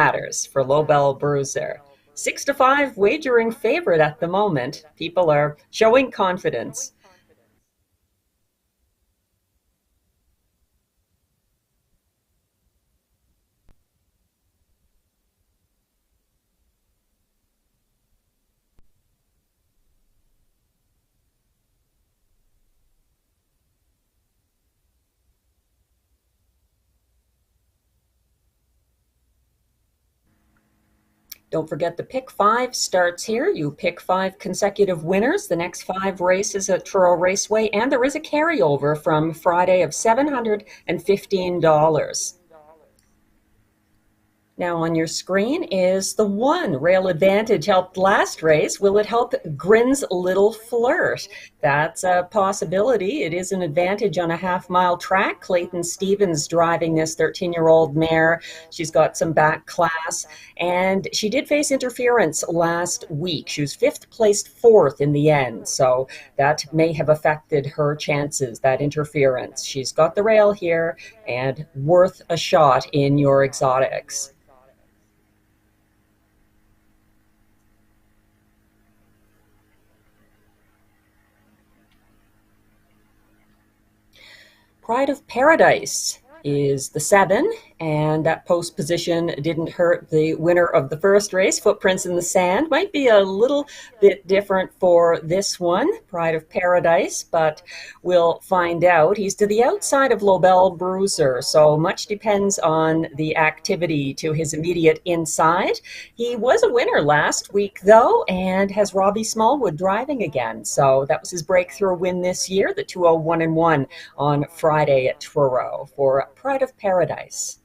matters for Lobel Bruiser. 6-5 wagering favorite at the moment. People are showing confidence. Don't forget the pick 5 starts here. You pick 5 consecutive winners, the next 5 races at Truro Raceway, and there is a carryover from Friday of $715. Now on your screen is the 1. Rail Advantage helped last race. Will it help Grin's Little Flirt? That's a possibility. It is an advantage on a half-mile track. Clayton Stevens driving this 13-year-old mare. She's got some back class, and she did face interference last week. She was 5th placed 4th in the end, so that may have affected her chances, that interference. She's got the rail here and worth a shot in your exotics. Pride of Paradise is the 7, and that post position didn't hurt the winner of the first race. Footprints in the Sand might be a little bit different for this one, Pride of Paradise, but we'll find out. He's to the outside of Lobel Bruiser, so much depends on the activity to his immediate inside. He was a winner last week, though, and has Robbie Smallwood driving again, so that was his breakthrough win this year, the 201-1 on Friday at Truro for Pride of Paradise.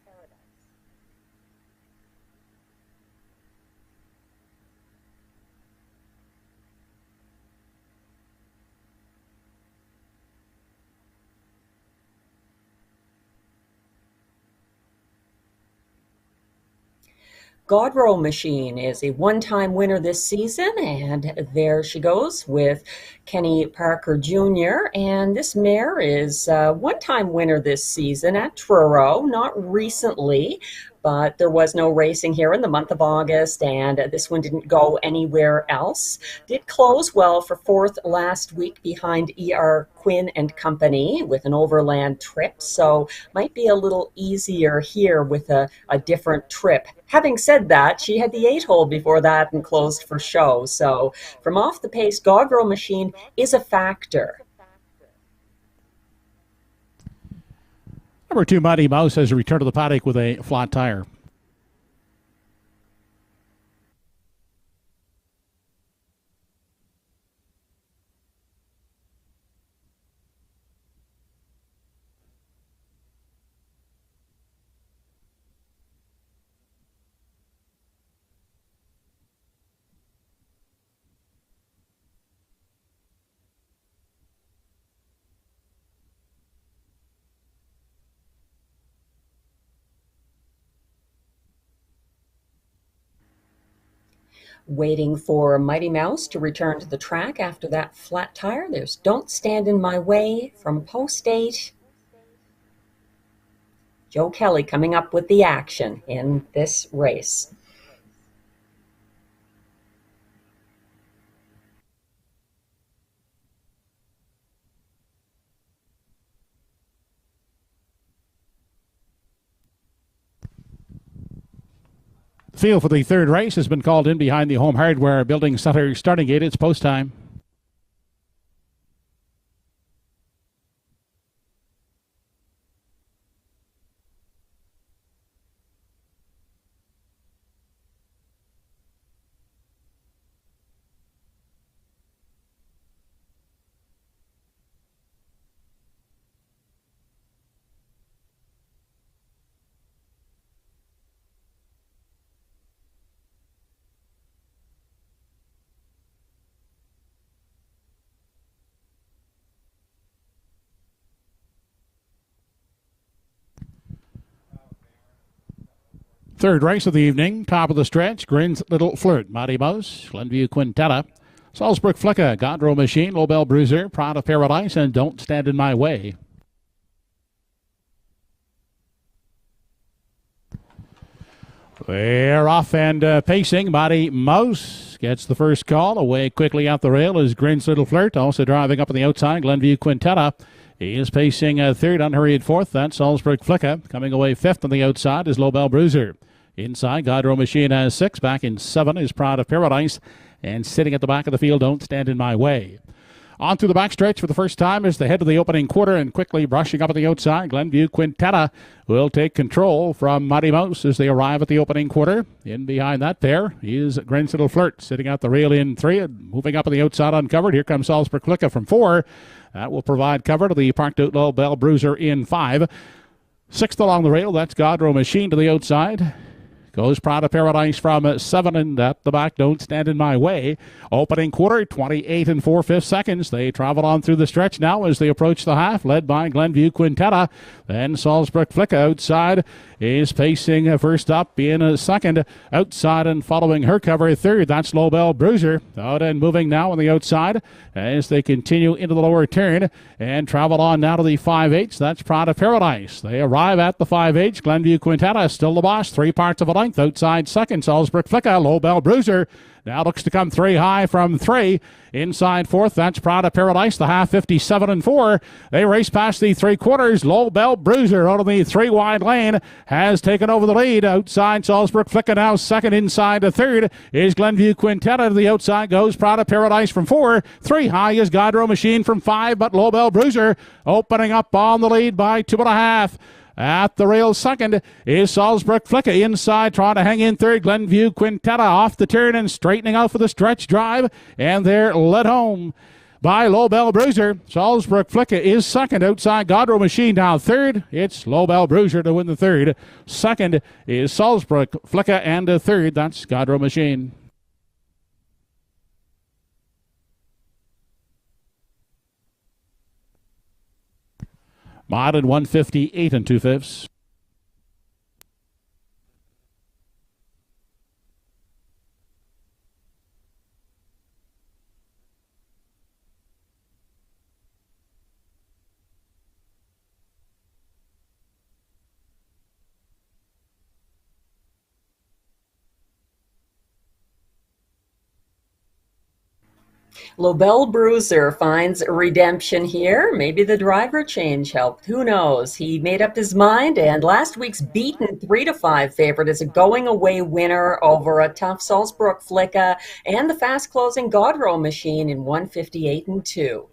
Godrow Machine is a one-time winner this season, and there she goes with Kenny Parker Jr. And this mare is a one-time winner this season at Truro, not recently, but there was no racing here in the month of August, and this one didn't go anywhere else. Did close well for 4th last week behind E.R. Quinn and Company with an overland trip, so might be a little easier here with a different trip. Having said that, she had the 8-hole before that and closed for show, so from off the pace, Godrow Machine is a factor. Number 2, Mighty Mouse, has returned to the paddock with a flat tire. Waiting for Mighty Mouse to return to the track after that flat tire. There's Don't Stand in My Way from post 8. Joe Kelly coming up with the action in this race. Field for the third race has been called in behind the Home Hardware Building Center starting gate. It's post time. Third race of the evening, top of the stretch, Grin's Little Flirt, Mighty Mouse, Glenview Quintetta, Salzburg Flicka, Godrow Machine, Lobel Bruiser, Pride of Paradise, and Don't Stand in My Way. They're off and pacing. Mighty Mouse gets the first call. Away quickly out the rail is Grin's Little Flirt. Also driving up on the outside, Glenview Quintetta. He is pacing third, unhurried fourth. That's Salzburg Flicka. Coming away fifth on the outside is Lobel Bruiser. Inside, Godrow Machine has six. Back in seven is Pride of Paradise. And sitting at the back of the field, Don't Stand in My Way. On through the backstretch for the first time is the head of the opening quarter, and quickly brushing up at the outside, Glenview Quintetta will take control from Mighty Mouse as they arrive at the opening quarter. In behind that pair is Grin's Little Flirt, sitting out the rail in three and moving up on the outside uncovered. Here comes Salzburg Flicka from four. That will provide cover to the Parked Out Lobel Bruiser in five. Sixth along the rail, that's Godrow Machine to the outside. Goes Pride of Paradise from seven, and at the back, Don't Stand in My Way. Opening quarter, 28 and 4/5 seconds. They travel on through the stretch now as they approach the half, led by Glenview Quintetta. Then Salzburg Flicka outside is pacing first up in second. Outside and following her cover third, that's Lobel Bruiser. Out and moving now on the outside as they continue into the lower turn and travel on now to the 5/8. That's Pride of Paradise. They arrive at the 5/8. Glenview Quintetta still the boss, 3 parts of a length. Outside second, Salzburg Flicka. Lobel Bruiser now looks to come 3 high from 3. Inside fourth, that's Pride of Paradise, the half 57 and 4. They race past the 3/4. Lobel Bruiser out of the 3 wide lane has taken over the lead. Outside, Salzburg Flicka now second. Inside the third is Glenview Quintetta. To the outside goes Pride of Paradise from 4. 3 high is Godrow Machine from 5, but Lobel Bruiser opening up on the lead by 2.5. At the rail second is Salzburg Flicka. Inside trying to hang in third. Glenview Quintetta off the turn and straightening out for the stretch drive. And they're led home by Lobel Bruiser. Salzburg Flicka is second. Outside, Godrow Machine now third. It's Lobel Bruiser to win the third. Second is Salzburg Flicka, and third, that's Godrow Machine. Mod at 158 and 2/5. Lobel Bruiser finds redemption here. Maybe the driver change helped. Who knows? He made up his mind, and last week's beaten 3-5 favorite is a going away winner over a tough Salzburg Flicka and the fast closing Godrow Machine in 158 and 2.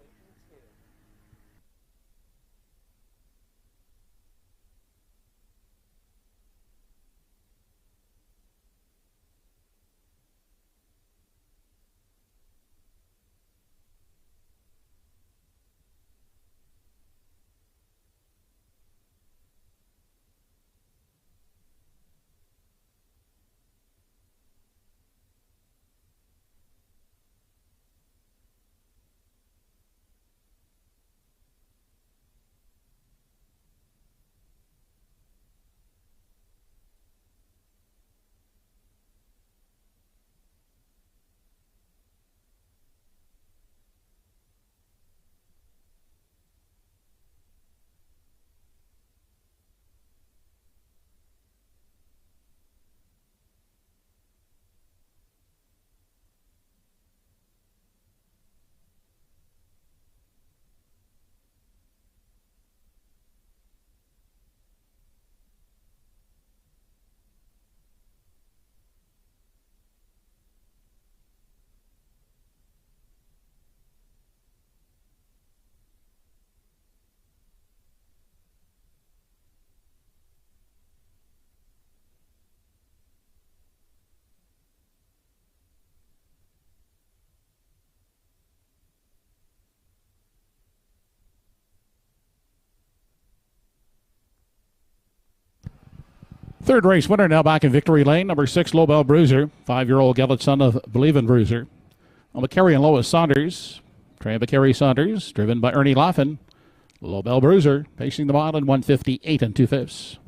Third race winner now back in victory lane. Number 6, Lobel Bruiser. 5-year-old gelded son of Believin' Bruiser. McCarry and Lois Saunders. Trey McCarry Saunders, driven by Ernie Laughlin. Lobel Bruiser pacing the mile in 158 and 2/5.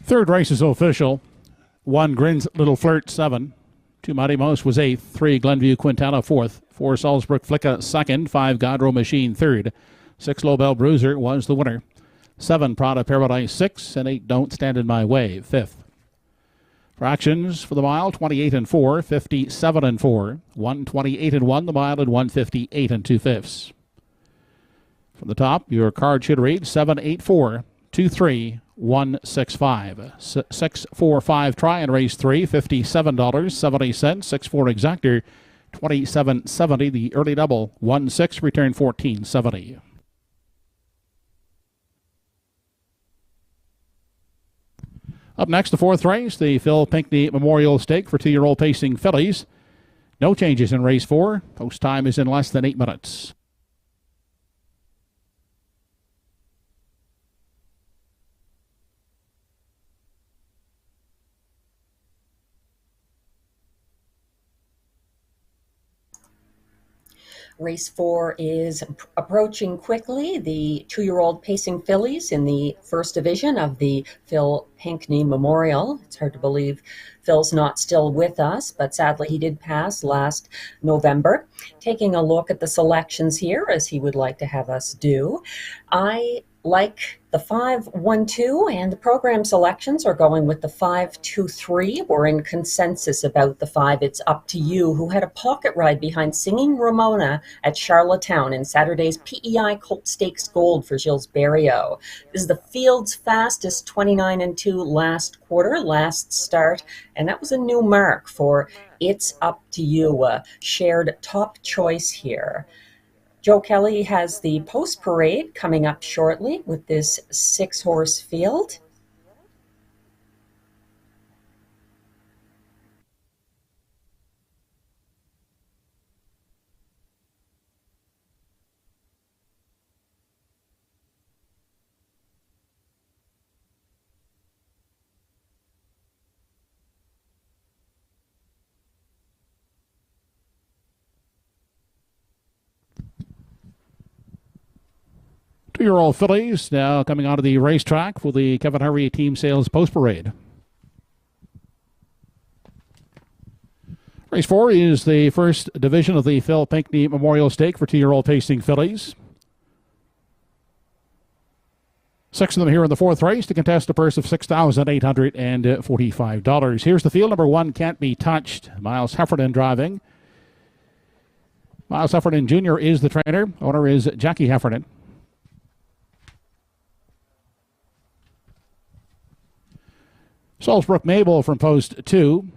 Third race is official. 1 Grins Little Flirt 7. 2 Mighty Mouse was 8th. 3 Glenview Quintana 4th. 4 Salzburg Flicka 2nd. 5 Godrow Machine 3rd. 6 Lobel Bruiser was the winner. 7 Prada Paradise 6th. And 8 Don't Stand in My Way 5th. Fractions for the mile 28 and 4, 57 and 4, 128 and 1 the mile, and 158 and 2/5. From the top, your card should read 784 23 165. 645 try and race 3, $57.70. 64 exactor, $27.70. The early double 1-6 return $14.70. Up next, the fourth race, the Phil Pinckney Memorial Stake for 2-year-old pacing fillies. No changes in race 4. Post time is in less than 8 minutes. Race 4 is approaching quickly. The 2-year-old pacing fillies in the first division of the Phil Pinckney Memorial. It's hard to believe Phil's not still with us, but sadly he did pass last November. Taking a look at the selections here, as he would like to have us do. I like the 5-1-2, and the program selections are going with the 5-2-3. We're in consensus about the 5. It's Up to You, who had a pocket ride behind Singing Ramona at Charlottetown in Saturday's PEI Colt Stakes Gold for Gilles Berriot. This is the field's fastest 29-2 last quarter, last start, and that was a new mark for It's Up to You, a shared top choice here. Joe Kelly has the post parade coming up shortly with this 6-horse field. Two-year-old fillies now coming onto the racetrack for the Kevin Harvey Team Sales Post Parade. Race 4 is the first division of the Phil Pinckney Memorial Stake for 2-year-old pacing fillies. 6 of them here in the fourth race to contest a purse of $6,845. Here's the field. Number 1, Can't Be Touched. Miles Heffernan driving. Miles Heffernan Jr. is the trainer. Owner is Jackie Heffernan. Salzbrook Mabel from post 2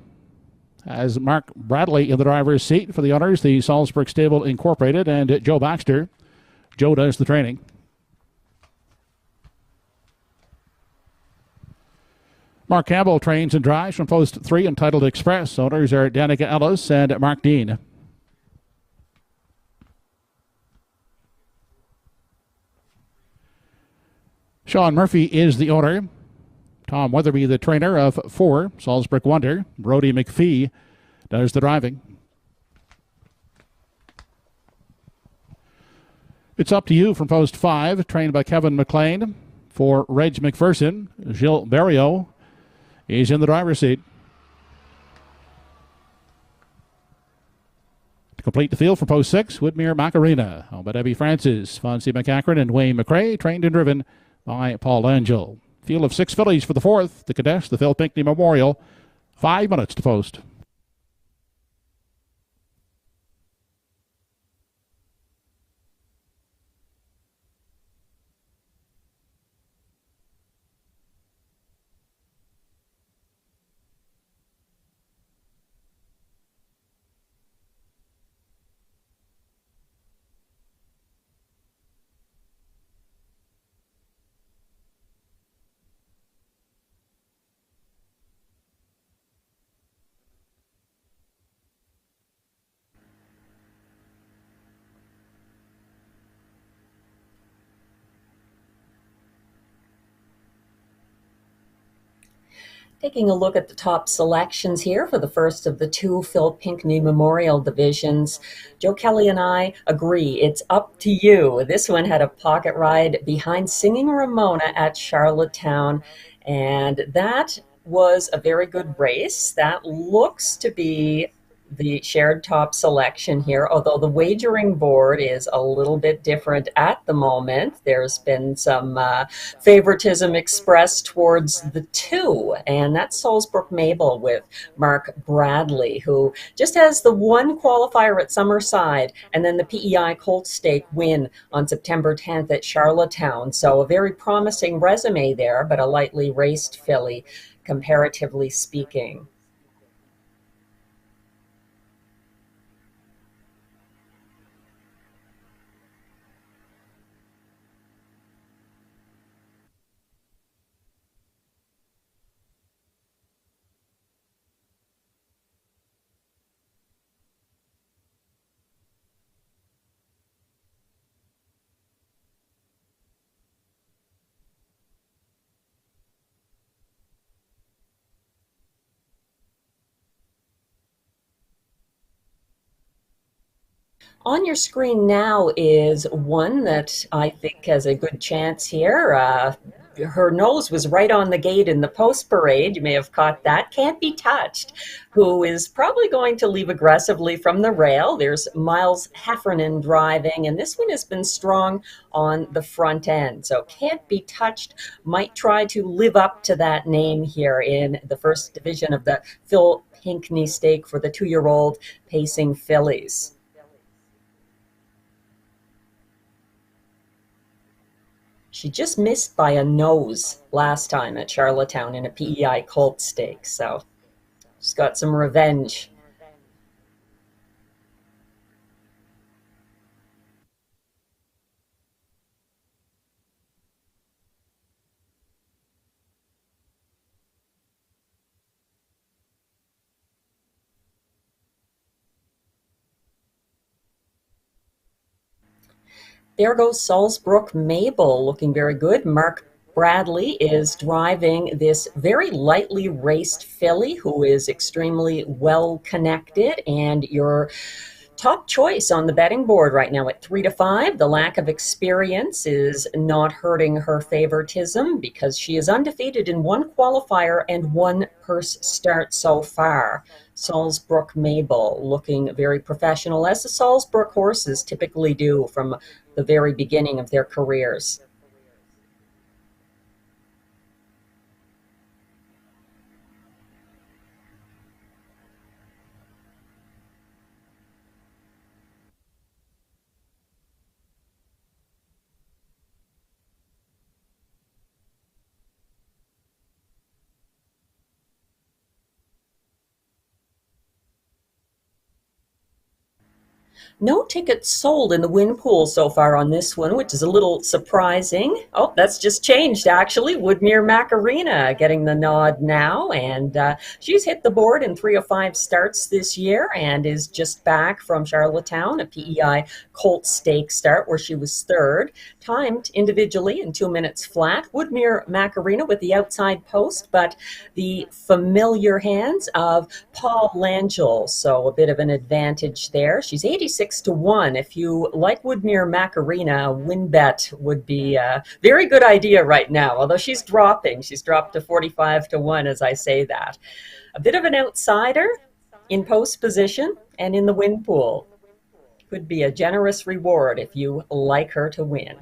has Mark Bradley in the driver's seat for the owners, the Salzburg Stable Incorporated, and Joe Baxter. Joe does the training. Mark Campbell trains and drives from post 3, entitled Express. Owners are Danica Ellis and Mark Dean. Sean Murphy is the owner. Tom Weatherby, the trainer of 4, Salzburg Wonder. Brody McPhee does the driving. It's Up to You from post 5, trained by Kevin McLean. For Reg McPherson, Gilles Berriot is in the driver's seat. To complete the field for post 6, Woodmere Macarena, owned by Debbie Francis, Fonzie McCachran, and Wayne McRae, trained and driven by Paul Angel. Field of 6 fillies for the 4th to contest the Phil Pinckney Memorial. 5 minutes to post. Taking a look at the top selections here for the first of the 2 Phil Pinckney Memorial divisions. Joe Kelly and I agree, It's Up to You. This one had a pocket ride behind Singing Ramona at Charlottetown. And that was a very good race. That looks to be the shared top selection here, although the wagering board is a little bit different at the moment. There's been some favoritism expressed towards the two, and that's Salzbrook Mabel with Mark Bradley, who just has the one qualifier at Summerside and then the PEI Colt Stake win on September 10th at Charlottetown. So a very promising resume there, but a lightly raced filly, comparatively speaking. On your screen now is one that I think has a good chance here. Her nose was right on the gate in the post parade. You may have caught that. Can't Be Touched, who is probably going to leave aggressively from the rail. There's Miles Heffernan driving, and this one has been strong on the front end. So Can't Be Touched might try to live up to that name here in the first division of the Phil Pinkney Stake for the 2-year-old pacing fillies. She just missed by a nose last time at Charlottetown in a PEI Colt Stake, so she's got some revenge. There goes Salzbrook Mabel, looking very good. Mark Bradley is driving this very lightly raced filly who is extremely well connected, and your top choice on the betting board right now at 3-5. The lack of experience is not hurting her favoritism because she is undefeated in one qualifier and one purse start so far. Salzbrook Mabel looking very professional, as the Salzbrook horses typically do from the very beginning of their careers. No tickets sold in the win pool so far on this one, which is a little surprising. Oh, that's just changed, actually. Woodmere Macarena getting the nod now, and she's hit the board in 3 of 5 starts this year and is just back from Charlottetown, a PEI Colt Stake start where she was third, timed individually in 2 minutes flat. Woodmere Macarena with the outside post, but the familiar hands of Paul Langell, so a bit of an advantage there. She's 86-1. If you like Woodmere Macarena, win bet would be a very good idea right now, although she's dropping. She's dropped to 45-1 as I say that. A bit of an outsider in post position and in the win pool. Could be a generous reward if you like her to win.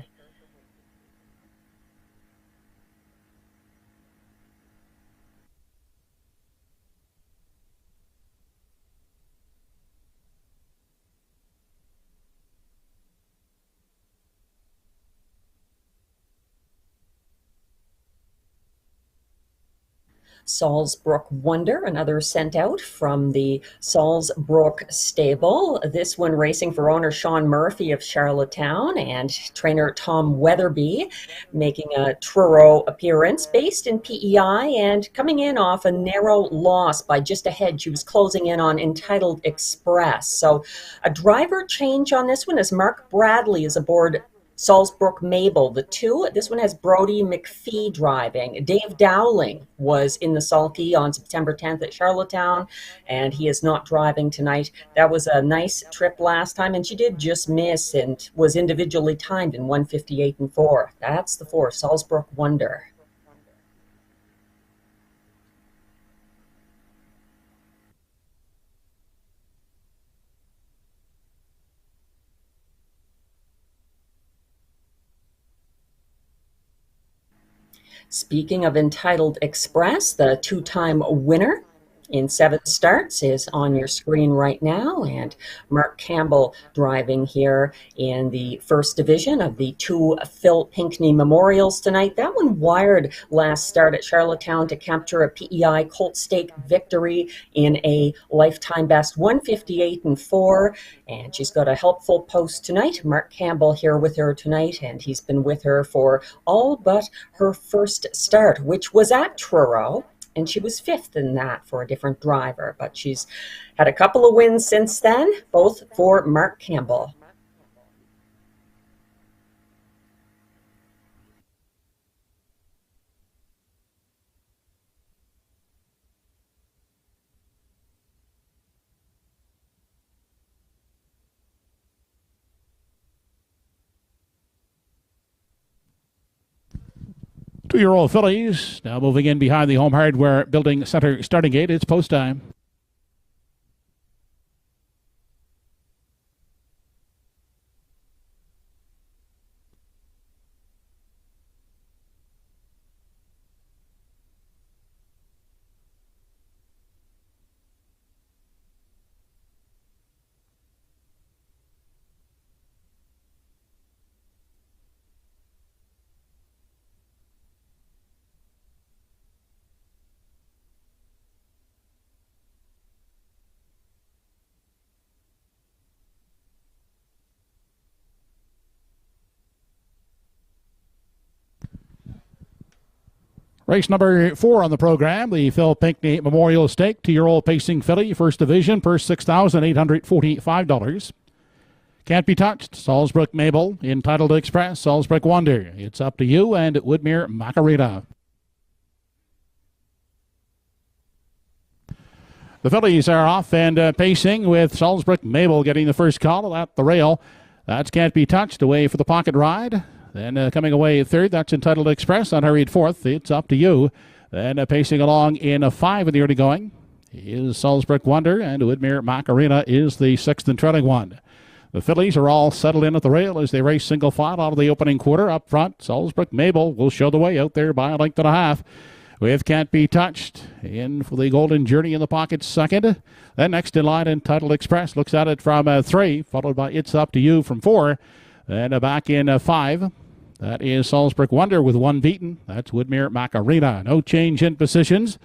Salzbrook Wonder, another sent out from the Salzbrook stable. This one racing for owner Sean Murphy of Charlottetown and trainer Tom Weatherby, making a Truro appearance based in PEI and coming in off a narrow loss by just a head. She was closing in on Entitled Express. So a driver change on this one as Mark Bradley is aboard Salzbrook Mabel, the two. This one has Brody McPhee driving. Dave Dowling was in the sulky on September 10th at Charlottetown, and he is not driving tonight. That was a nice trip last time, and she did just miss and was individually timed in 1:58 and 4. That's the 4, Salzbrook Wonder. Speaking of Entitled Express, the two-time winner in 7 starts is on your screen right now, and Mark Campbell driving here in the first division of the two Phil Pinckney Memorials tonight. That one wired last start at Charlottetown to capture a PEI Colt Stake victory in a lifetime best 158-4, and she's got a helpful post tonight. Mark Campbell here with her tonight, and he's been with her for all but her first start, which was at Truro. And she was fifth in that for a different driver, but she's had a couple of wins since then, both for Mark Campbell. Two-year-old fillies now moving in behind the Home Hardware Building Center starting gate. It's post time. Race number 4 on the program, the Phil Pinckney Memorial Stake, 2-year-old pacing filly, first division, purse $6,845. Can't be touched. Salzbrook Mabel, Entitled Express, Salzbrook Wonder. It's up to you and Woodmere Macarena. The fillies are off and pacing with Salzbrook Mabel getting the first call at the rail. That's Can't Be Touched away for the pocket ride. Then coming away third, that's Entitled Express, unhurried fourth. It's up to you. Then pacing along in a 5 in the early going is Salzbrook Wonder, and Woodmere Macarena is the 6th and trailing one. The fillies are all settled in at the rail as they race single file out of the opening quarter. Up front, Salzbrook Mabel will show the way out there by a length and a half, with Can't Be Touched in for the Golden Journey in the pocket second. Then next in line, Entitled Express looks at it from 3, followed by It's Up to You from 4. Then back in 5. That is Salzbrook Wonder with 1 beaten. That's Woodmere Macarena. No change in positions.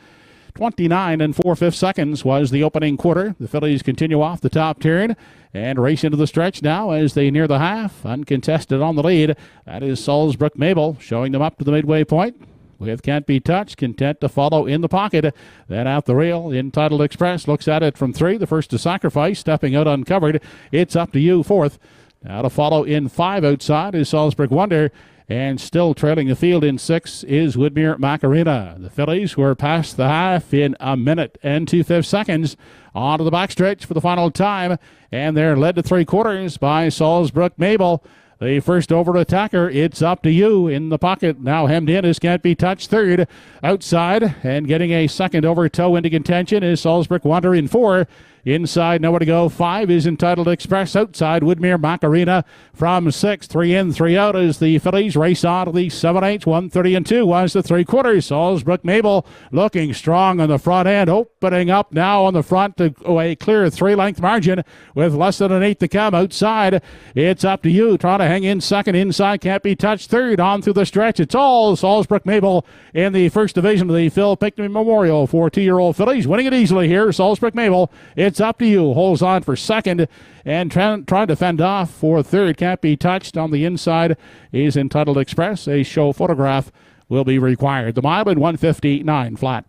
29 and 4/5 seconds was the opening quarter. The fillies continue off the top turn and race into the stretch now as they near the half. Uncontested on the lead. That is Salzbrook Mabel showing them up to the midway point. With Can't Be Touched, content to follow in the pocket. Then out the rail, Entitled Express looks at it from 3. The first to sacrifice, stepping out uncovered. It's Up to You, 4th. Now to follow in 5 outside is Salzbrook Wonder, and still trailing the field in 6 is Woodmere Macarena. The fillies were past the half in 1 minute and 2/5 seconds. Onto the backstretch for the final time, and they're led to 3/4 by Salzbrook Mabel. The first over attacker, It's Up to You in the pocket. Now hemmed in is Can't Be Touched, 3rd. Outside and getting a second over toe into contention is Salzbrook Wonder in 4. Inside, nowhere to go. 5 is Entitled Express. Outside, Woodmere Macarena from 6. 3 in, 3 out as the fillies race on to the 7/8. 1:30 and 2 was the 3/4. Salzbrook Mabel looking strong on the front end. Opening up now on the front to a clear 3-length margin with less than an 8 to come. Outside, It's Up to You. Trying to hang in second. Inside, Can't Be Touched. 3rd on through the stretch. It's all Salzbrook Mabel in the first division of the Phil Pinckney Memorial for 2-year-old fillies. Winning it easily here. Salzbrook Mabel. It's Up to You. Holds on for second and trying to fend off for 3rd. Can't Be Touched. On the inside is Entitled Express. A show photograph will be required. The mile in 1:59 flat.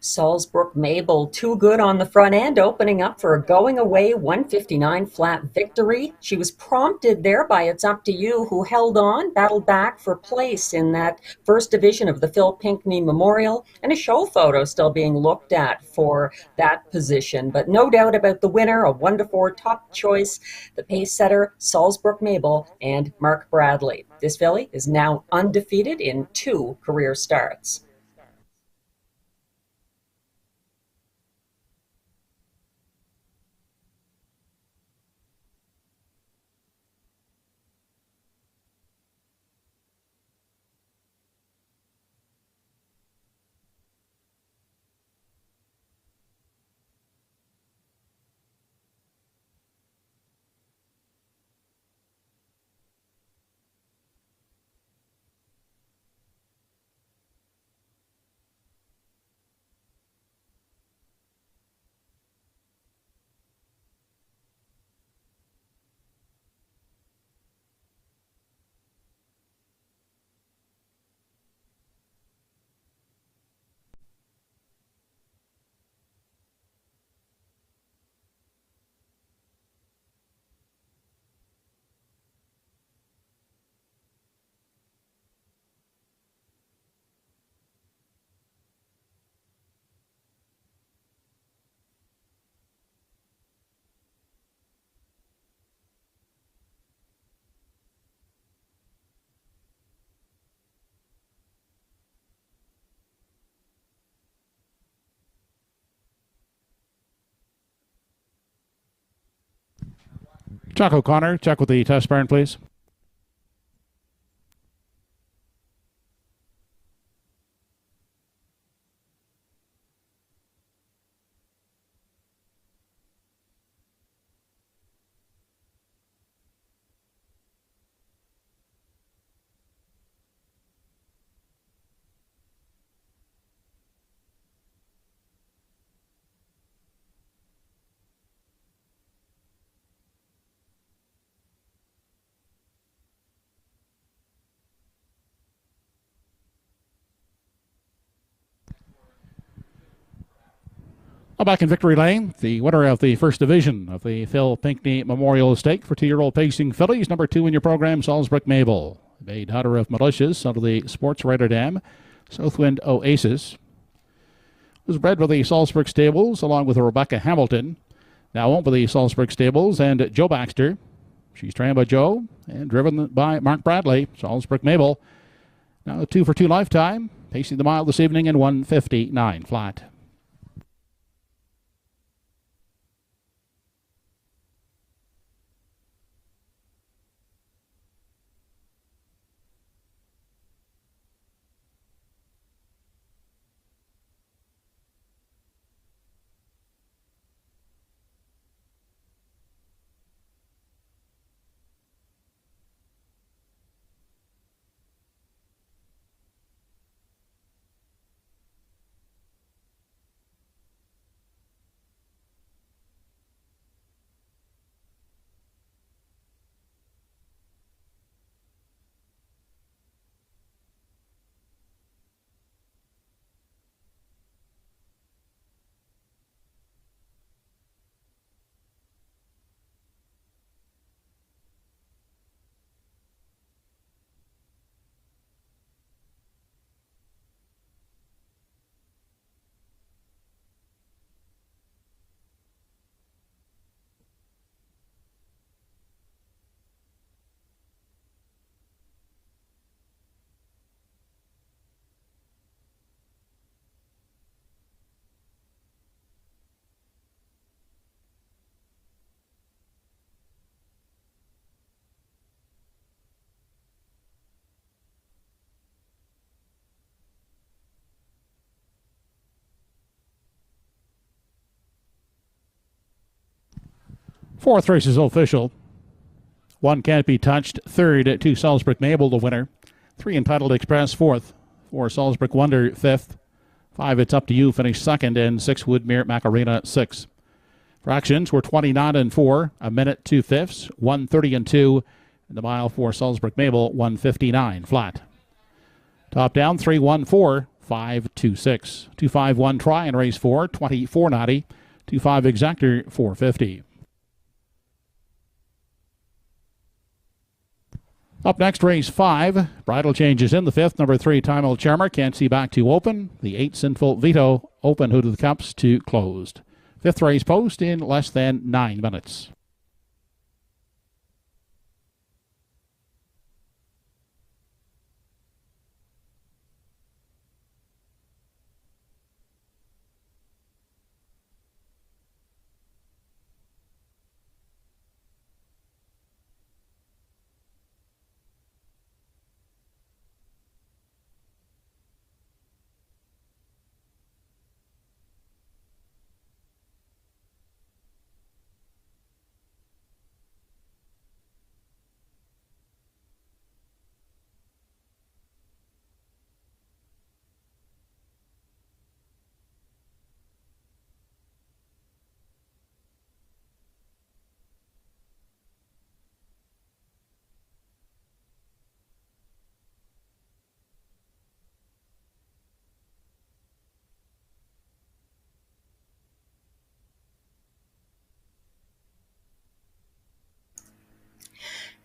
Salzbrook Mabel, too good on the front end, opening up for a going away 159 flat victory. She was prompted there by It's Up to You, who held on, battled back for place in that first division of the Phil Pinckney Memorial, and a show photo still being looked at for that position. But no doubt about the winner, a 1-4 top choice, the pace setter, Salzbrook Mabel, and Mark Bradley. This filly is now undefeated in 2 career starts. Chuck O'Connor, check with the test barn, please. Back in victory lane, the winner of the first division of the Phil Pinckney Memorial Stake for 2-year-old pacing fillies, number 2 in your program, Salzbrook Mabel. Made hunter of Malicious under the Sports Rotterdam Southwind Oasis. Was bred with the Salzburg Stables along with Rebecca Hamilton. Now owned by the Salzburg Stables and Joe Baxter. She's trained by Joe and driven by Mark Bradley. Salzbrook Mabel. Now 2 for 2 lifetime. Pacing the mile this evening in 1:59 flat. Fourth race is official. 1 Can't Be Touched, third to Salzbrook Mabel, the winner. 3 Entitled Express, fourth. 4 Salzbrook Wonder, fifth. 5 It's Up to You finished second, and 6 Woodmere Macarena, sixth. Fractions were 29 and 4, a minute 2/5, 1:30 and 2, and the mile for Salzbrook Mabel 1:59 flat. Top down 3-1-4, 5.26. 2.51 try in race 4, 24.90. 2.5 exactor, 4.50. Up next, race 5. Bridle changes in the 5th. Number 3, Time Old Charmer. Can't see back to open. The 8, Sinful Veto. Open. Hoot of the Cups to closed. 5th race post in less than 9 minutes.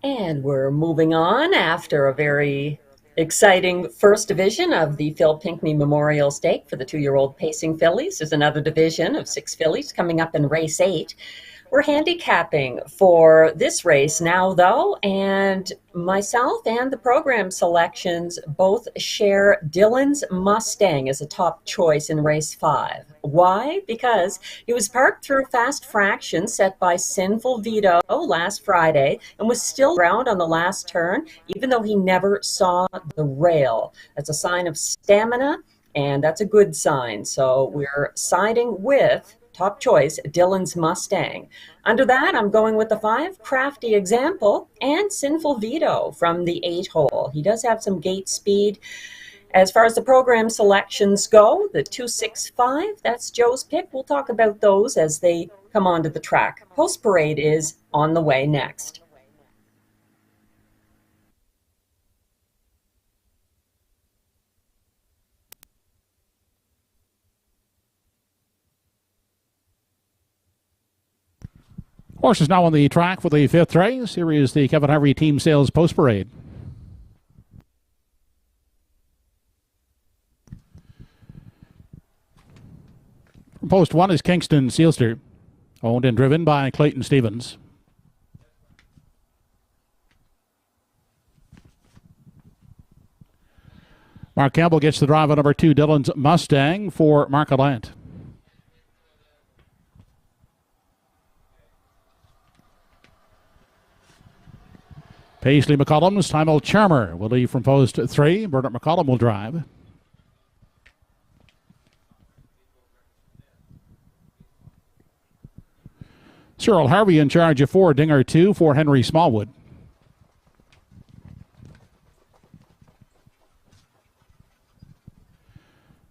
And we're moving on after a very exciting first division of the Phil Pinckney Memorial Stake for the 2-year-old pacing fillies. There's another division of 6 fillies coming up in race 8. We're handicapping for this race now, though, and myself and the program selections both share Dylan's Mustang as a top choice in race 5. Why? Because he was parked through fast fraction set by Sinful Veto last Friday and was still around on the last turn, even though he never saw the rail. That's a sign of stamina, and that's a good sign. So we're siding with top choice, Dylan's Mustang. Under that, I'm going with the 5, Crafty Example, and Sinful Veto from the 8 hole. He does have some gate speed. As far as the program selections go, the 2, 6, 5, that's Joe's pick. We'll talk about those as they come onto the track. Post Parade is on the way next. Horse is now on the track for the 5th race. Here is the Kevin Harvey Team Sales Post Parade. Post 1 is Kingston Sealster, owned and driven by Clayton Stevens. Mark Campbell gets the drive on number 2, Dylan's Mustang for Mark Allant. Paisley McCollum's Time Old Charmer will leave from post 3. Bernard McCollum will drive. Cyril Harvey in charge of 4, Dinger 2 for Henry Smallwood.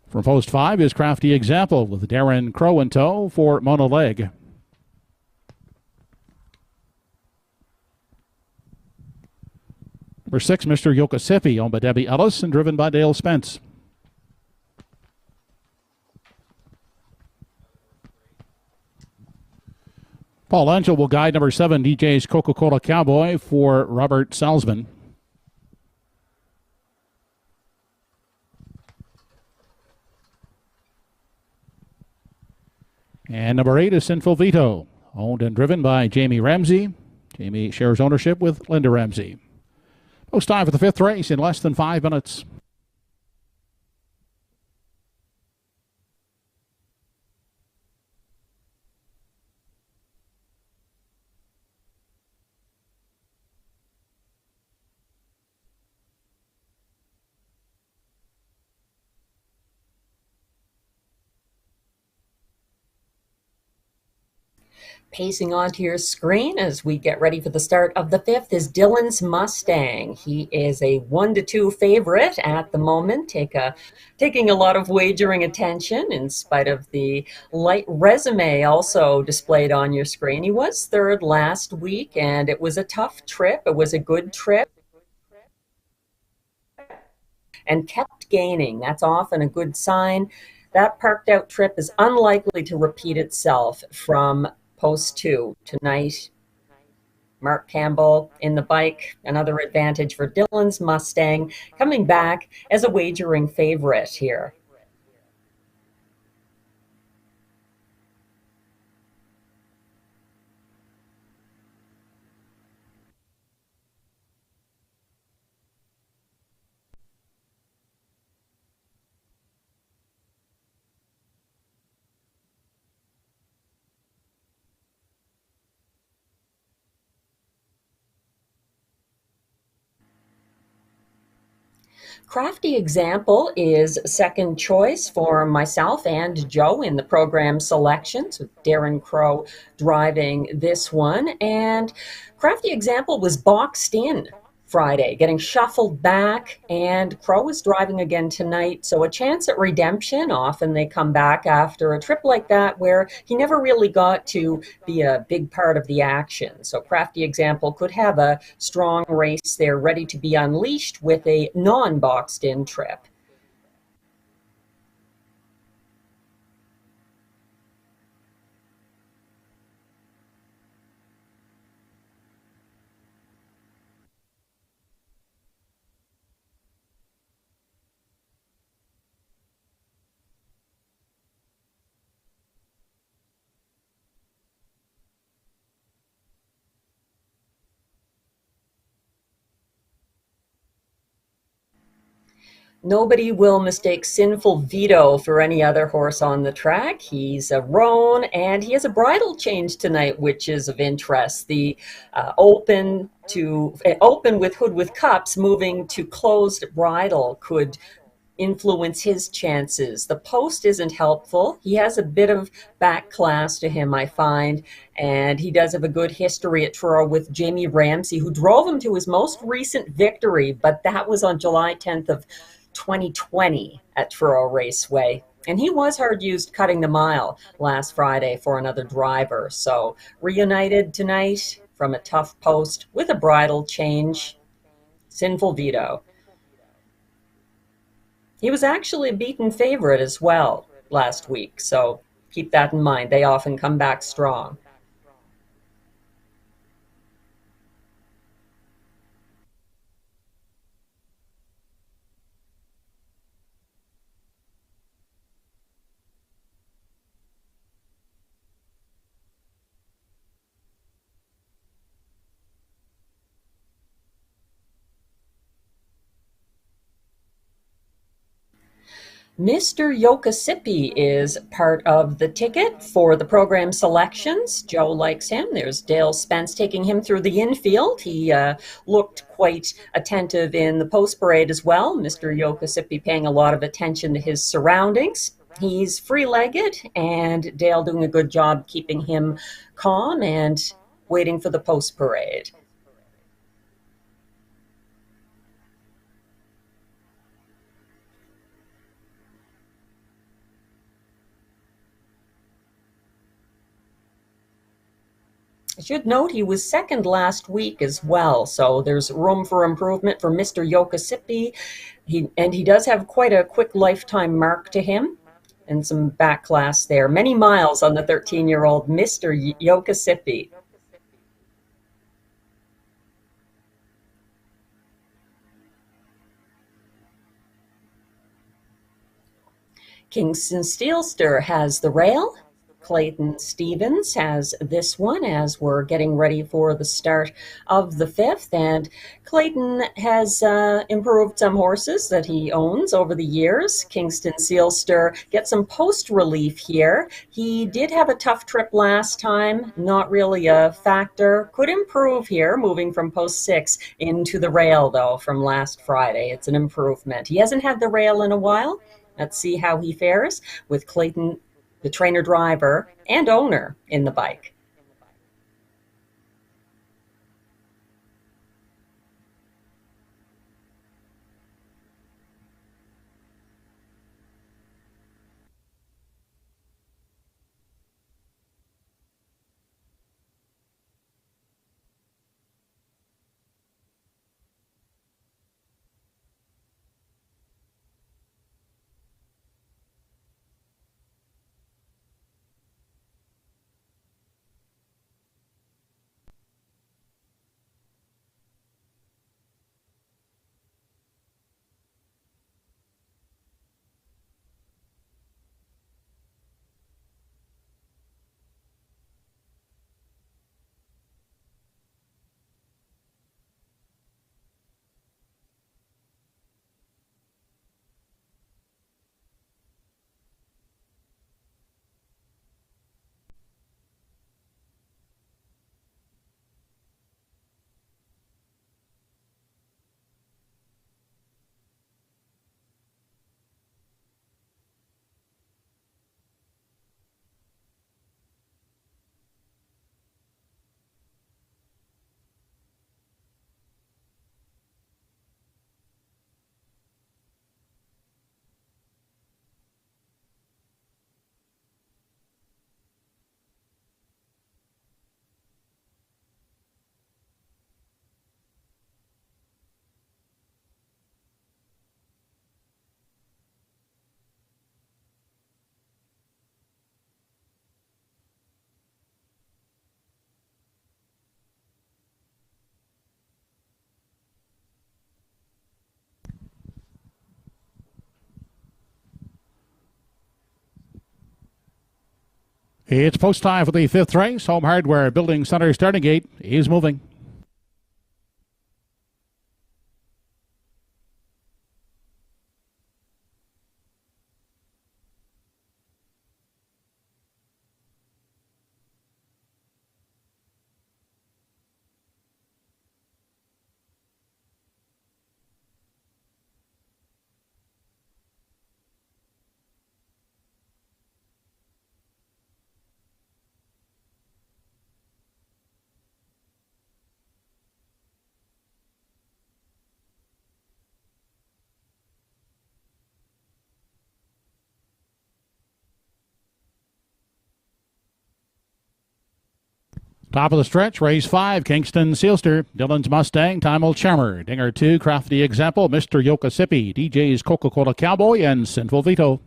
From post 5 is Crafty Example with Darren Crow in tow for Mona Leg. Number 6, Mr. Yokosipi, owned by Debbie Ellis and driven by Dale Spence. Paul Angel will guide number 7, DJ's Coca-Cola Cowboy for Robert Salzman. And number 8 is Sinful Veto, owned and driven by Jamie Ramsey. Jamie shares ownership with Linda Ramsey. Post time for the 5th race in less than 5 minutes. Pacing onto your screen as we get ready for the start of the 5th is Dylan's Mustang. He is a 1-2 favorite at the moment, taking a lot of wagering attention in spite of the light resume also displayed on your screen. He was 3rd last week, and it was a tough trip. It was a good trip. and kept gaining. That's often a good sign. That parked out trip is unlikely to repeat itself from post 2 tonight. Mark Campbell in the bike, another advantage for Dylan's Mustang, coming back as a wagering favorite here. Crafty Example is second choice for myself and Joe in the program selections, with Darren Crow driving this one. And Crafty Example was boxed in Friday, getting shuffled back, and Crow is driving again tonight. So a chance at redemption. Often they come back after a trip like that where he never really got to be a big part of the action. So Crafty Example could have a strong race there ready to be unleashed with a non-boxed in trip. Nobody will mistake Sinful Vito for any other horse on the track. He's a roan, and he has a bridle change tonight, which is of interest. The open with hood with cups moving to closed bridle could influence his chances. The post isn't helpful. He has a bit of back class to him, I find, and he does have a good history at Truro with Jamie Ramsey, who drove him to his most recent victory, but that was on July 10th of 2020 at Truro Raceway. And he was hard used cutting the mile last Friday for another driver. So reunited tonight from a tough post with a bridle change. Sinful Vito. He was actually a beaten favorite as well last week, so keep that in mind. They often come back strong. Mr. Yokasipi is part of the ticket for the program selections. Joe likes him. There's Dale Spence taking him through the infield. He looked quite attentive in the post parade as well. Mr. Yokasipi paying a lot of attention to his surroundings. He's free-legged, and Dale doing a good job keeping him calm and waiting for the post parade. I should note he was second last week as well, so there's room for improvement for Mr. Yokasipi. He does have quite a quick lifetime mark to him and some back class there. Many miles on the 13-year-old Mr. Yokasipi. Kingston Steelster has the rail. Clayton Stevens has this one as we're getting ready for the start of the fifth. And Clayton has improved some horses that he owns over the years. Kingston Steelster gets some post relief here. He did have a tough trip last time, not really a factor. Could improve here, moving from post 6 into the rail, though, from last Friday. It's an improvement. He hasn't had the rail in a while. Let's see how he fares with Clayton, the trainer driver and owner, in the bike. It's post time for the 5th race. Home Hardware Building Center starting gate is moving. Top of the stretch, race 5, Kingston Sealster, Dylan's Mustang, Time Charmer, Dinger 2, Crafty Example, Mr. Yokasipi, DJ's Coca-Cola Cowboy, and Sinful Vito.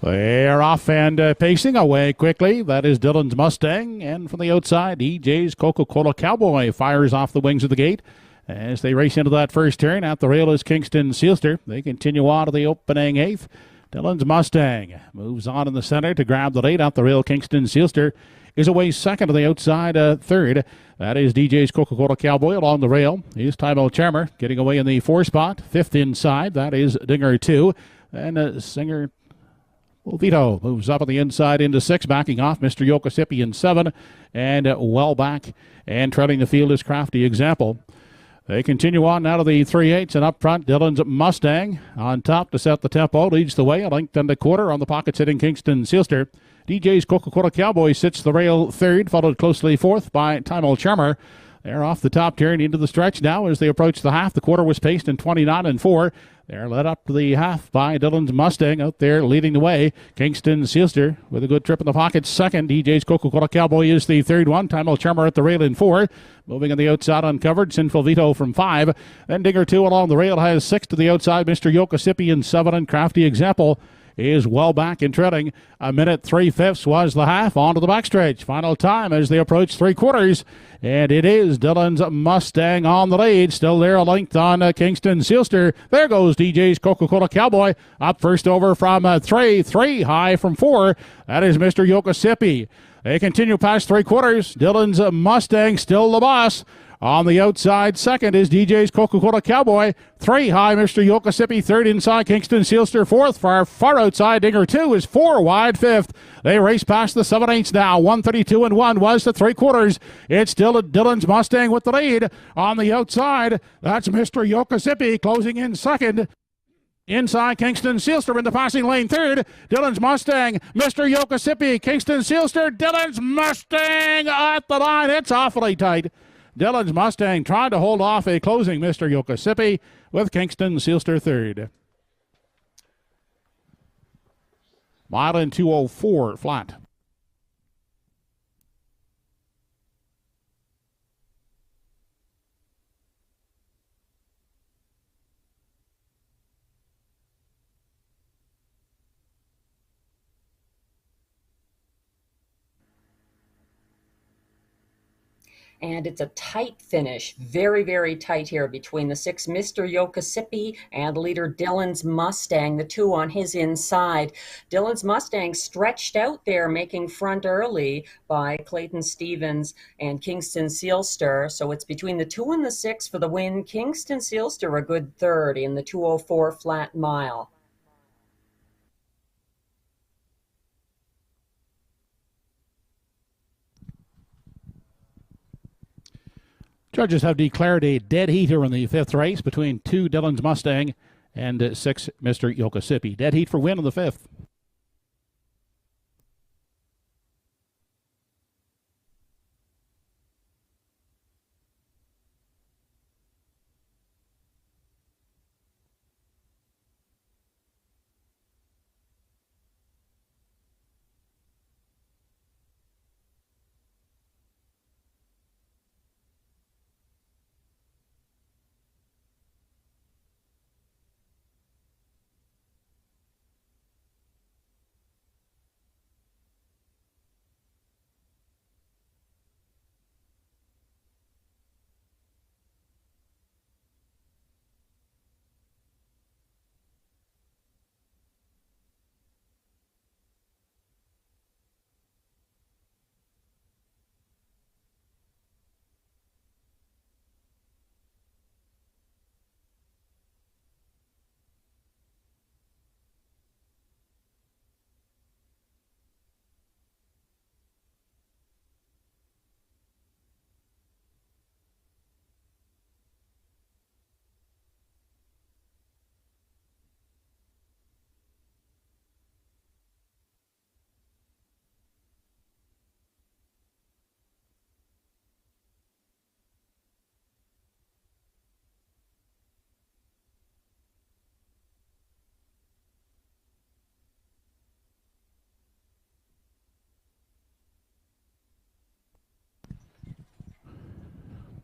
They're off and pacing away quickly. That is Dylan's Mustang. And from the outside, DJ's Coca-Cola Cowboy fires off the wings of the gate. As they race into that first turn, at the rail is Kingston Sealster. They continue on to the opening 8th. Dylan's Mustang moves on in the center to grab the lead. Out the rail, Kingston Sealster is away second to the outside, third. That is DJ's Coca-Cola Cowboy along the rail. Here's Time Charmer getting away in the 4 spot. 5th inside, that is Dinger 2. And Singer Vito moves up on the inside into 6, backing off Mr. Yokasipi in 7. And well back and trailing the field is Crafty Example. They continue on now to the 3/8, and up front, Dylan's Mustang on top to set the tempo, leads the way, a length and a quarter on the pocket sitting Kingston Sealster. DJ's Coca-Cola Cowboy sits the rail 3rd, followed closely 4th by Time Charmer. They're off the top turn into the stretch now as they approach the half. The quarter was paced in 29 and 4. They're led up to the half by Dylan's Mustang out there leading the way. Kingston Sealster with a good trip in the pocket. 2nd, DJ's Coca-Cola Cowboy is the 3rd one. Time Charmer at the rail in 4. Moving on the outside uncovered. Sinful Vito from 5. Then Dinger 2 along the rail has 6 to the outside. Mr. Yokasipi in 7. And Crafty Example is well back in treading. 1:03 was the half. On to the backstretch. Final time as they approach 3/4. And it is Dylan's Mustang on the lead. Still there a length on Kingston Sealster. There goes DJ's Coca-Cola Cowboy. Up first over from 3 high from 4. That is Mr. Yokasipi. They continue past 3/4. Dylan's Mustang still the boss. On the outside, 2nd is DJ's Coca-Cola Cowboy. 3 high, Mr. Yokasipi. 3rd inside, Kingston Sealster. 4th, far outside, Dinger 2 is 4 wide. 5th. They race past the 7/8 now. 1:32 and 1 was the 3/4. It's still Dylan's Mustang with the lead. On the outside, that's Mr. Yokasipi closing in 2nd. Inside, Kingston Sealster in the passing lane 3rd. Dylan's Mustang, Mr. Yokasipi, Kingston Sealster, Dylan's Mustang at the line. It's awfully tight. Dylan's Mustang trying to hold off a closing Mr. Yokasipi with Kingston Sealster 3rd. Mile in 2:04 flat. And it's a tight finish, very, very tight here between the 6, Mr. Yokasipi, and leader Dylan's Mustang, the 2 on his inside. Dylan's Mustang stretched out there, making front early by Clayton Stevens and Kingston Sealster. So it's between the 2 and the 6 for the win. Kingston Sealster a good 3rd in the 2:04 flat mile. Judges have declared a dead heater in the 5th race between 2 Dylan's Mustang and 6 Mr. Yokasipi. Dead heat for win in the 5th.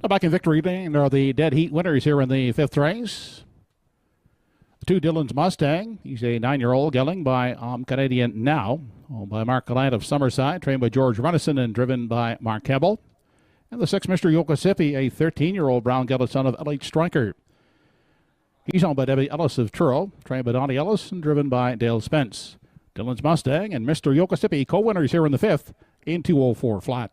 Back in victory lane are the dead heat winners here in the fifth race. Two Dillon's Mustang. He's a 9-year-old gelding by Canadian Now, owned by Mark Gallant of Summerside, trained by George Runnison and driven by Mark Kebbell. And the 6 Mr. Yokosipi, a 13-year-old brown gelding son of LH Stryker. He's owned by Debbie Ellis of Truro, trained by Donnie Ellis and driven by Dale Spence. Dillon's Mustang and Mr. Yokosipi co-winners here in the fifth in 2:04 flat.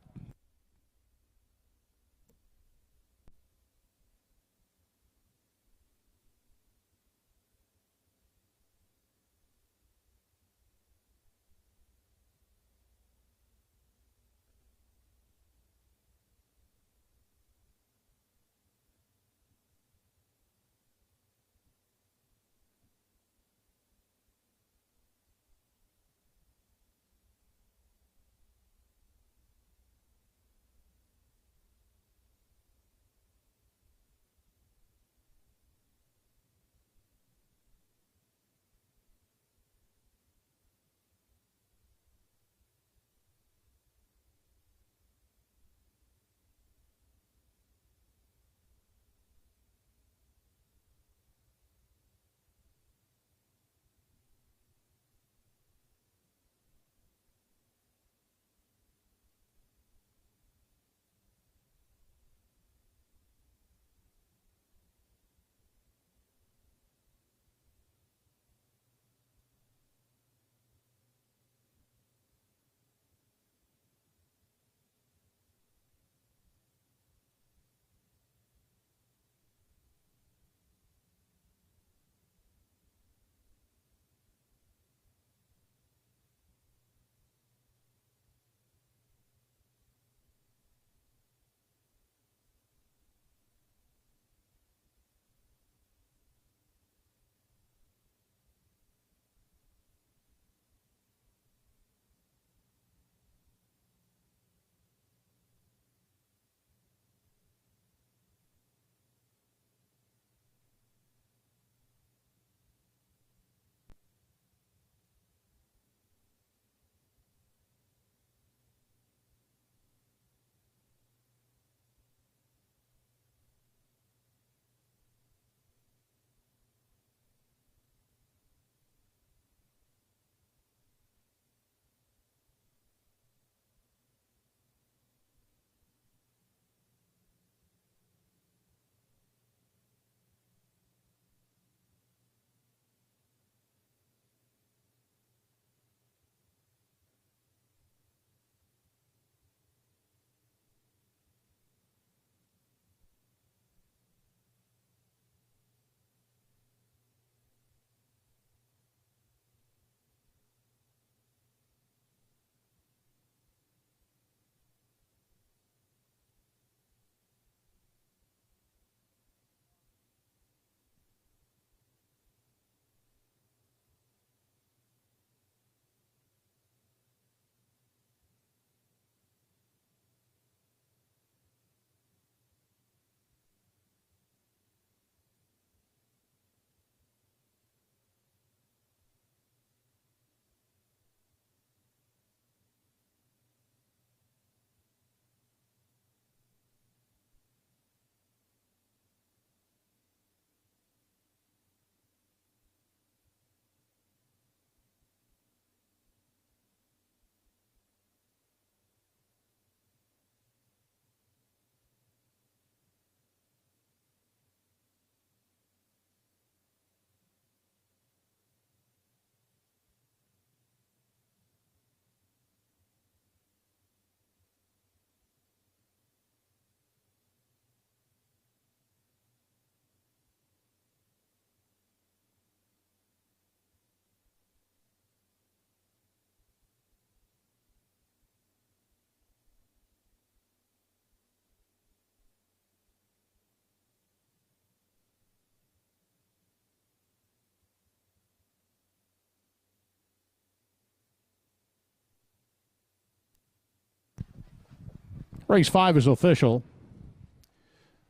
Race 5 is official.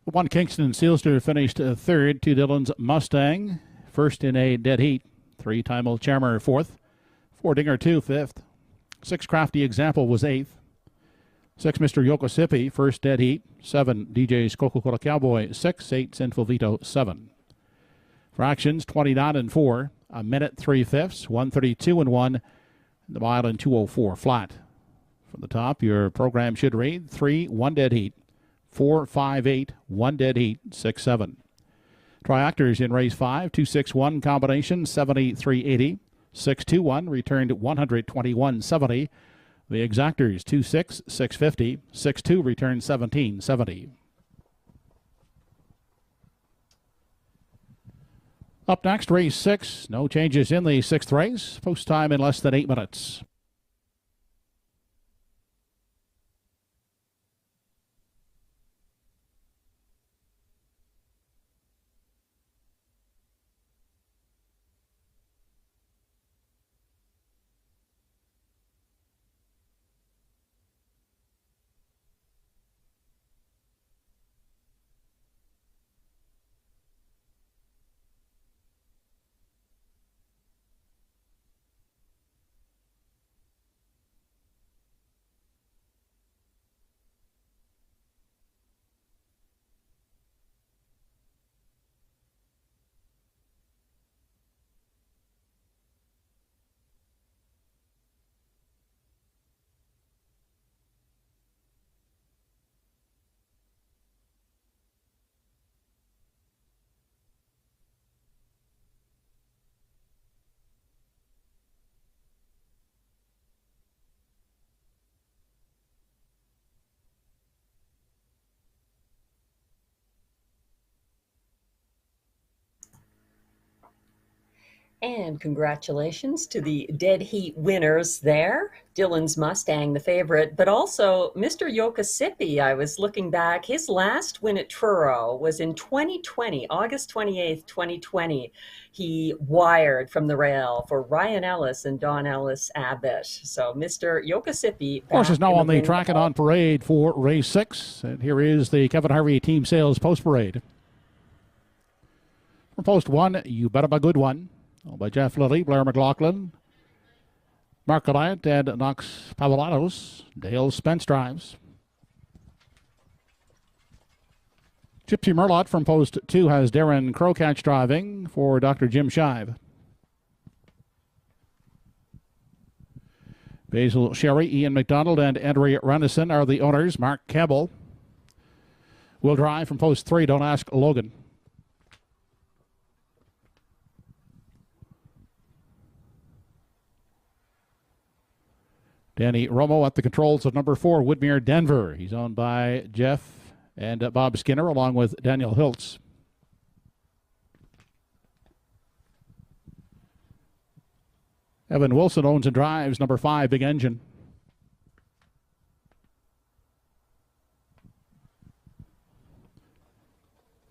One Kingston Sealster finished third. Two Dillon's Mustang first in a dead heat. 3 Timel Charmer fourth. 4 Dinger 2 fifth. 6 Crafty Example was eighth. 6, Mr. Yokosipi, first dead heat. 7, DJ's Coca-Cola Cowboy, 6. 8, Sinful Vito, 7. Fractions, 29 and 4. A minute, 3/5. 132 and 1. The mile in 2:04 flat. From the top, your program should read 3, 1 dead heat. 4, 5, 8, 1 dead heat, 6, 7. Triactors in race 5, 261 combination, 73.80. 621 returned 121.70. The exactors 26, 650. 62 returned 17.70. Up next, race 6. No changes in the 6th race. Post time in less than 8 minutes. And congratulations to the dead heat winners there. Dylan's Mustang, the favorite, but also Mr. Yokosipi. I was looking back. His last win at Truro was in 2020, August 28th, 2020. He wired from the rail for Ryan Ellis and Don Ellis Abbott. So Mr. Yokosipi. Horse is now on the track and on parade for race 6. And here is the Kevin Harvey Team Sales post parade. From post 1, You Bet 'Em a Good One. By Jeff Lilly, Blair McLaughlin, Mark Goliath, and Knox Pavolatos. Dale Spence drives. Gypsy Merlot from post 2 has Darren Crowcatch driving for Dr. Jim Shive. Basil Sherry, Ian McDonald, and Andrea Renison are the owners. Mark Campbell will drive from post 3. Don't Ask Logan. Danny Romo at the controls of number 4, Woodmere Denver. He's owned by Jeff and Bob Skinner, along with Daniel Hiltz. Evan Wilson owns and drives number 5, Big Engine.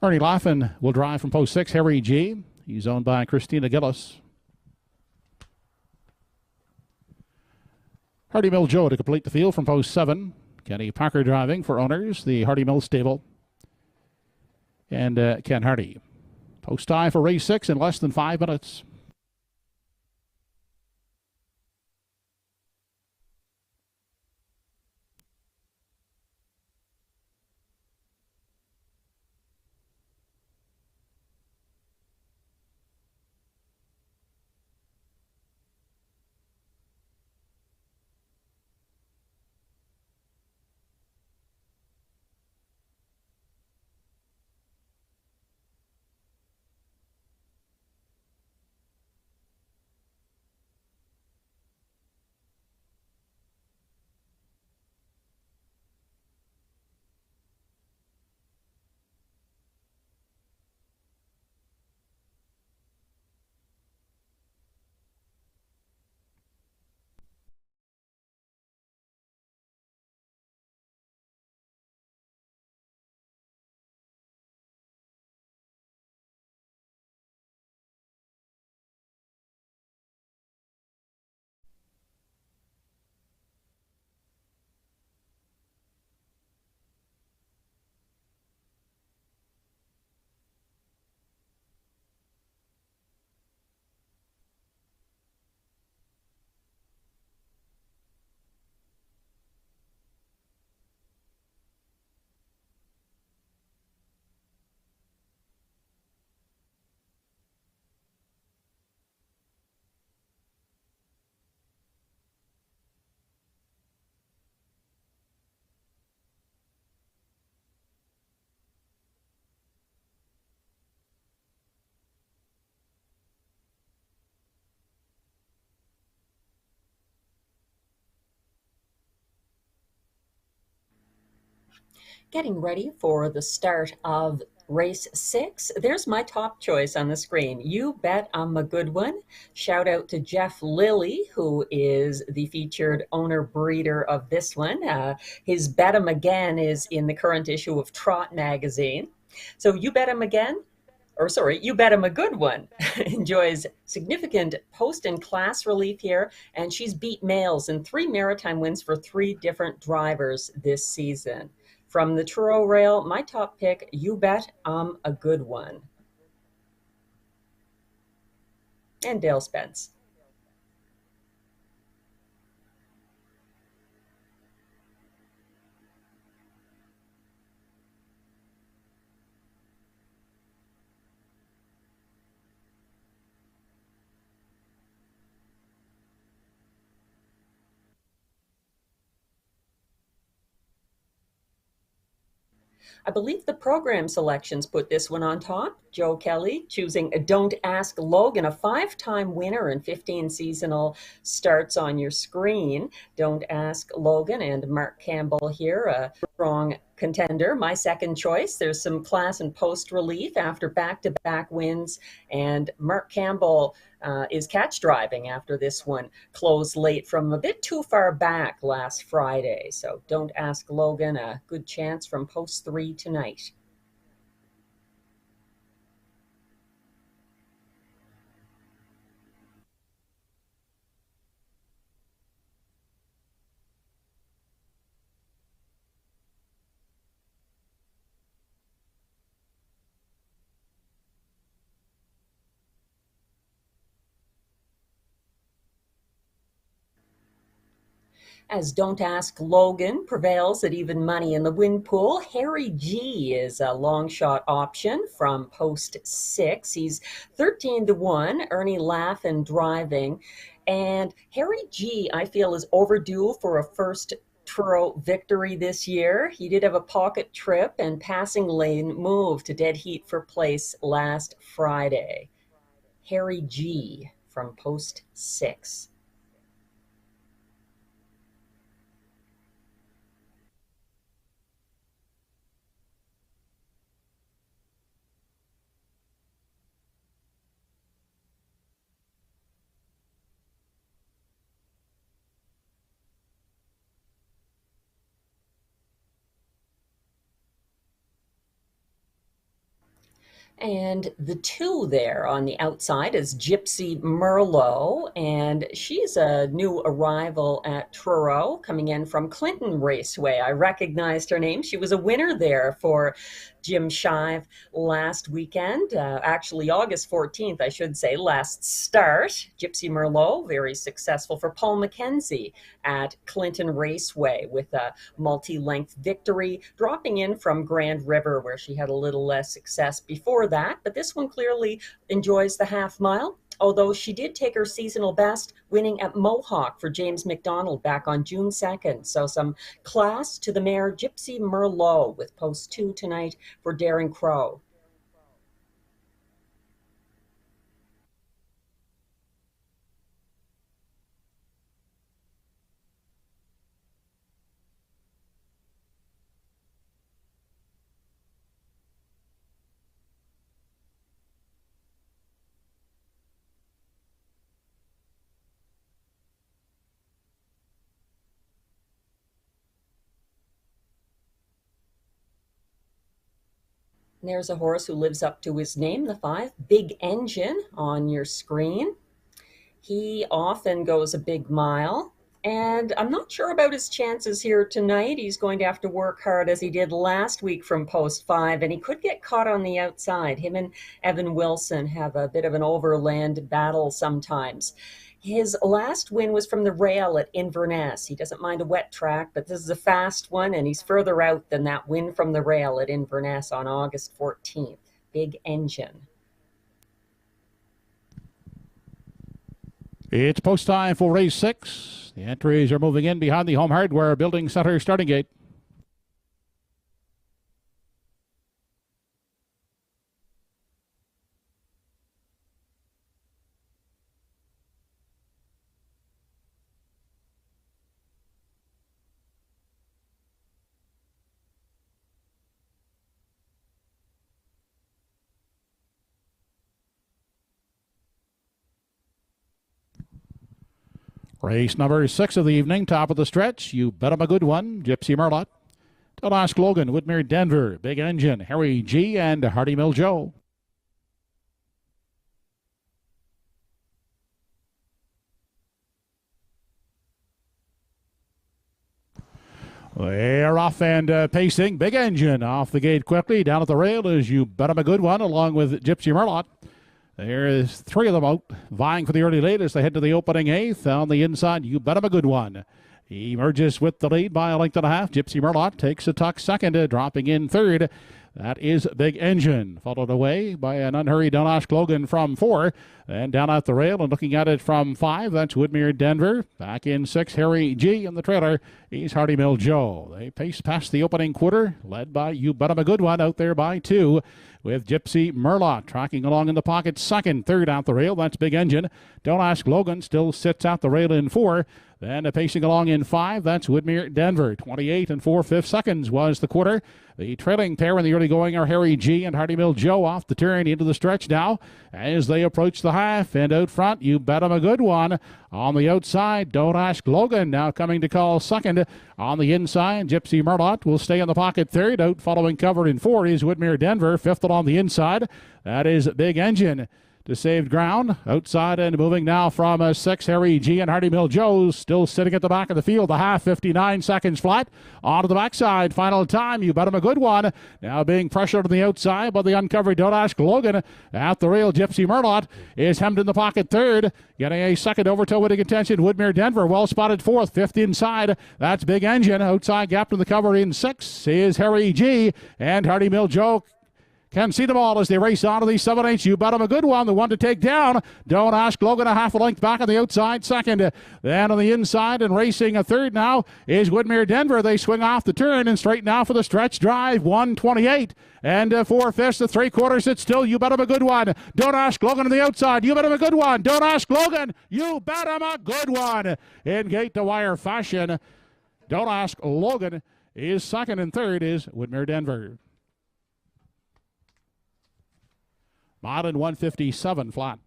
Ernie Laughlin will drive from post 6, Harry G. He's owned by Christina Gillis. Hardy Mill Joe to complete the field from post 7. Kenny Parker driving for owners, the Hardy Mill stable. And Ken Hardy. Post time for race 6 in less than 5 minutes. Getting ready for the start of race 6. There's my top choice on the screen. You Bet I'm a Good One. Shout out to Jeff Lilly, who is the featured owner breeder of this one. His Bet 'em Again is in the current issue of Trot magazine. So You Bet 'em Again, or sorry, You Bet 'em a Good One, enjoys significant post and class relief here, and she's beat males in 3 maritime wins for 3 different drivers this season. From the Truro Rail, my top pick, You Bet I'm a Good One. And Dale Spence. I believe the program selections put this one on top. Joe Kelly choosing Don't Ask Logan, a 5-time winner and 15 seasonal starts on your screen. Don't Ask Logan, and Mark Campbell here, a strong contender. My second choice. There's some class and post relief after back-to-back wins, and Mark Campbell is catch driving after this one closed late from a bit too far back last Friday. So Don't Ask Logan, a good chance from post 3 tonight. As Don't Ask Logan prevails at even money in the win pool, Harry G is a long shot option from post 6. He's 13 to 1, Ernie Laughin driving. And Harry G, I feel, is overdue for a first Truro victory this year. He did have a pocket trip and passing lane move to dead heat for place last Friday. Harry G from post 6. And the 2 there on the outside is Gypsy Merlot, and she's a new arrival at Truro, coming in from Clinton Raceway. I recognized her name. She was a winner there for Jim Shive last weekend, actually August 14th, I should say, last start. Gypsy Merlot, very successful for Paul McKenzie at Clinton Raceway with a multi-length victory, dropping in from Grand River where she had a little less success before that. But this one clearly enjoys the half mile, although she did take her seasonal best winning at Mohawk for James McDonald back on June 2nd. So some class to the mare Gypsy Merlot with post 2 tonight for Darren Crow. And there's a horse who lives up to his name, the 5, Big Engine, on your screen. He often goes a big mile, and I'm not sure about his chances here tonight. He's going to have to work hard as he did last week from post 5, and he could get caught on the outside. Him and Evan Wilson have a bit of an overland battle sometimes. His last win was from the rail at Inverness. He doesn't mind a wet track, but this is a fast one, and he's further out than that win from the rail at Inverness on August 14th. Big Engine. It's post time for race 6. The entries are moving in behind the Home Hardware Building Center starting gate. Race number 6 of the evening, top of the stretch. You Bet 'em a Good One, Gypsy Merlot. Don't Ask Logan, Woodmere Denver, Big Engine, Harry G, and Hardy Mill Joe. They're off and pacing. Big Engine off the gate quickly. Down at the rail is You Bet 'em a Good One, along with Gypsy Merlot. There is 3 of them out, vying for the early lead as they head to the opening 8th. On the inside, You Bet 'em a Good One. He emerges with the lead by a length and a half. Gypsy Merlot takes a tuck second, dropping in third. That is Big Engine, followed away by an unhurried Don't Ask Logan from 4. Then down at the rail and looking at it from 5, that's Woodmere Denver. Back in 6, Harry G. In the trailer, he's Hardy Mill Joe. They pace past the opening quarter, led by You Bet 'em a Good One, out there by 2, with Gypsy Merlot tracking along in the pocket second. Third out the rail, that's Big Engine. Don't Ask Logan still sits out the rail in 4. Then pacing along in 5, that's Woodmere Denver. 28 and 4/5 seconds was the quarter. The trailing pair in the early going are Harry G and Hardy Mill Joe off the turn into the stretch now as they approach the half. And out front, You Bet 'em a Good One. On the outside, Don't Ask Logan now coming to call second. On the inside, Gypsy Merlot will stay in the pocket third. Out following cover in 4 is Woodmere Denver. Fifth along the inside, that is Big Engine. To save ground, outside and moving now from 6, Harry G and Hardy Mill Joe, still sitting at the back of the field. The half, 59 seconds flat. Onto the backside, final time, You Bet 'em a Good One. Now being pressured on the outside by the uncovered Don't Ask Logan. At the rail, Gypsy Merlot is hemmed in the pocket third. Getting a second overtoe winning contention, Woodmere Denver, well spotted fourth. Fifth inside, that's Big Engine. Outside gap to the cover in 6 is Harry G and Hardy Mill Joe. Can see them all as they race on to these 7/8. You Bet 'em a Good One, the one to take down. Don't Ask Logan, a half a length back on the outside, second. Then on the inside and racing a third now is Woodmere Denver. They swing off the turn and straight now for the stretch drive. 1:28 and 4/5 to 3/4. It's still You Bet 'em a Good One. Don't Ask Logan on the outside. You Bet 'em a Good One. Don't Ask Logan. You Bet 'em a Good One. In gate to wire fashion. Don't Ask Logan is second and third is Woodmere Denver. Mile in 157 flat.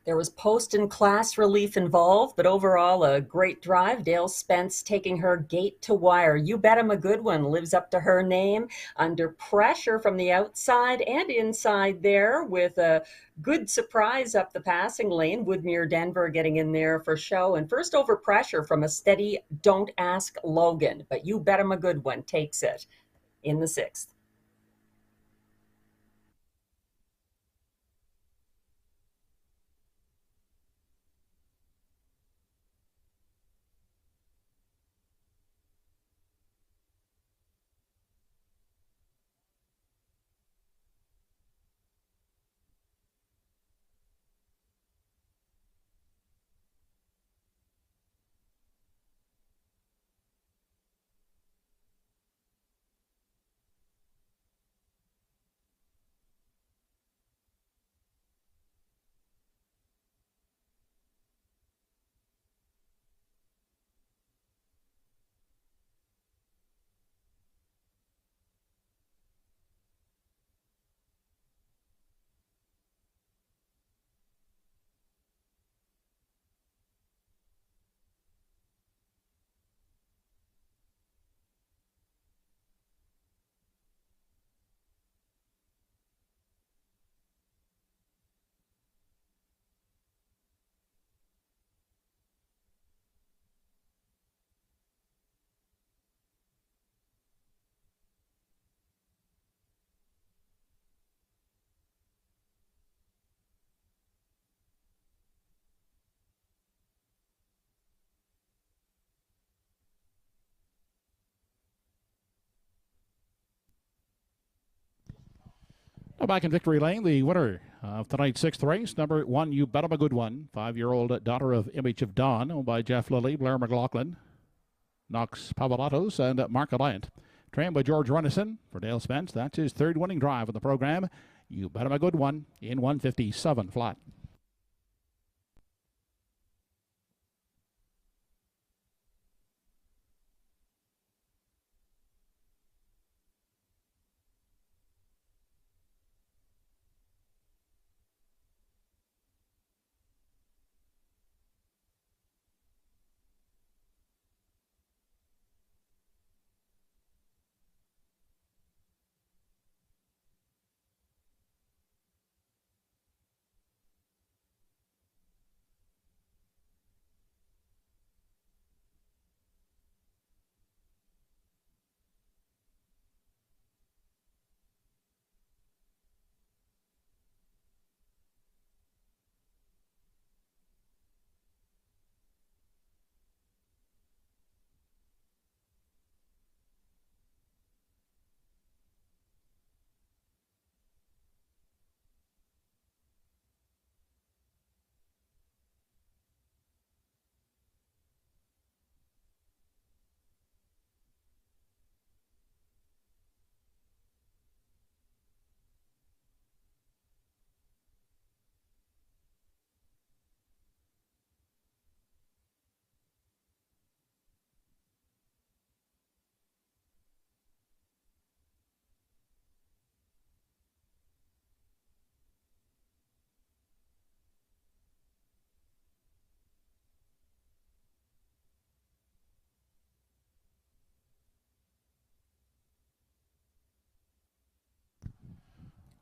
There was post and class relief involved, but overall a great drive. Dale Spence taking her gate to wire. You Bet 'em a Good One lives up to her name. Under pressure from the outside and inside there with a good surprise up the passing lane. Woodmere Denver getting in there for show. And first over pressure from a steady Don't Ask Logan. But You Bet 'em a Good One takes it in the 6th. Now back in victory lane, the winner of tonight's 6th race, number 1, You Bet 'em a Good One, 5-year-old daughter of Image of Dawn, owned by Jeff Lilly, Blair McLaughlin, Knox Pavolatos, and Mark Alliant. Trained by George Runnison for Dale Spence. That's his 3rd winning drive of the program. You Bet 'Em a Good One in 157 flat.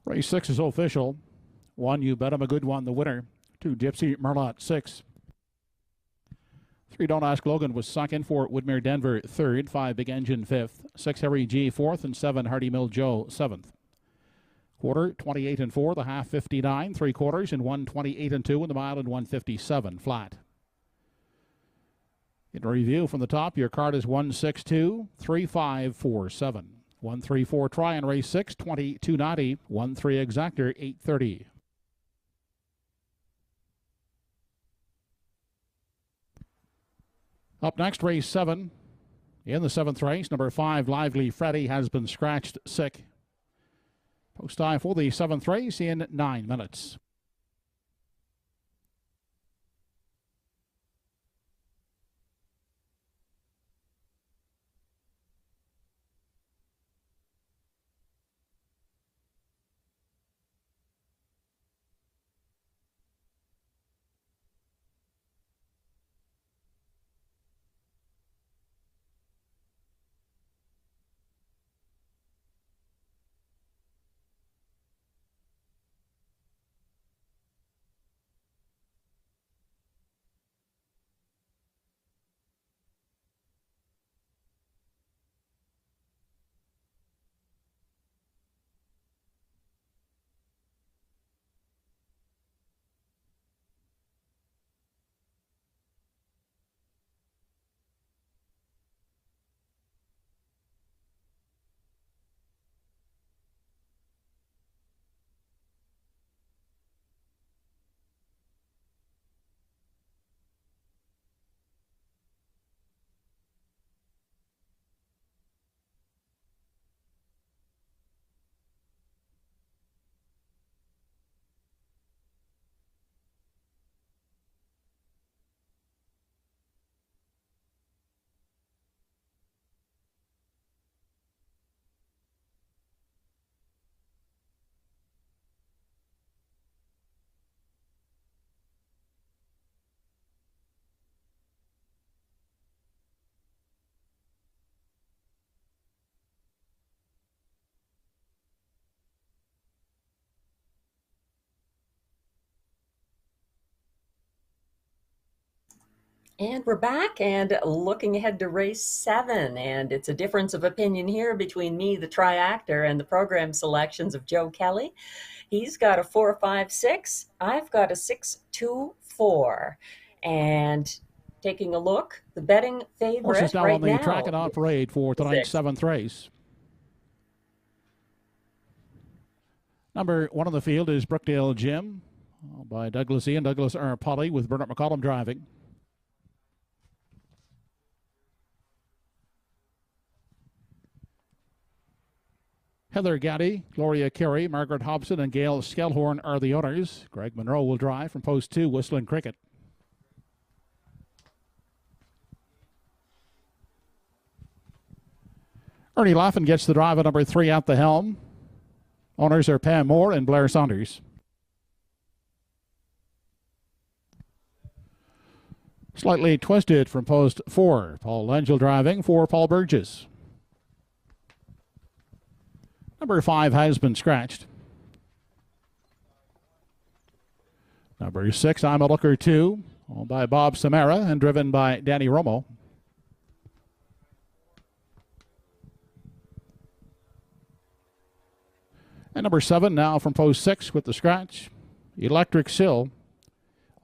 Race 6 is official. 1, You Bet 'Em a Good One, the winner. 2, Gypsy Merlot, 6. 3, Don't Ask Logan was second. 4, Woodmere Denver, third. 5, Big Engine, fifth. 6, Harry G, fourth. And 7, Hardy Mill Joe, seventh. Quarter, 28 and 4. The half, 59. 3 quarters in 128 and 2. And the mile in 157 flat. In review from the top, your card is 162 3547. 134 try in race 6, 2290. 13 exactor, 830. Up next, race 7. In the 7th race, number 5, Lively Freddy, has been scratched sick. Post time for the 7th race in 9 minutes. And we're back and looking ahead to race 7. And it's a difference of opinion here between me, the tri-actor, and the program selections of Joe Kelly. He's got a 4-5-6. I've got a 6-2-4. And taking a look, the betting favorite Horses now right on the now, track and on parade for tonight's 7th race. Number 1 on the field is Brookdale Jim, by Douglas E. and Douglas R. Polly, with Bernard McCollum driving. Heather Gaddy, Gloria Carey, Margaret Hobson, and Gail Skellhorn are the owners. Greg Monroe will drive from post 2, Whistling Cricket. Ernie Laughlin gets the drive at number 3 at the helm. Owners are Pam Moore and Blair Saunders. Slightly Twisted from post 4. Paul Langell driving for Paul Burgess. Number 5 has been scratched. Number 6, I'm a Looker 2, owned by Bob Samara and driven by Danny Romo. And number 7 now from post 6 with the scratch, Electric Sill,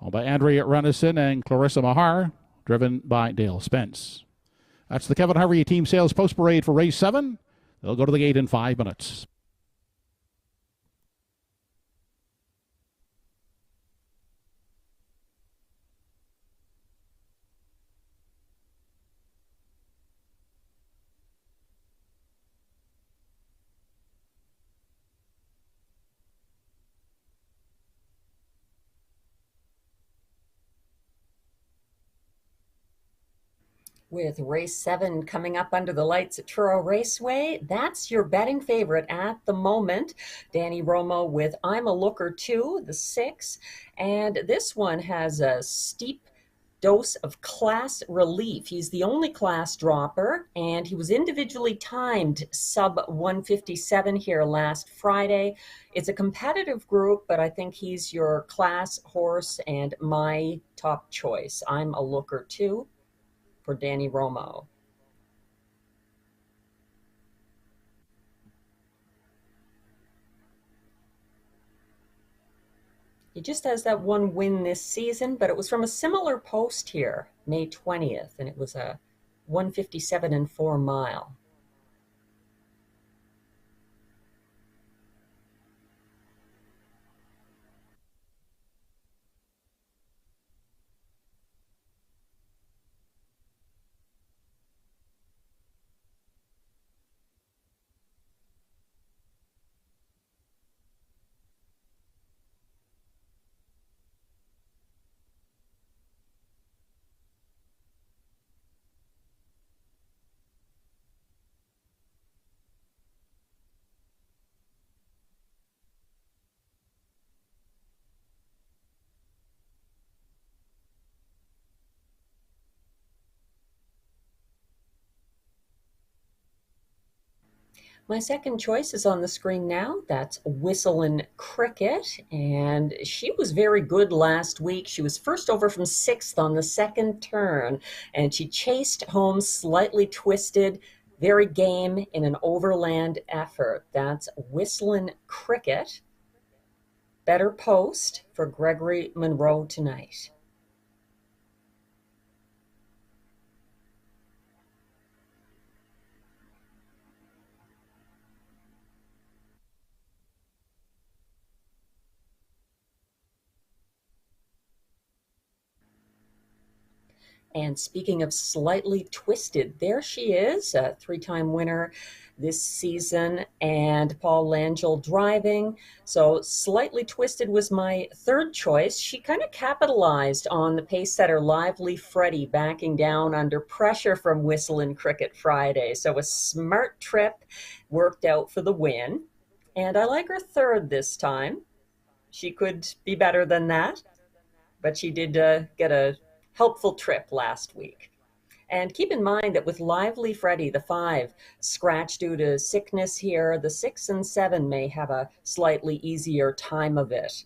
owned by Andrea Renison and Clarissa Mahar, driven by Dale Spence. That's the Kevin Harvey Team Sales Post Parade for race 7. They'll go to the gate in 5 minutes. With race 7 coming up under the lights at Truro Raceway, that's your betting favorite at the moment. Danny Romo with I'm a Looker 2, the 6. And this one has a steep dose of class relief. He's the only class dropper, and he was individually timed sub 157 here last Friday. It's a competitive group, but I think he's your class horse and my top choice. I'm a Looker 2. For Danny Romo. He just has that one win this season, but it was from a similar post here, May 20th, and it was a 157 and 4 mile. My second choice is on the screen now. That's Whistling Cricket, and she was very good last week. She was first over from 6th on the second turn, and she chased home Slightly Twisted, very game in an overland effort. That's Whistling Cricket. Better post for Gregory Monroe tonight. And speaking of Slightly Twisted, there she is, a 3-time winner this season, and Paul Langell driving. So Slightly Twisted was my third choice. She kind of capitalized on the pace setter Lively Freddie backing down under pressure from Whistling Cricket Friday. So a smart trip worked out for the win. And I like her third this time. She could be better than that, but she did get a helpful trip last week. And keep in mind that with Lively Freddie, the 5, scratch due to sickness here, the 6 and 7 may have a slightly easier time of it.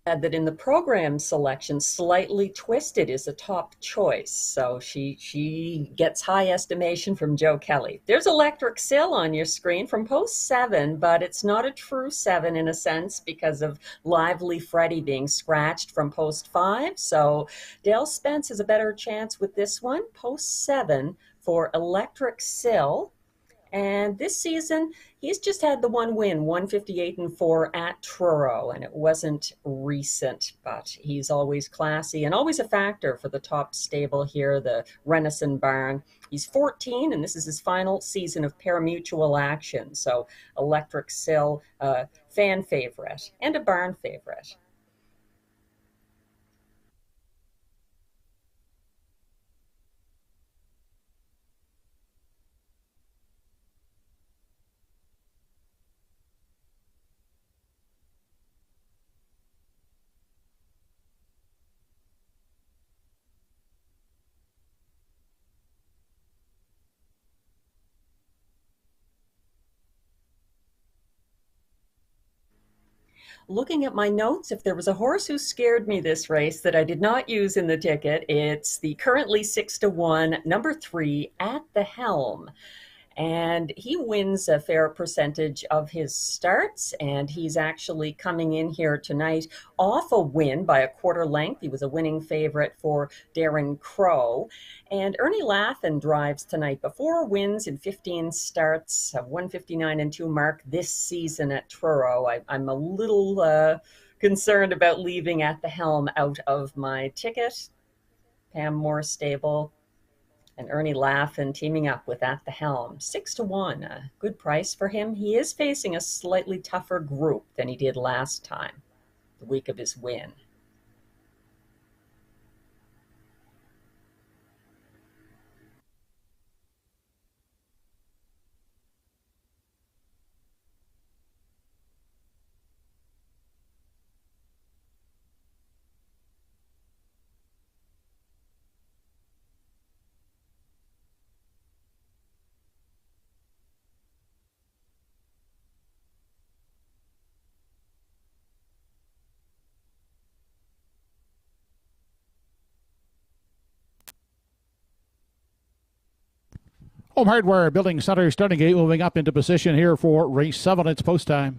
That in the program selection, Slightly Twisted is a top choice. So she gets high estimation from Joe Kelly. There's Electric Sill on your screen from post 7, but it's not a true 7 in a sense because of Lively Freddy being scratched from post 5. So Dale Spence has a better chance with this one. Post 7 for Electric Sill. And this season, he's just had the one win, 158-4 at Truro, and it wasn't recent, but he's always classy and always a factor for the top stable here, the Renison Barn. He's 14, and this is his final season of parimutuel action. So Electric Sill, fan favorite and a barn favorite. Looking at my notes, if there was a horse who scared me this race that I did not use in the ticket, it's the currently 6-1, number 3, At the Helm. And he wins a fair percentage of his starts, and he's actually coming in here tonight off a win by a quarter length. He was a winning favorite for Darren Crow. And Ernie Laffin drives tonight before wins in 15 starts, a 159-2 mark this season at Truro. I'm a little concerned about leaving At the Helm out of my ticket. Pam Moore stable. And Ernie Laffin teaming up with At the Helm. 6-1, a good price for him. He is facing a slightly tougher group than he did last time, the week of his win. Home Hardware Building Center starting gate moving up into position here for race 7. It's post time.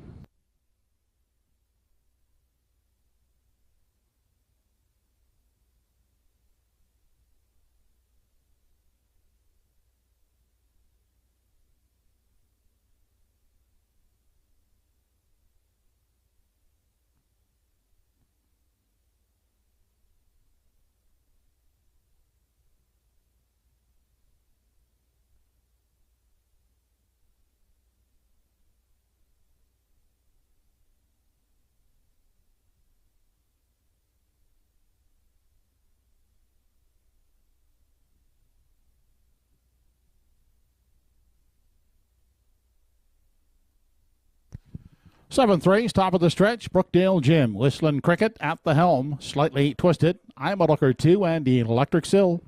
Seventh race, top of the stretch, Brookdale Jim, Whistling Cricket at the helm, Slightly Twisted, I'm a Looker 2, and the Electric Sill.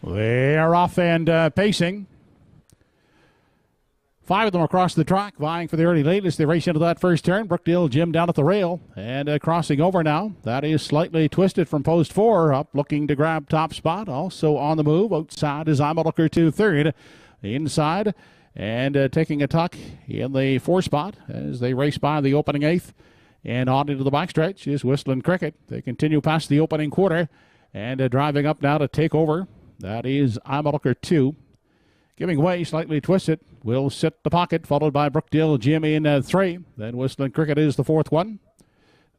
They are off and pacing. 5 of them across the track, vying for the early lead as they race into that first turn. Brookdale Jim down at the rail and crossing over now. That is Slightly Twisted from post 4, up looking to grab top spot. Also on the move outside is I'm a Looker 2 third. Inside and taking a tuck in the 4 spot as they race by the opening 8th. And on into the backstretch is Whistling Cricket. They continue past the opening quarter and driving up now to take over. That is I'm a Looker 2. Giving way, Slightly Twisted will sit the pocket, followed by Brookdale Jim in 3. Then Whistling Cricket is the 4th one.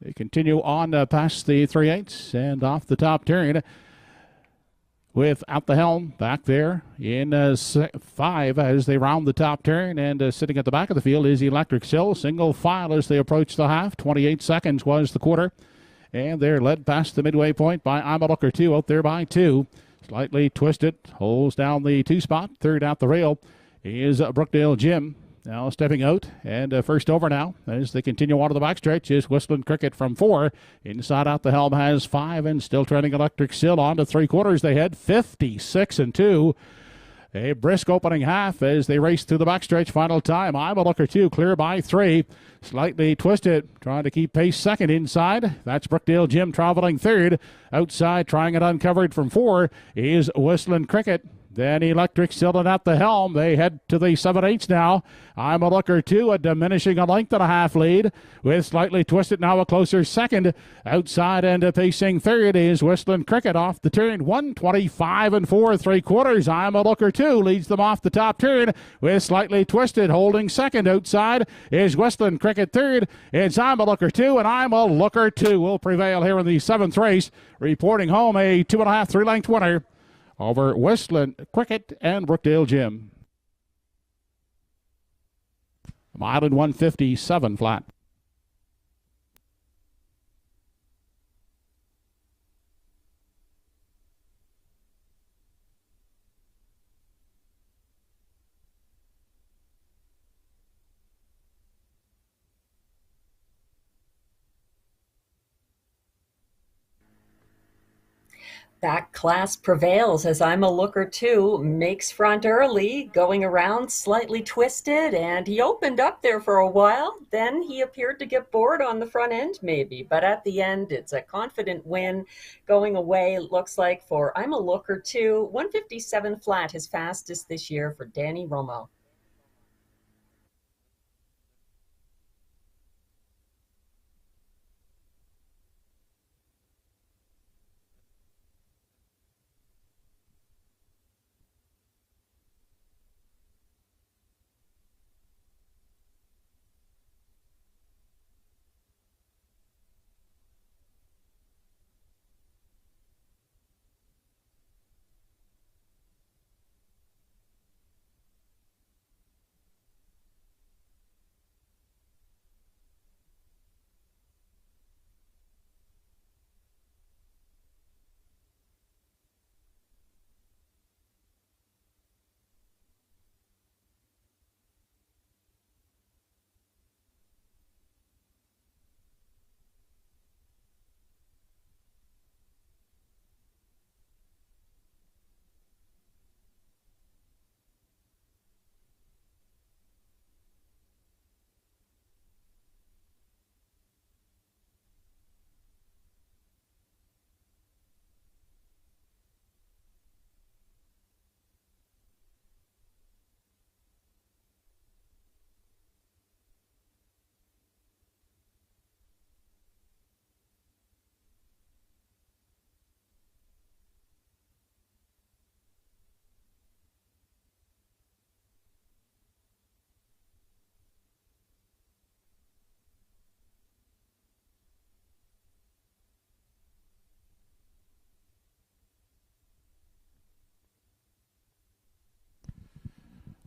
They continue on past the 3/8 and off the top turn with At the Helm back there in 5 as they round the top turn. And sitting at the back of the field is Electric Sill. Single file as they approach the half. 28 seconds was the quarter. And they're led past the midway point by I'm a Looker 2 out there by 2. Slightly Twisted holds down the 2 spot. Third out the rail is Brookdale Jim. Now stepping out and first over now as they continue on to the backstretch is Whistling Cricket from 4. Inside out the helm has 5 and still trending Electric Sill on to 3/4. They head 56-2. A brisk opening half as they race through the backstretch. Final time, I'm a Looker 2, clear by 3. Slightly Twisted, trying to keep pace second inside. That's Brookdale Jim traveling third. Outside, trying it uncovered from 4 is Whistling Cricket. Then Electric still at the helm. They head to the 7/8 now. I'm a Looker 2, a diminishing a length and a half lead. With Slightly Twisted now a closer second. Outside and pacing third is Whistling Cricket off the turn. 125 and 4 3/4. I'm a Looker 2 leads them off the top turn. With Slightly Twisted holding second. Outside is Whistling Cricket third. It's I'm a Looker 2 and I'm a Looker 2 will prevail here in the 7th race. Reporting home a 2.5 3-length winner over Whistling Cricket and Brookdale Jim. Mile in 157 flat. Back class prevails as I'm a Looker 2 makes front early, going around Slightly Twisted, and he opened up there for a while. Then he appeared to get bored on the front end maybe, but at the end it's a confident win going away, it looks like, for I'm a Looker 2. 157 flat, his fastest this year for Danny Romo.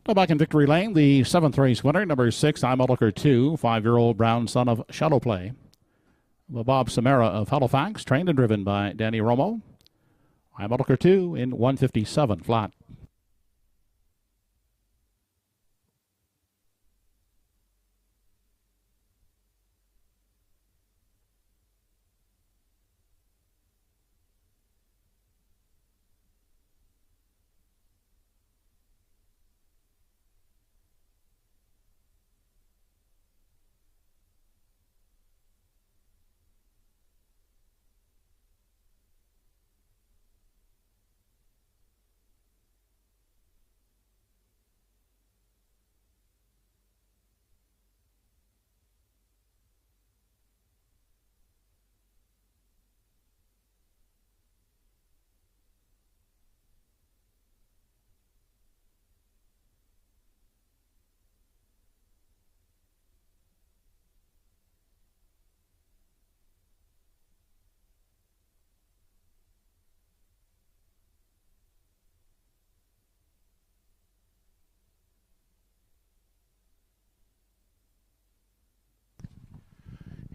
Now back in Victory Lane, the 7th race winner, number 6, I'm a Looker 2, 5-year-old brown son of Shallow Play. The Bob Samara of Halifax, trained and driven by Danny Romo. I'm a Looker 2 in 157 flat.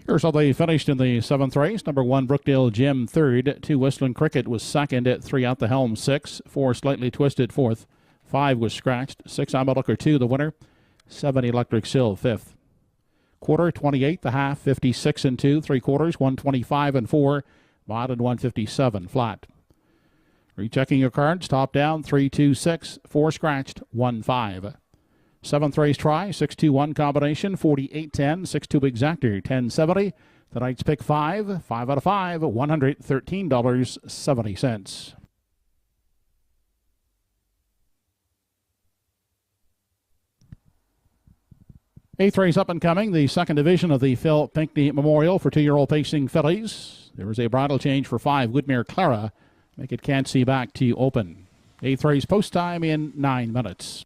Here's how they finished in the 7th race. Number 1, Brookdale Jim, 3rd. 2, Whistling Cricket was 2nd. 3, Out the Helm, 6. 4, Slightly Twisted, 4th. 5 was scratched. 6, I'm a Looker 2, the winner. 7, Electric Sill, 5th. Quarter, 28, the half, 56 and 2 3/4, 125 and 4. Mod and 157 flat. Rechecking your cards. Top down, 3, 2, 6. 4 scratched, 1, 5. Seventh race try, 6-2-1 combination, 48-10, 6-2 exactor, 1070. Tonight's pick 5, 5 out of 5, $113.70. Eighth race up and coming, the second division of the Phil Pinckney Memorial for 2-year-old pacing fillies. There is a bridle change for 5, Woodmere Clara. Make it can't see back to open. Eighth race post time in 9 minutes.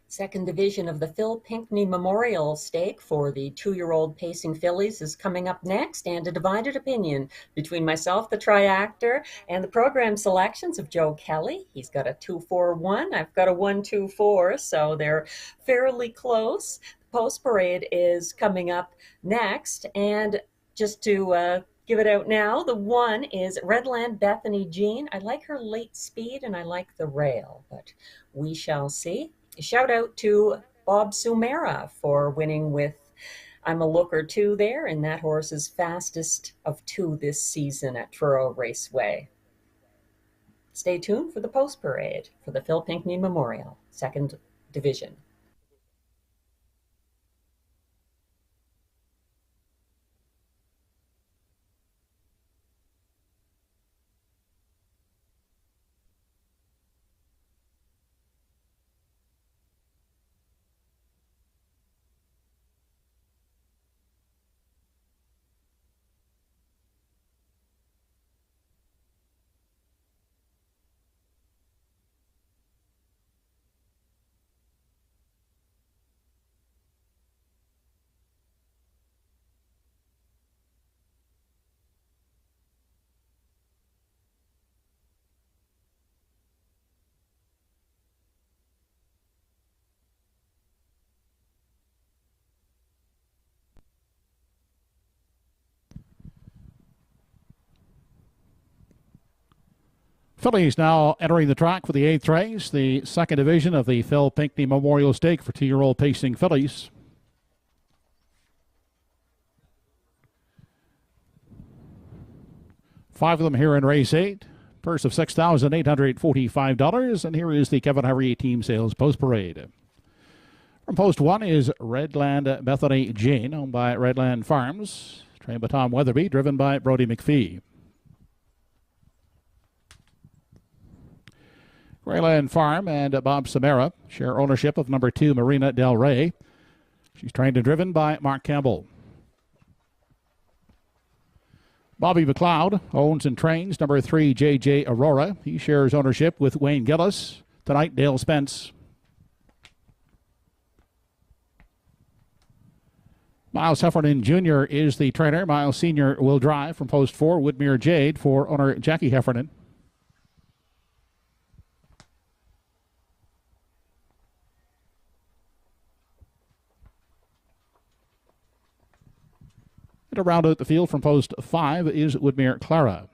Second division of the Phil Pinckney Memorial Stake for the 2-year-old pacing fillies is coming up next, and a divided opinion between myself, the triactor, and the program selections of Joe Kelly. He's got a 2-4-1. I've got a 1-2-4, so they're fairly close. The post parade is coming up next, and just to give it out now, the 1 is Redland Bethany Jean. I like her late speed and I like the rail, but we shall see. Shout out to Bob Sumera for winning with I'm a Looker 2 there, and that horse's fastest of 2 this season at Truro Raceway. Stay tuned for the post parade for the Phil Pinckney Memorial, second division. Fillies now entering the track for the 8th race, the second division of the Phil Pinckney Memorial Stake for 2-year-old pacing fillies. Five of them here in race 8. Purse of $6,845. And here is the Kevin Harry team sales post parade. From post 1 is Redland Bethany Jane, owned by Redland Farms. Trained by Tom Weatherby, driven by Brody McPhee. Greyland Farm and Bob Samara share ownership of number 2, Marina Del Rey. She's trained and driven by Mark Campbell. Bobby McLeod owns and trains number 3, J.J. Aurora. He shares ownership with Wayne Gillis. Tonight, Dale Spence. Miles Heffernan Jr. is the trainer. Miles Sr. will drive from post 4, Woodmere Jade, for owner Jackie Heffernan. And to round out the field from post 5 is Woodmere Clara.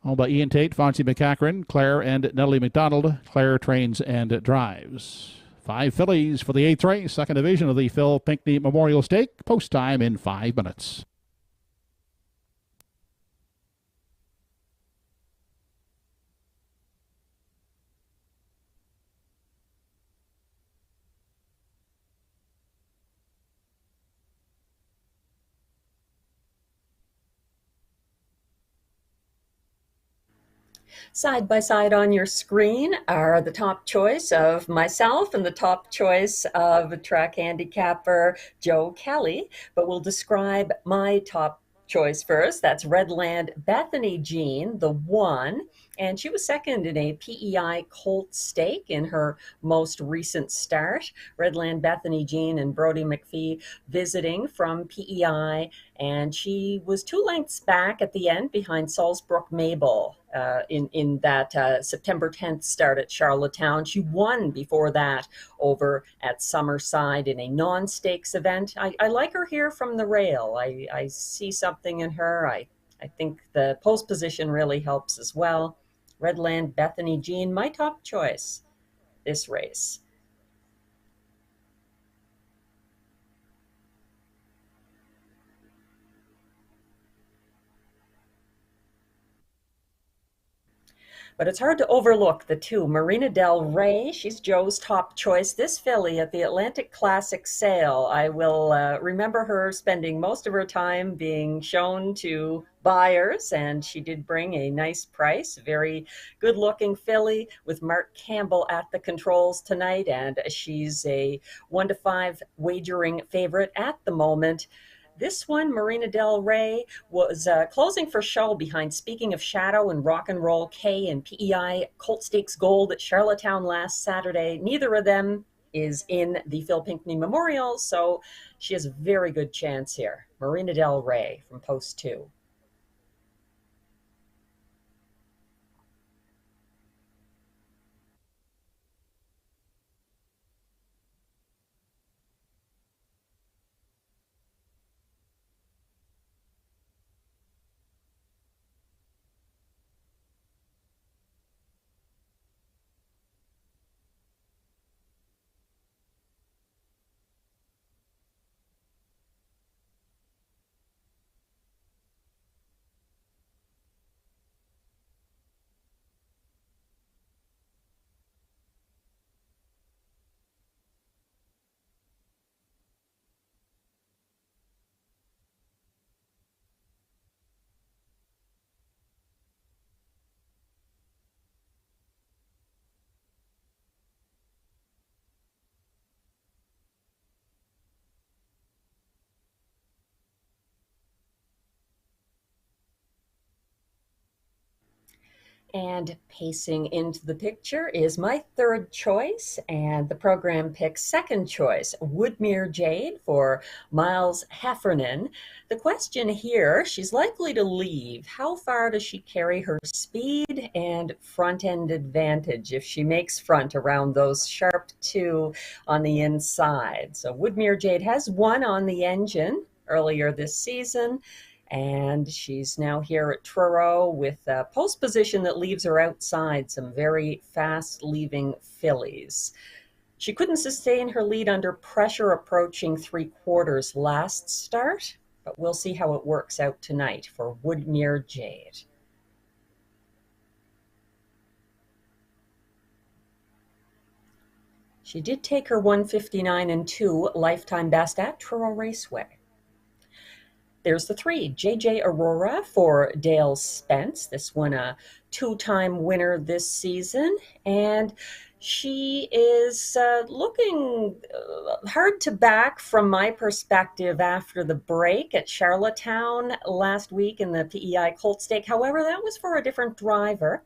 Owned by Ian Tate, Fonzie McCachran, Claire, and Natalie McDonald. Claire trains and drives. 5 fillies for the 8th race, second division of the Phil Pinckney Memorial Stake. Post time in 5 minutes. Side by side on your screen are the top choice of myself and the top choice of track handicapper Joe Kelly, but we'll describe my top choice first. That's Redland Bethany Jean, the one. And she was second in a PEI Colt stake in her most recent start. Redland Bethany Jean and Brody McPhee visiting from PEI. And she was 2 lengths back at the end behind Salzbrook Mabel in that September 10th start at Charlottetown. She won before that over at Summerside in a non-stakes event. I like her here from the rail. I see something in her. I think the post position really helps as well. Redland Bethany Jean, my top choice this race. But it's hard to overlook the two. Marina Del Rey, she's Joe's top choice. This filly at the Atlantic Classic sale, I will remember her spending most of her time being shown to buyers, and she did bring a nice price. Very good looking filly with Mark Campbell at the controls tonight, and she's a 1-5 wagering favorite at the moment. This one, Marina Del Rey, was closing for show behind Speaking of Shadow and Rock and Roll K and PEI Colt Stakes Gold at Charlottetown last Saturday. Neither of them is in the Phil Pinckney Memorial, so she has a very good chance here. Marina Del Rey from post 2. And pacing into the picture is my third choice, and the program picks second choice, Woodmere Jade for Miles Heffernan. The question here, she's likely to leave. How far does she carry her speed and front end advantage if she makes front around those sharp 2 on the inside? So Woodmere Jade has won on the engine earlier this season, and she's now here at Truro with a post position that leaves her outside some very fast leaving fillies. She couldn't sustain her lead under pressure approaching 3/4 last start, but we'll see how it works out tonight for Woodmere Jade. She did take her 159 and 2 lifetime best at Truro Raceway. There's the 3, JJ Aurora for Dale Spence. This one a 2-time winner this season, and she is looking hard to back from my perspective after the break at Charlottetown last week in the PEI Colt Stake. However, that was for a different driver.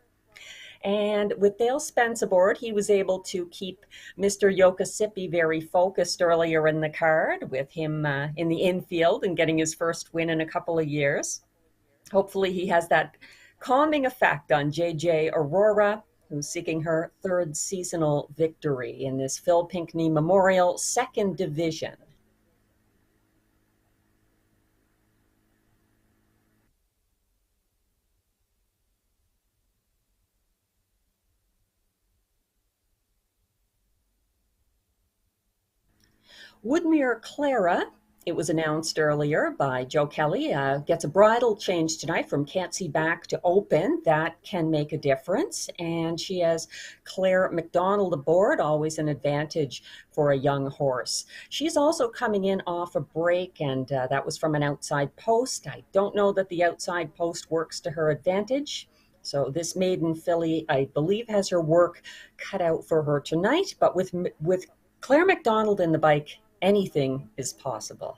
And with Dale Spence aboard, he was able to keep Mr. Yokasipi very focused earlier in the card with him in the infield and getting his first win in a couple of years. Hopefully he has that calming effect on JJ Aurora, who's seeking her third seasonal victory in this Phil Pinckney Memorial Second Division. Woodmere Clara, it was announced earlier by Joe Kelly, gets a bridle change tonight from can't see back to open. That can make a difference. And she has Claire McDonald aboard, always an advantage for a young horse. She's also coming in off a break, and that was from an outside post. I don't know that the outside post works to her advantage. So this maiden filly, I believe, has her work cut out for her tonight. But with Claire McDonald in the bike, anything is possible.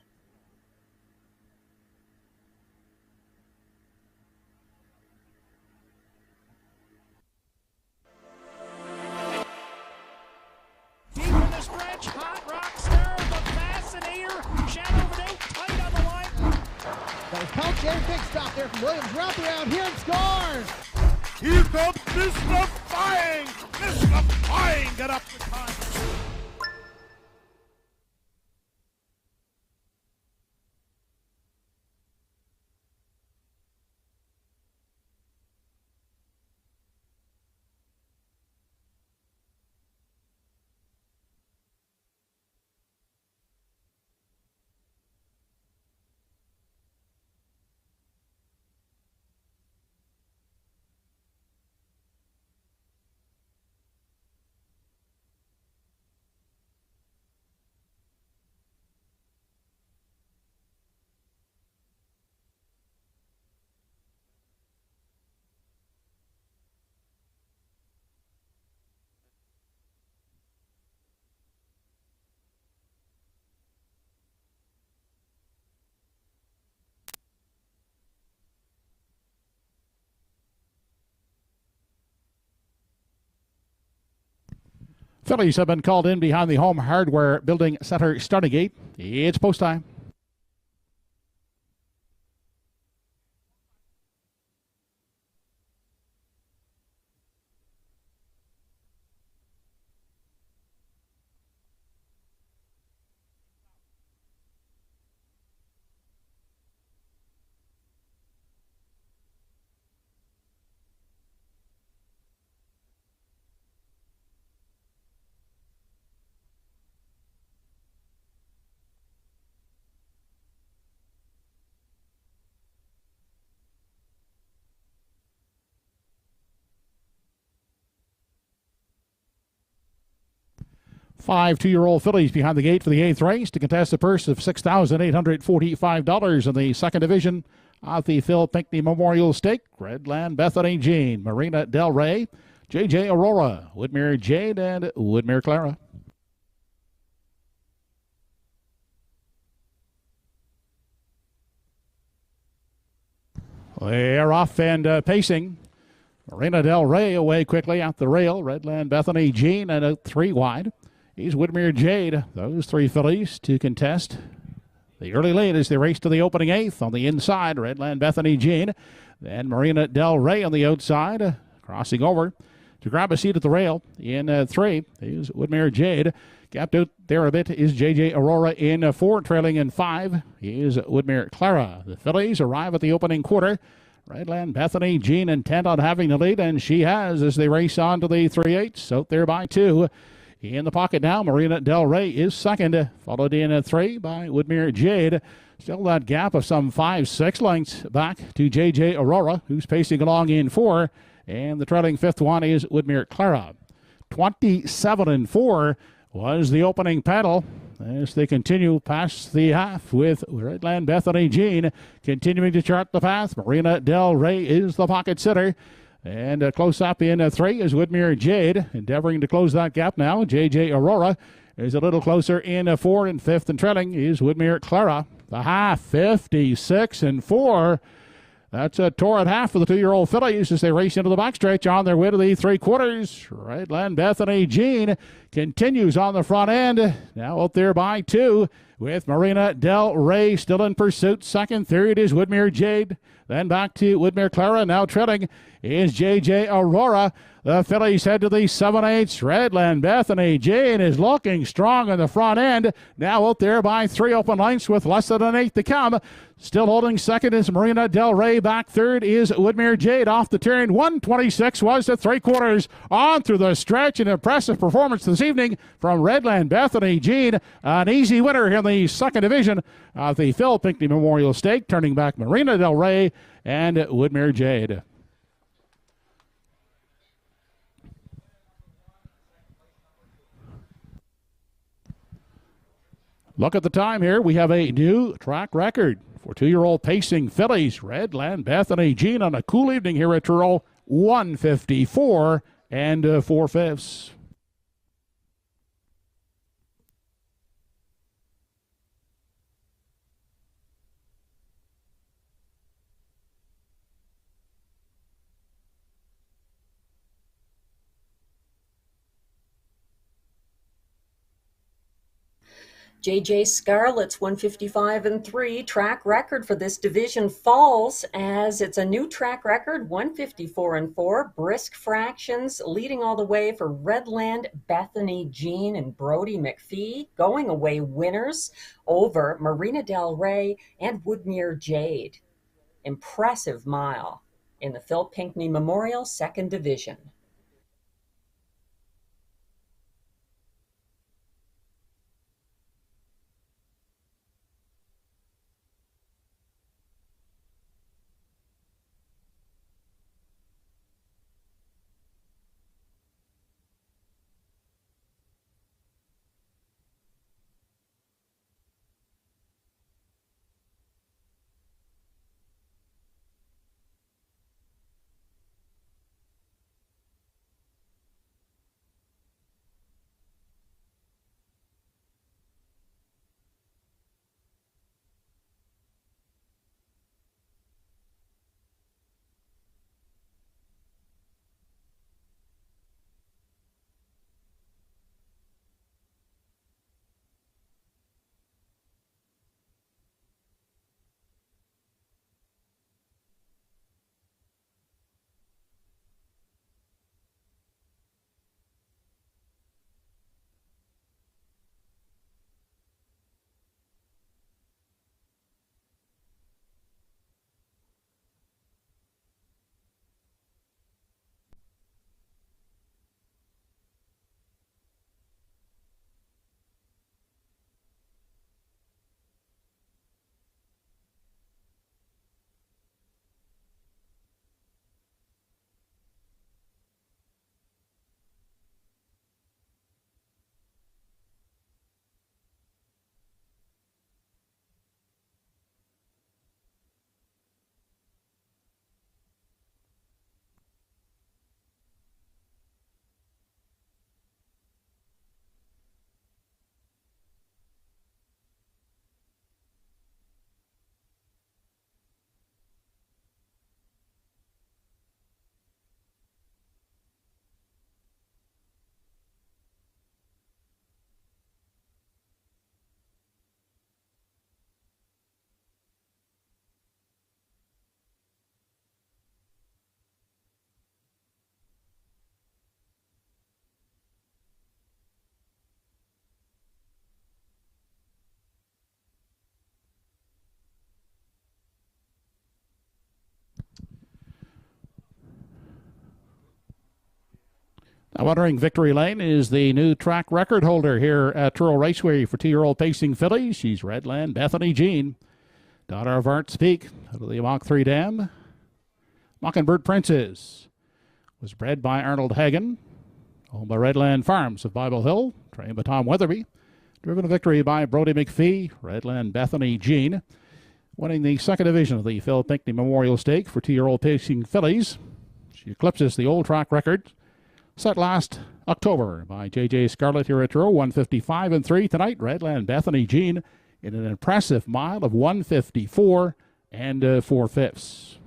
again. Big stop there from Williams. Wrapped around here and scores. Here comes Mystifying! Mystifying! Get up the time. Fillies have been called in behind the Home Hardware Building Center starting gate. It's post time. Five two-year-old fillies behind the gate for the eighth race to contest a purse of $6,845 in the second division of the Phil Pinckney Memorial Stake. Redland Bethany Jean, Marina Del Rey, JJ Aurora, Woodmere Jade, and Woodmere Clara. They're off and pacing. Marina Del Rey away quickly at the rail. Redland Bethany Jean and out three wide. He's Woodmere Jade. Those three fillies to contest the early lead as they race to the opening eighth. On the inside, Redland Bethany Jean. Then Marina Del Rey on the outside. Crossing over to grab a seat at the rail in three is Woodmere Jade. Gapped out there a bit is JJ Aurora in four. Trailing in five is Woodmere Clara. The fillies arrive at the opening quarter. Redland Bethany Jean intent on having the lead, and she has as they race on to the 3/8. Out there by two. In the pocket now, Marina Del Rey is second, followed in at three by Woodmere Jade. Still that gap of some 5-6 lengths back to JJ Aurora, who's pacing along in four. And the trailing fifth one is Woodmere Clara. 27-4 was the opening pedal as they continue past the half with Redland Bethany Jean continuing to chart the path. Marina Del Rey is the pocket sitter. And close up in three is Woodmere Jade, endeavoring to close that gap now. JJ Aurora is a little closer in four, and fifth and trailing is Woodmere Clara. The half, 56-4. That's a torrid half for the two-year-old fillies as they race into the backstretch on their way to the three quarters. Redland Bethany Jean continues on the front end. Now out there by two with Marina Del Rey still in pursuit. Second, third is Woodmere Jade. Then back to Woodmere Clara. Now trailing is JJ Aurora. The fillies head to the 7/8. Redland Bethany Jean is looking strong on the front end. Now out there by three open lengths with less than an eighth to come. Still holding second is Marina Del Rey. Back third is Woodmere Jade off the turn. 1:26 was the three quarters on through the stretch. An impressive performance this evening from Redland Bethany Jean. An easy winner in the second division of the Phil Pinckney Memorial Stake. Turning back Marina Del Rey and Woodmere Jade. Look at the time here. We have a new track record for two-year-old pacing fillies. Redland Bethany Jean on a cool evening here at Truro. 1:54 and 4/5. JJ Scarlett's 155-3 track record for this division falls as it's a new track record, 154-4, brisk fractions leading all the way for Redland, Bethany Jean, and Brody McPhee, going away winners over Marina Del Rey and Woodmere Jade. Impressive mile in the Phil Pinckney Memorial Second Division. Now entering Victory Lane is the new track record holder here at Truro Raceway for 2-year-old pacing fillies. She's Redland Bethany Jean, daughter of Arts Peak, out of the Mach 3 Dam. Mockingbird Princess was bred by Arnold Hagen, owned by Redland Farms of Bible Hill, trained by Tom Weatherby. Driven to victory by Brody McPhee, Redland Bethany Jean, winning the second division of the Phil Pinckney Memorial Stake for 2-year-old pacing fillies. She eclipses the old track record set last October by JJ Scarlett here at Truro, 155-3 tonight. Redland Bethany Jean in an impressive mile of 154 and 4/5.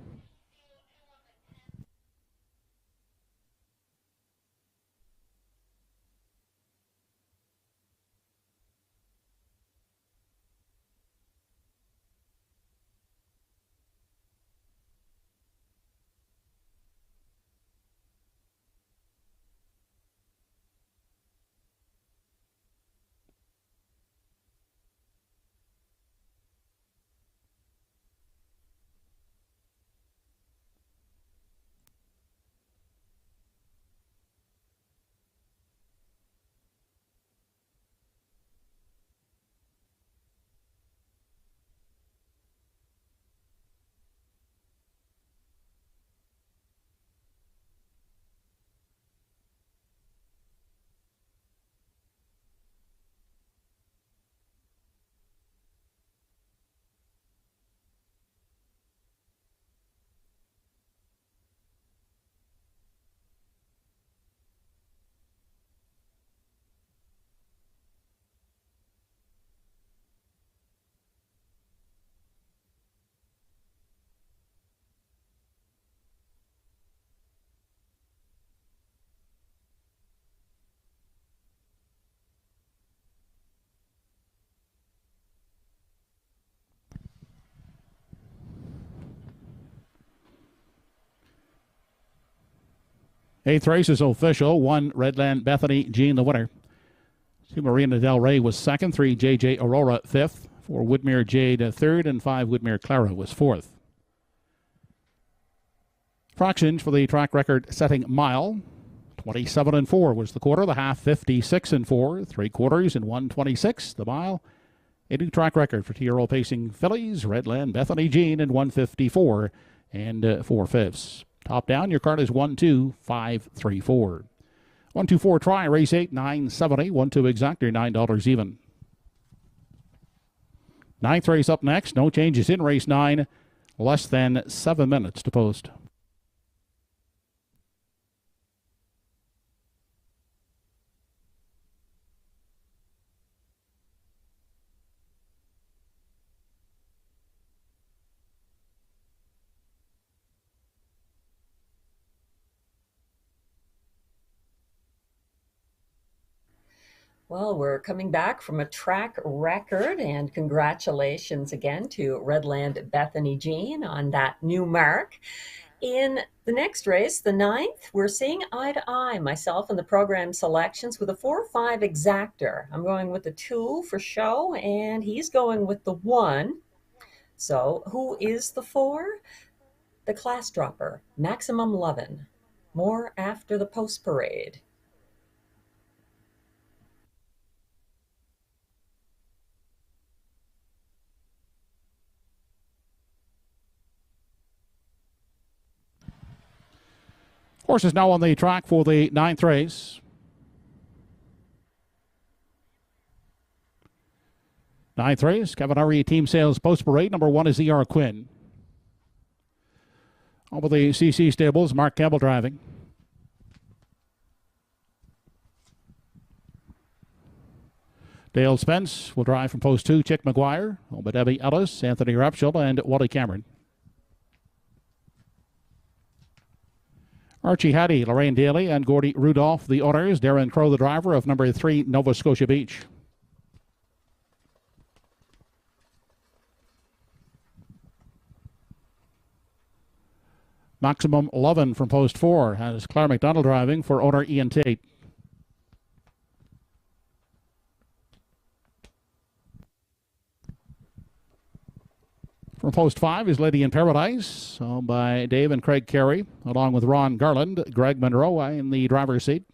Eighth race is official. 1, Redland Bethany Jean, the winner. 2, Marina Del Rey was second. 3, JJ Aurora fifth. 4, Woodmere Jade third. And 5, Woodmere Clara was fourth. Fractions for the track record setting mile. 27-4 was the quarter. The half 56-4. 3 quarters in 1:26. The mile. A new track record for 2-year-old pacing fillies. Redland Bethany Jean in 1:54 and 4/5. Top down, your card is 1-2-5-3-4. 1-2-4 try, race 8, $9.70. 1-2 exactor, $9 even. Ninth race up next. No changes in race 9. Less than 7 minutes to post. Well, we're coming back from a track record, and congratulations again to Redland Bethany Jean on that new mark. In the next race, the 9th, we're seeing eye to eye, myself and the program selections, with a 4-5 exactor. I'm going with the 2 for show, and he's going with the 1. So who is the 4? The class dropper, Maximum Lovin'. More after the post parade. Horses now on the track for the 9th race. 9th race, Kevin Murray Team Sales Post Parade. Number 1 is E.R. Quinn. Over the CC Stables, Mark Campbell driving. Dale Spence will drive from Post 2, Chick McGuire. Over Debbie Ellis, Anthony Rapshaw, and Wally Cameron. Archie Hattie, Lorraine Daly, and Gordy Rudolph, the owners. Darren Crow, the driver of number 3, Nova Scotia Beach. Maximum Lovin' from Post 4 has Claire McDonald driving for owner Ian Tate. From Post 5 is Lady in Paradise, owned by Dave and Craig Carey, along with Ron Garland, Greg Monroe in the driver's seat.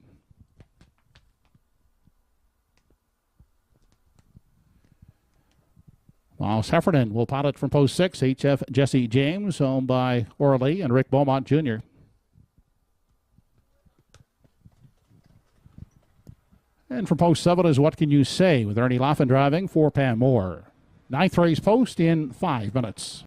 Miles Heffernan will pilot from Post 6, HF Jesse James, owned by Orly and Rick Beaumont Jr. And from Post 7 is What Can You Say, with Ernie Laffin driving for Pam Moore. 9th race post in 5 minutes.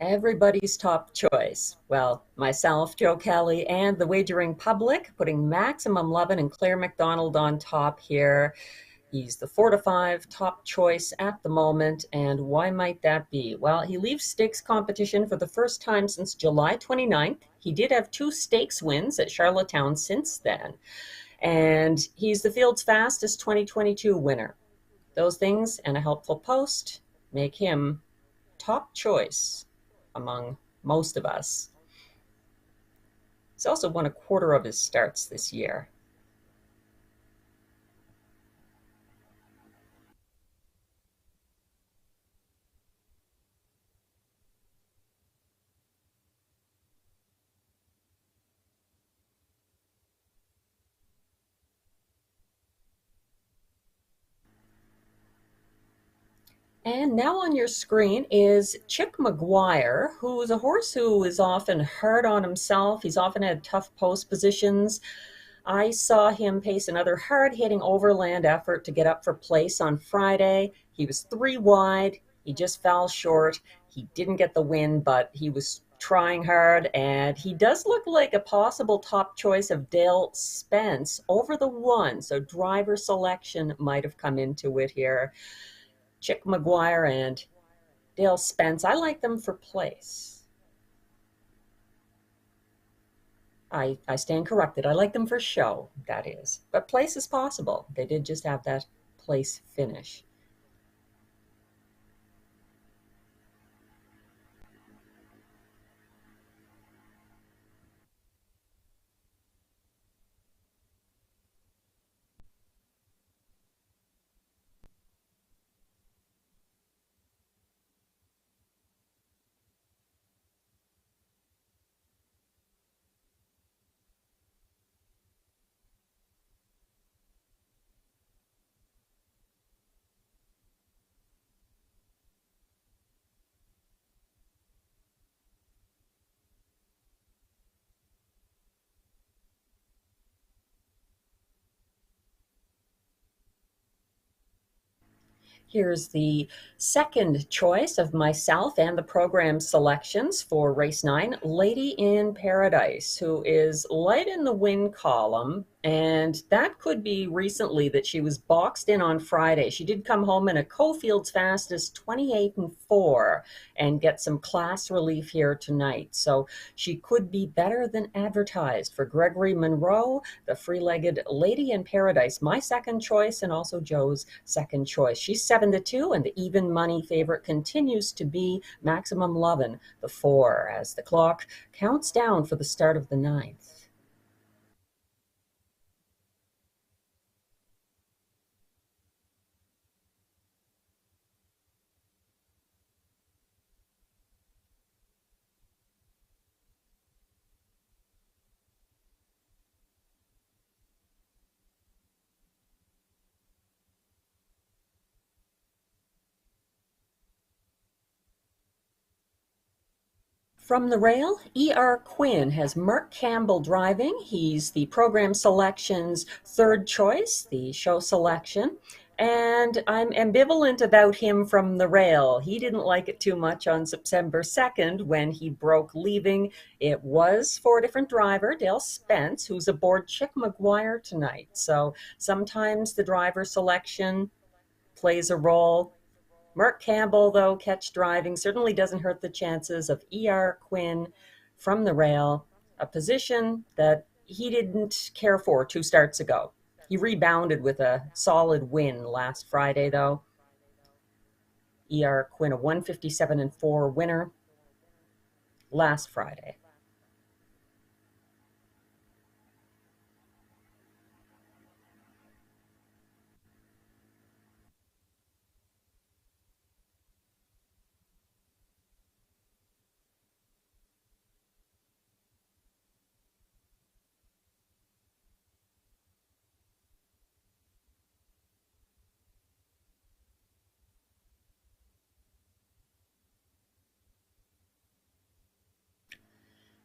Everybody's top choice. Well, myself, Joe Kelly, and the wagering public, putting Maximum Lovin' and Claire McDonald on top here. He's the 4-5 top choice at the moment, and why might that be? Well, he leaves stakes competition for the first time since July 29th. He did have 2 stakes wins at Charlottetown since then, and he's the field's fastest 2022 winner. Those things and a helpful post make him top choice among most of us. He's also won a quarter of his starts this year. And now on your screen is Chick McGuire, who is a horse who is often hard on himself. He's often had tough post positions. I saw him pace another hard-hitting overland effort to get up for place on Friday. He was 3 wide. He just fell short. He didn't get the win, but he was trying hard, and he does look like a possible top choice of Dale Spence over the one. So driver selection might have come into it here. Chick McGuire and Dale Spence, I like them for place. I stand corrected. I like them for show, that is. But place is possible. They did just have that place finish. Here's the second choice of myself and the program selections for race 9, Lady in Paradise, who is light in the win column. And that could be recently that she was boxed in on Friday. She did come home in a Cofield's fastest 28-4 and get some class relief here tonight. So she could be better than advertised for Gregory Monroe, the free-legged Lady in Paradise, my second choice and also Joe's second choice. She's 7-2, and the even money favorite continues to be Maximum Lovin', the 4, as the clock counts down for the start of the 9th. From the rail, E.R. Quinn has Mark Campbell driving. He's the program selection's third choice, the show selection. And I'm ambivalent about him from the rail. He didn't like it too much on September 2nd when he broke leaving. It was for a different driver, Dale Spence, who's aboard Chick McGuire tonight. So sometimes the driver selection plays a role. Mark Campbell, though, catch driving certainly doesn't hurt the chances of E.R. Quinn from the rail, a position that he didn't care for 2 starts ago. He rebounded with a solid win last Friday, though. E.R. Quinn, a 157-4 winner last Friday.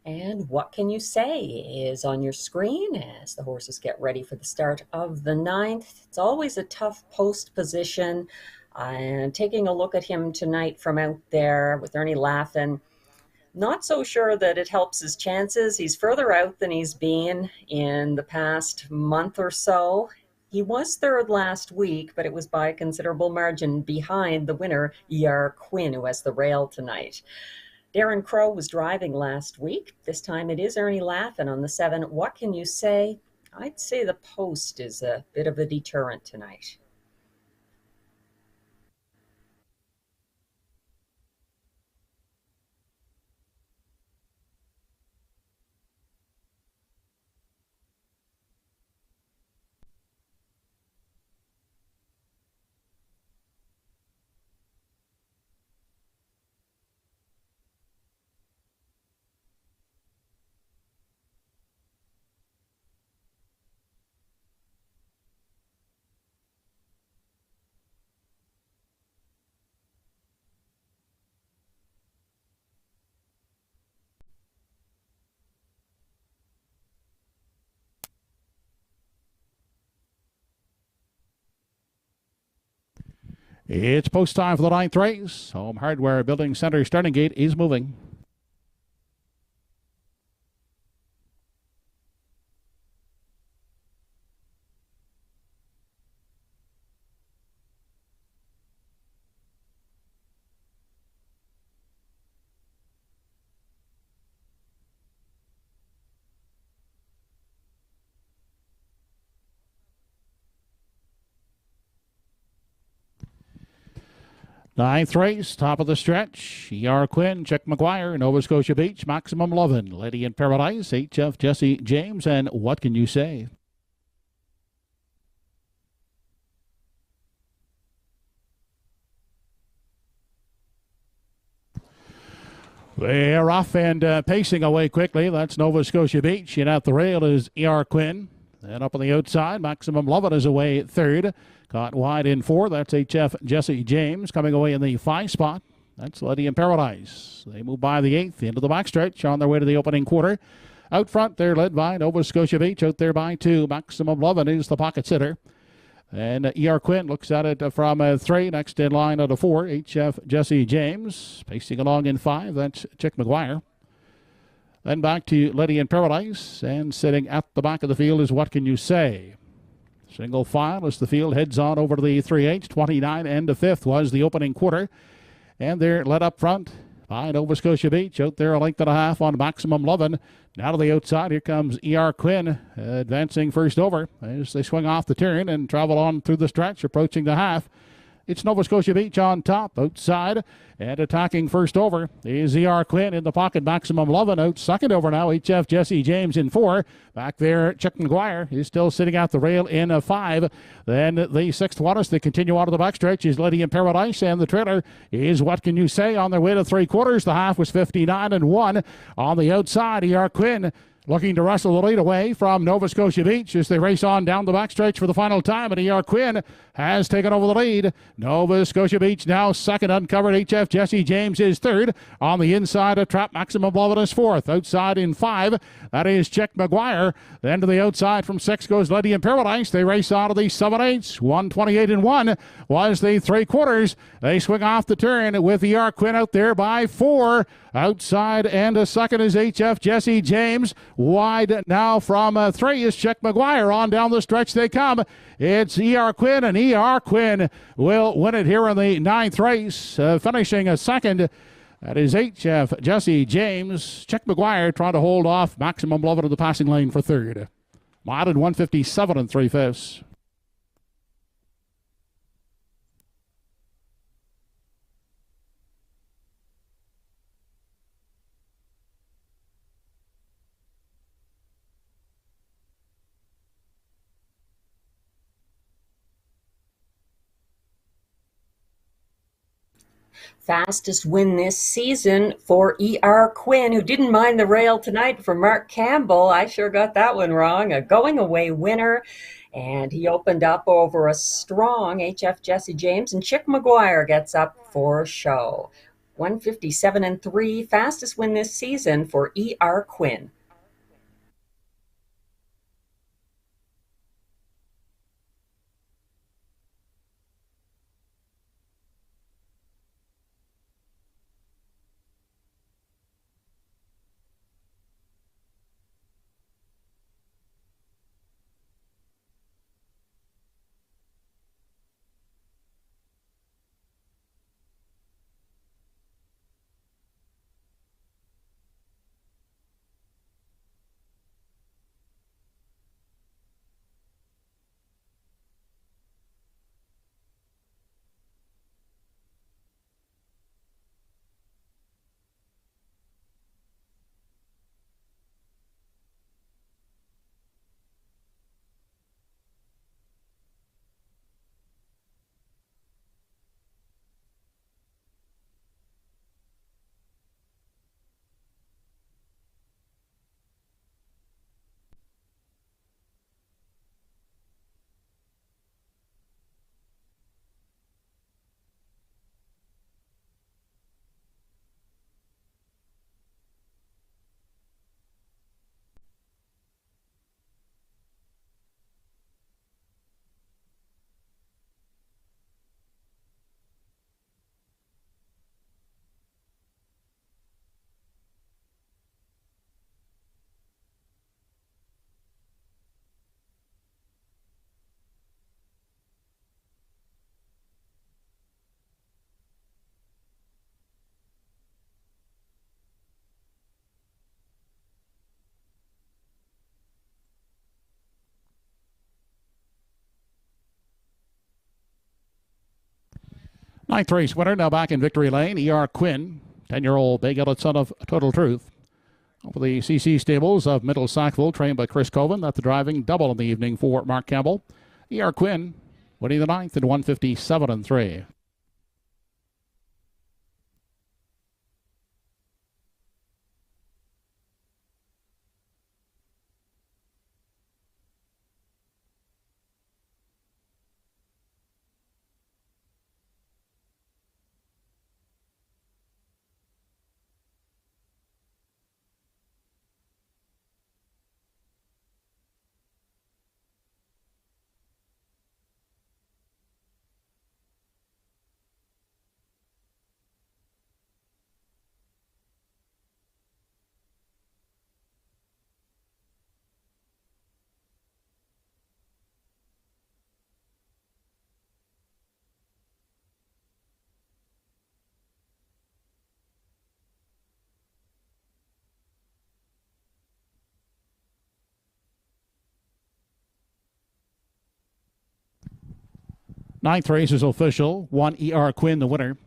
And what can you say is on your screen as the horses get ready for the start of the 9th. It's always a tough post position. And taking a look at him tonight from out there with Ernie Laffin, not so sure that it helps his chances. He's further out than he's been in the past month or so. He was third last week, but it was by a considerable margin behind the winner, E.R. Quinn, who has the rail tonight. Darren Crow was driving last week. This time it is Ernie Laffin on the 7. What can you say? I'd say the post is a bit of a deterrent tonight. It's post time for the 9th race. Home Hardware Building Center starting gate is moving. Ninth race, top of the stretch. E.R. Quinn, Chick McGuire, Nova Scotia Beach, Maximum Lovin', Lady in Paradise, HF Jesse James, and What Can You Say? They're off and pacing away quickly. That's Nova Scotia Beach. And at the rail is E.R. Quinn. And up on the outside, Maximum Lovin' is away third. Caught wide in 4. That's HF Jesse James coming away in the 5 spot. That's Lady in Paradise. They move by the 8th into the backstretch on their way to the opening quarter. Out front, they're led by Nova Scotia Beach. Out there by 2. Maximum Lovin' is the pocket sitter. And E.R. Quinn looks at it from 3. Next in line out of 4, HF Jesse James. Pacing along in 5. That's Chick McGuire. Then back to Lady in Paradise. And sitting at the back of the field is What Can You Say? Single file as the field heads on over to the 3/8. 29 and a 5th was the opening quarter. And they're led up front by Nova Scotia Beach. Out there a length and a half on Maximum Lovin'. Now to the outside, here comes E.R. Quinn advancing first over as they swing off the turn and travel on through the stretch, approaching the half. It's Nova Scotia Beach on top, outside, and attacking first over is E.R. Quinn in the pocket. Maximum Lovin' out second over now. HF Jesse James in 4. Back there, Chick McGuire is still sitting at the rail in a 5. Then the 6th one as they continue out of the backstretch is Lady in Paradise, and the trailer is What Can You Say on their way to 3/4. The half was 59 and 1. On the outside, E.R. Quinn looking to wrestle the lead away from Nova Scotia Beach as they race on down the backstretch for the final time. And E.R. Quinn has taken over the lead. Nova Scotia Beach now second, uncovered. HF Jesse James is third. On the inside, a trap. Maximum Lovin' is 4th. Outside in 5, that is Chick McGuire. Then to the outside from 6 goes Lady in Paradise. They race on to the 7/8. 128 and 1 was the 3/4. They swing off the turn with E.R. Quinn out there by 4. Outside and a second is HF Jesse James. Wide now from 3 is Chick McGuire. On down the stretch they come. It's E.R. Quinn, and E.R. Quinn will win it here in the 9th race, finishing a second. That is HF Jesse James. Chick McGuire trying to hold off Maximum Lovin' in the passing lane for third. Modded 157 and 3/5. Fastest win this season for E.R. Quinn, who didn't mind the rail tonight for Mark Campbell. I sure got that one wrong. A going away winner. And he opened up over a strong HF Jesse James, and Chick McGuire gets up for show. 157 and 3, fastest win this season for E.R. Quinn. Ninth race winner now back in victory lane, E.R. Quinn, 10-year-old bay-gullet son of Total Truth. Over the CC stables of Middle Sackville, trained by Chris Coven. That's the driving double in the evening for Mark Campbell. E.R. Quinn winning the ninth in 157.3. Ninth race is official. 1 E.R. Quinn, the winner.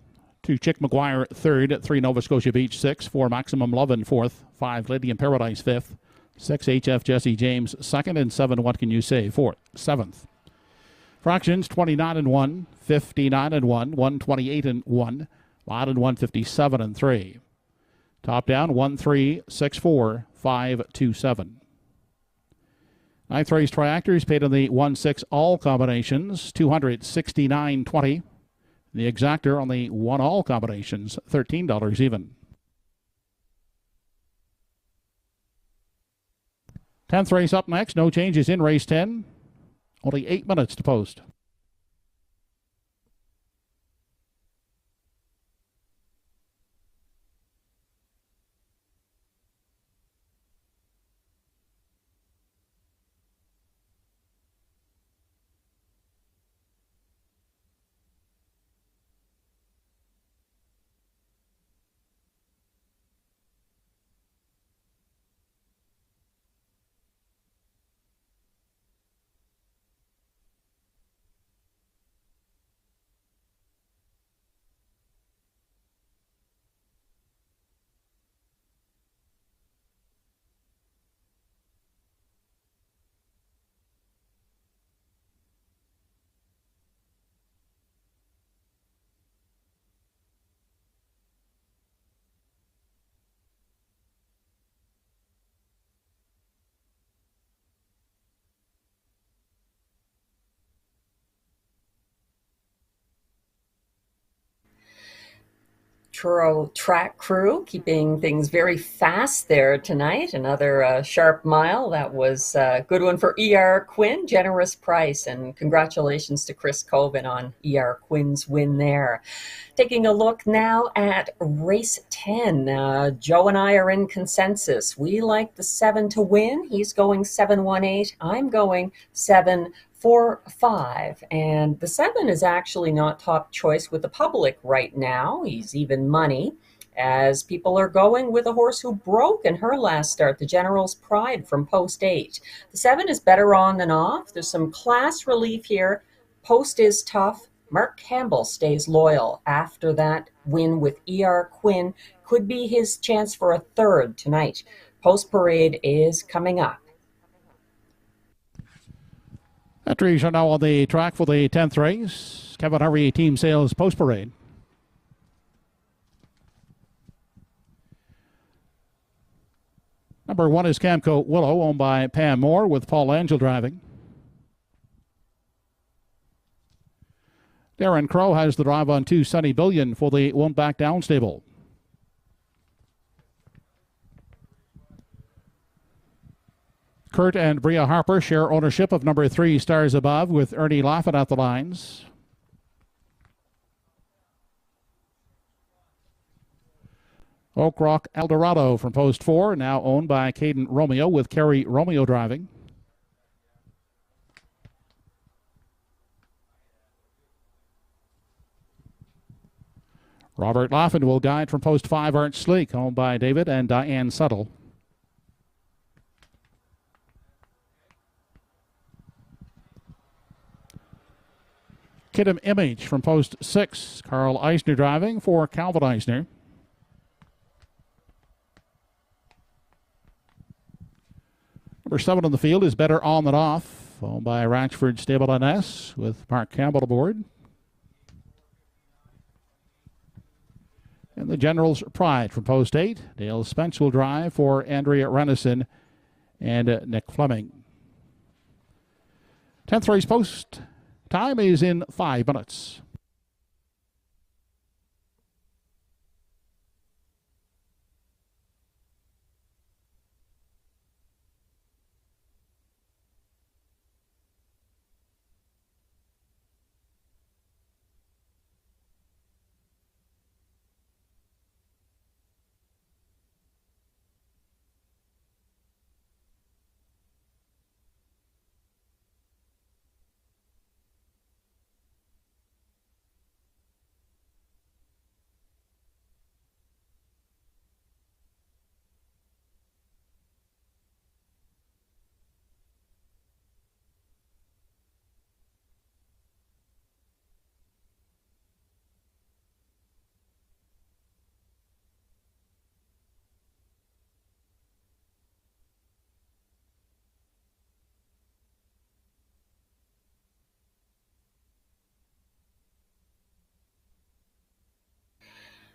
2 Chick McGuire, third. 3 Nova Scotia Beach, 6. 4 Maximum Love in fourth. 5 Lady in Paradise, fifth. 6 H.F. Jesse James, second. And 7 What Can You Say, fourth. Seventh. Fractions 29-1, 59-1, 128-1, odd and 157-3. Top down 1-3-6-4, 5-2-7. Ninth race triactors paid in the 1-6 all combinations, $269.20. The exactor on the 1 all combinations, $13 even. 10th race up next, no changes in race 10. Only 8 minutes to post. Truro track crew keeping things very fast there tonight. Another sharp mile. That was a good one for E.R. Quinn. Generous price, and congratulations to Chris Coven on E.R. Quinn's win there. Taking a look now at race 10. Joe and I are in consensus. We like the 7 to win. He's going 7-1-8. I'm going 7-4-5. And the 7 is actually not top choice with the public right now. He's even money, as people are going with a horse who broke in her last start, the General's Pride from post 8. The 7 is better on than off. There's some class relief here. Post is tough. Mark Campbell stays loyal after that win with E.R. Quinn. Could be his chance for a third tonight. Post Parade is coming up. Entries are now on the track for the 10th race. Kevin Harvey, Team Sales Post Parade. Number 1 is Camco Willow, owned by Pam Moore, with Paul Angel driving. Darren Crow has the drive on 2 Sunny Billion for the Won't Back Down stable. Kurt and Bria Harper share ownership of number 3 Stars Above, with Ernie Laffin at the lines. Oak Rock Eldorado from post 4, now owned by Caden Romeo, with Kerry Romeo driving. Robert Laffin will guide from post 5 Art Sleek, owned by David and Diane Settle. Kidam Image from post 6. Carl Eisner driving for Calvin Eisner. Number 7 on the field is Better On Than Off, owned by Ratchford Stable NS with Mark Campbell aboard. And the General's Pride from post 8. Dale Spence will drive for Andrea Renison and Nick Fleming. 10th race post time is in 5 minutes.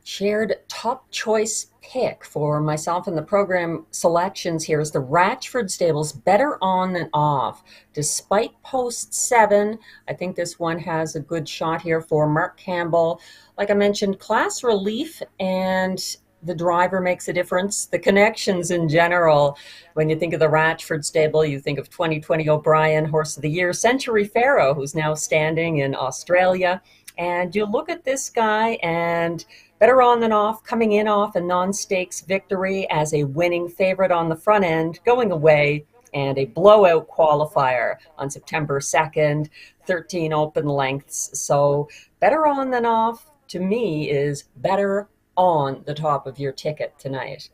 Shared top choice pick for myself in the program selections here is the Ratchford Stables Better On Than Off. Despite post 7, I think this one has a good shot here for Mark Campbell. Like I mentioned, class relief and the driver makes a difference. The connections in general, when you think of the Ratchford stable, you think of 2020 O'Brien, Horse of the Year, Century Pharaoh, who's now standing in Australia. And you look at this guy and Better On Than Off, coming in off a non-stakes victory as a winning favorite on the front end, going away, and a blowout qualifier on September 2nd, 13 open lengths. So Better On Than Off, to me, is better on the top of your ticket tonight.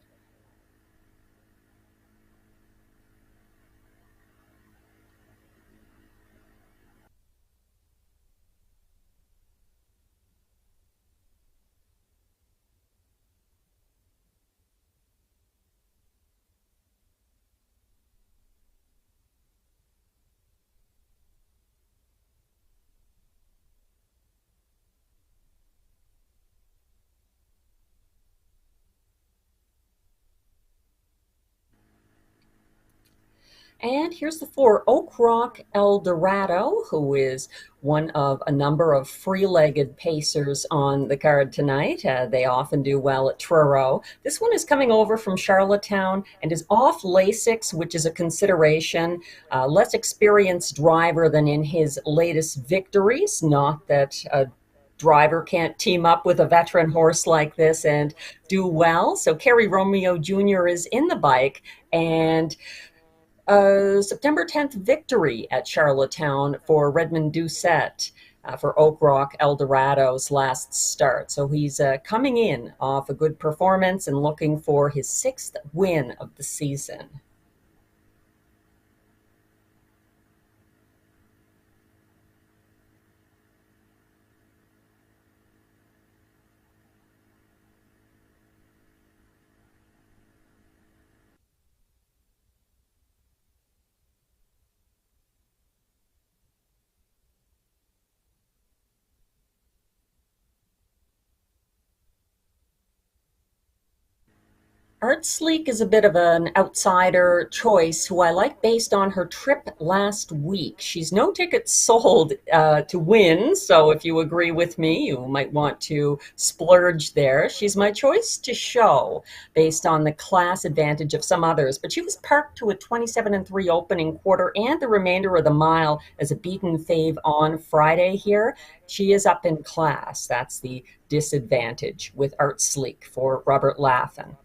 And here's the 4, Oak Rock Eldorado, who is one of a number of free-legged pacers on the card tonight. They often do well at Truro. This one is coming over from Charlottetown and is off Lasix, which is a consideration. Less experienced driver than in his latest victories. Not that a driver can't team up with a veteran horse like this and do well. So Kerry Romeo Jr. is in the bike, and September 10th victory at Charlottetown for Redmond Doucette for Oak Rock Eldorado's last start. So he's coming in off a good performance and looking for his 6th win of the season. Art Sleek is a bit of an outsider choice who I like based on her trip last week. She's no tickets sold to win, so if you agree with me, you might want to splurge there. She's my choice to show based on the class advantage of some others, but she was parked to a 27-3 opening quarter and the remainder of the mile as a beaten fave on Friday here. She is up in class. That's the disadvantage with Art Sleek for Robert Laffin.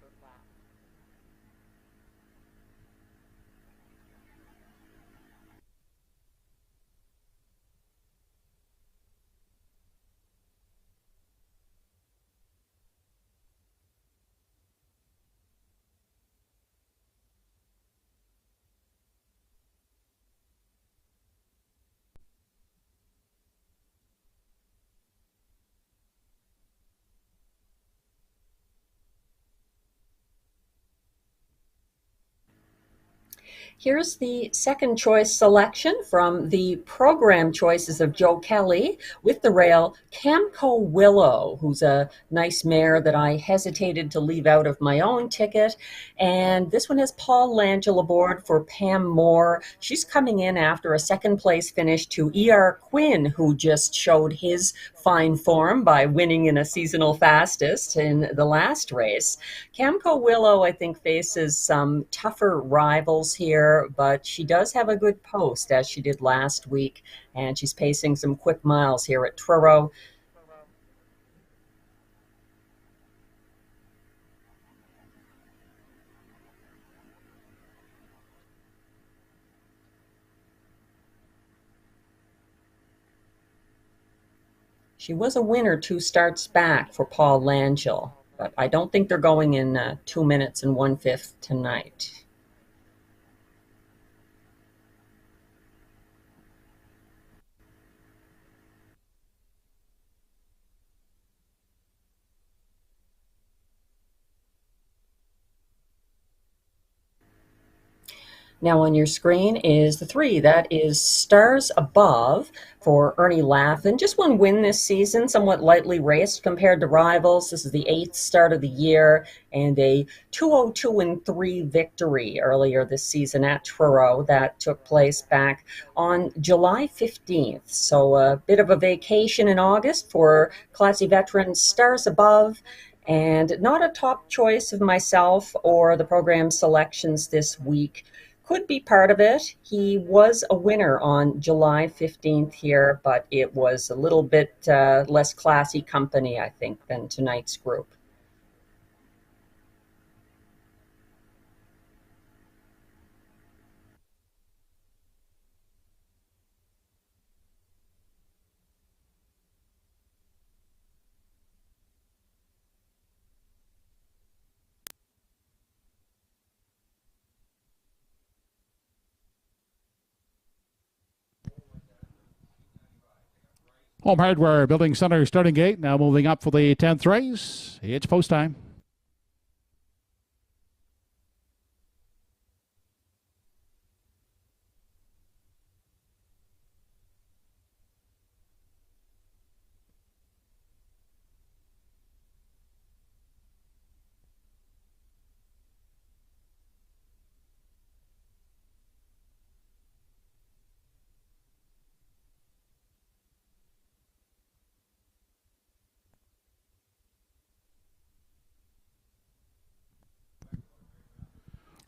Here's the second choice selection from the program choices of Joe Kelly with the rail Camco Willow, who's a nice mare that I hesitated to leave out of my own ticket. And this one has Paul Langell aboard for Pam Moore. She's coming in after a second place finish to E.R. Quinn, who just showed his fine form by winning in a seasonal fastest in the last race. Camco Willow, I think, faces some tougher rivals here, but she does have a good post, as she did last week, and she's pacing some quick miles here at Truro. She was a winner 2 starts back for Paul Langell, but I don't think they're going in 2 minutes and 1/5 tonight. Now on your screen is the 3. That is Stars Above for Ernie Laffin. Just one win this season, somewhat lightly raced compared to rivals. This is the 8th start of the year and a 202-3 victory earlier this season at Truro that took place back on July 15th. So a bit of a vacation in August for classy veteran Stars Above, and not a top choice of myself or the program selections this week. Could be part of it. He was a winner on July 15th here, but it was a little bit less classy company, I think, than tonight's group. Home Hardware Building Center starting gate. Now moving up for the 10th race. It's post time.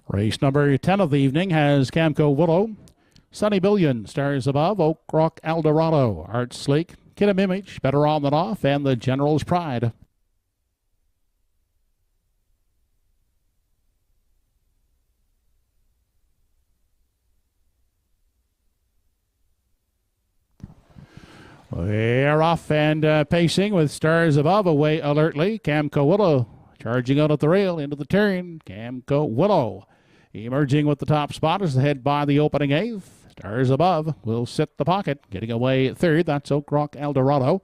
Race number 10 of the evening has Camco Willow, Sunny Billion, Stars Above, Oak Rock Eldorado, Art Sleek, Kidham Image, Better On Than Off, and the General's Pride. We're off and pacing with Stars Above away alertly. Camco Willow charging out at the rail into the turn. Camco Willow emerging with the top spot as ahead by the opening 8th. Stars Above will sit the pocket, getting away 3rd. That's Oak Rock Eldorado.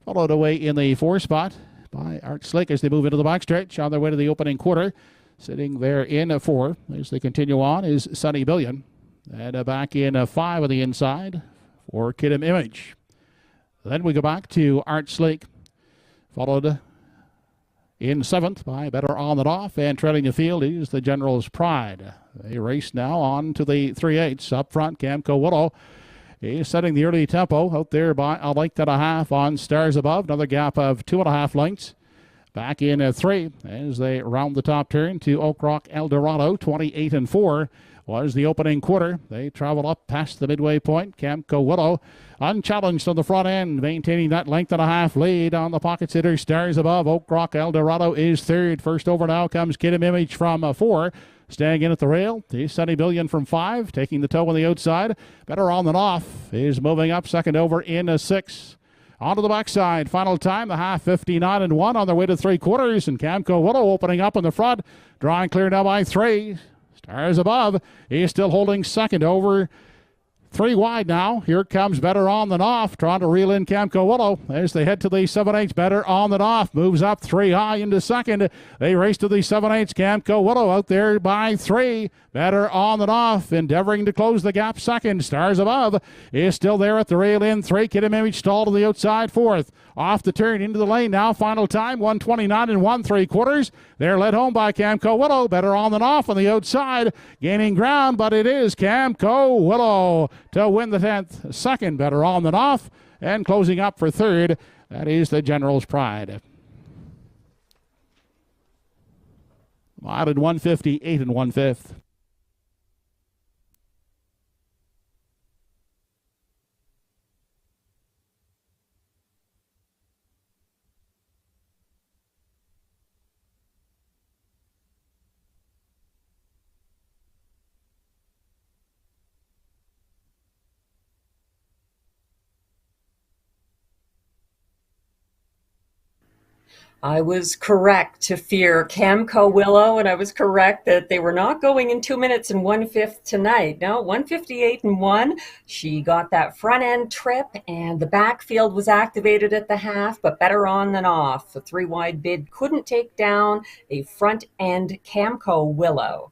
Followed away in the 4th spot by Art Slick as they move into the backstretch on their way to the opening quarter. Sitting there in 4 as they continue on is Sunny Billion. And back in 5 on the inside for Kidham Image. Then we go back to Art Slick, followed in 7th by Better On Than Off, and trailing the field is the General's Pride. They race now on to the 3/8. Up front, Camco Willow is setting the early tempo out there by a length and a half on Stars Above. Another gap of 2.5 lengths. Back in 3 as they round the top turn to Oak Rock Eldorado. 28-4 was the opening quarter. They travel up past the midway point. Camco Willow unchallenged on the front end, maintaining that length and a half lead on the pocket sitter. Stars Above. Oak Rock Eldorado is 3rd. First over now comes Kidham Image from 4. Staying in at the rail is Sunny Billion from 5, taking the toe on the outside. Better On Than Off is moving up second over in 6. Onto the backside. Final time, the half 59-1 on their way to 3/4. And Camco Willow opening up in the front, drawing clear now by 3. Stars Above is still holding second over 3 wide now. Here comes Better On Than Off, trying to reel in Camco Willow as they head to the 7/8. Better On Than Off moves up 3 high into second. They race to the 7/8. Camco Willow out there by 3. Better On Than Off endeavoring to close the gap second. Stars Above is still there at the rail in 3. Kid Image stall to the outside 4th. Off the turn into the lane now. Final time 1:29 and 1/3. They're led home by Camco Willow. Better On Than Off on the outside, gaining ground, but it is Camco Willow to win the 10th. Second, Better On Than Off, and closing up for 3rd. That is the General's Pride. Out at 1:58 and 1/5. I was correct to fear Camco Willow, and I was correct that they were not going in 2 minutes and 1/5 tonight. No, 1:58 and 1. She got that front end trip, and the backfield was activated at the half, but Better On Than Off. The 3 wide bid couldn't take down a front end Camco Willow.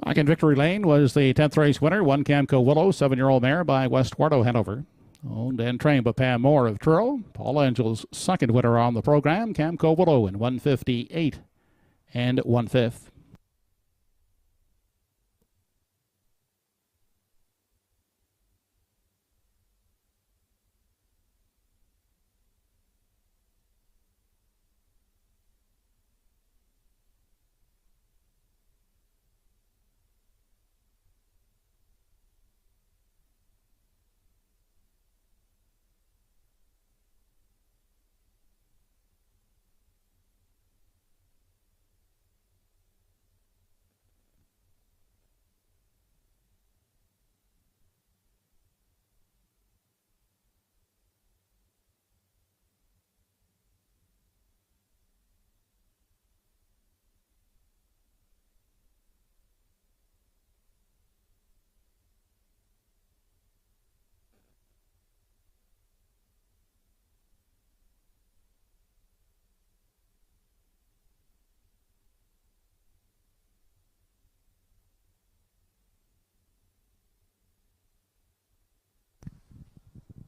Back in Victory Lane was the 10th race winner, one Camco Willow, 7-year-old mare by West Wardo Hanover. Owned and trained by Pam Moore of Truro. Paul Angel's second winner on the program, Camco Willow in 1:58 and 1/5.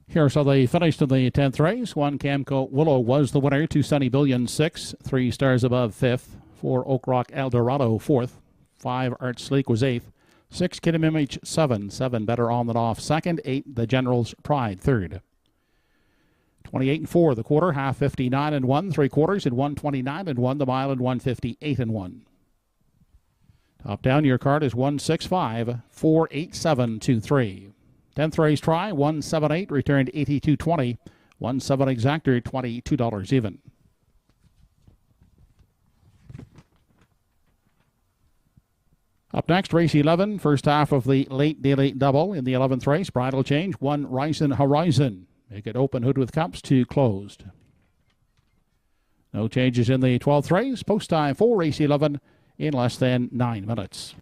Here, so they finished in the 10th race. One Camco Willow was the winner. 2 Sunny Billion 6th. 3 Stars Above 5th. 4 Oak Rock Eldorado 4th. 5 Art Sleek was 8th. 6, Kinnamimich 7. 7 better on than off second. 8, the General's Pride third. 28-4 the quarter, half 59-1, 3 quarters in 129-1, the mile in 158-1. Top down, your card is 165-48723. 10th race try, 178, returned 82.20. 1-7 exactor, $22 even. Up next, race 11, first half of the late daily double in the 11th race. Bridle change, 1 Ryzen Horizon. Make it open hood with cups, 2 closed. No changes in the 12th race. Post time for race 11 in less than 9 minutes.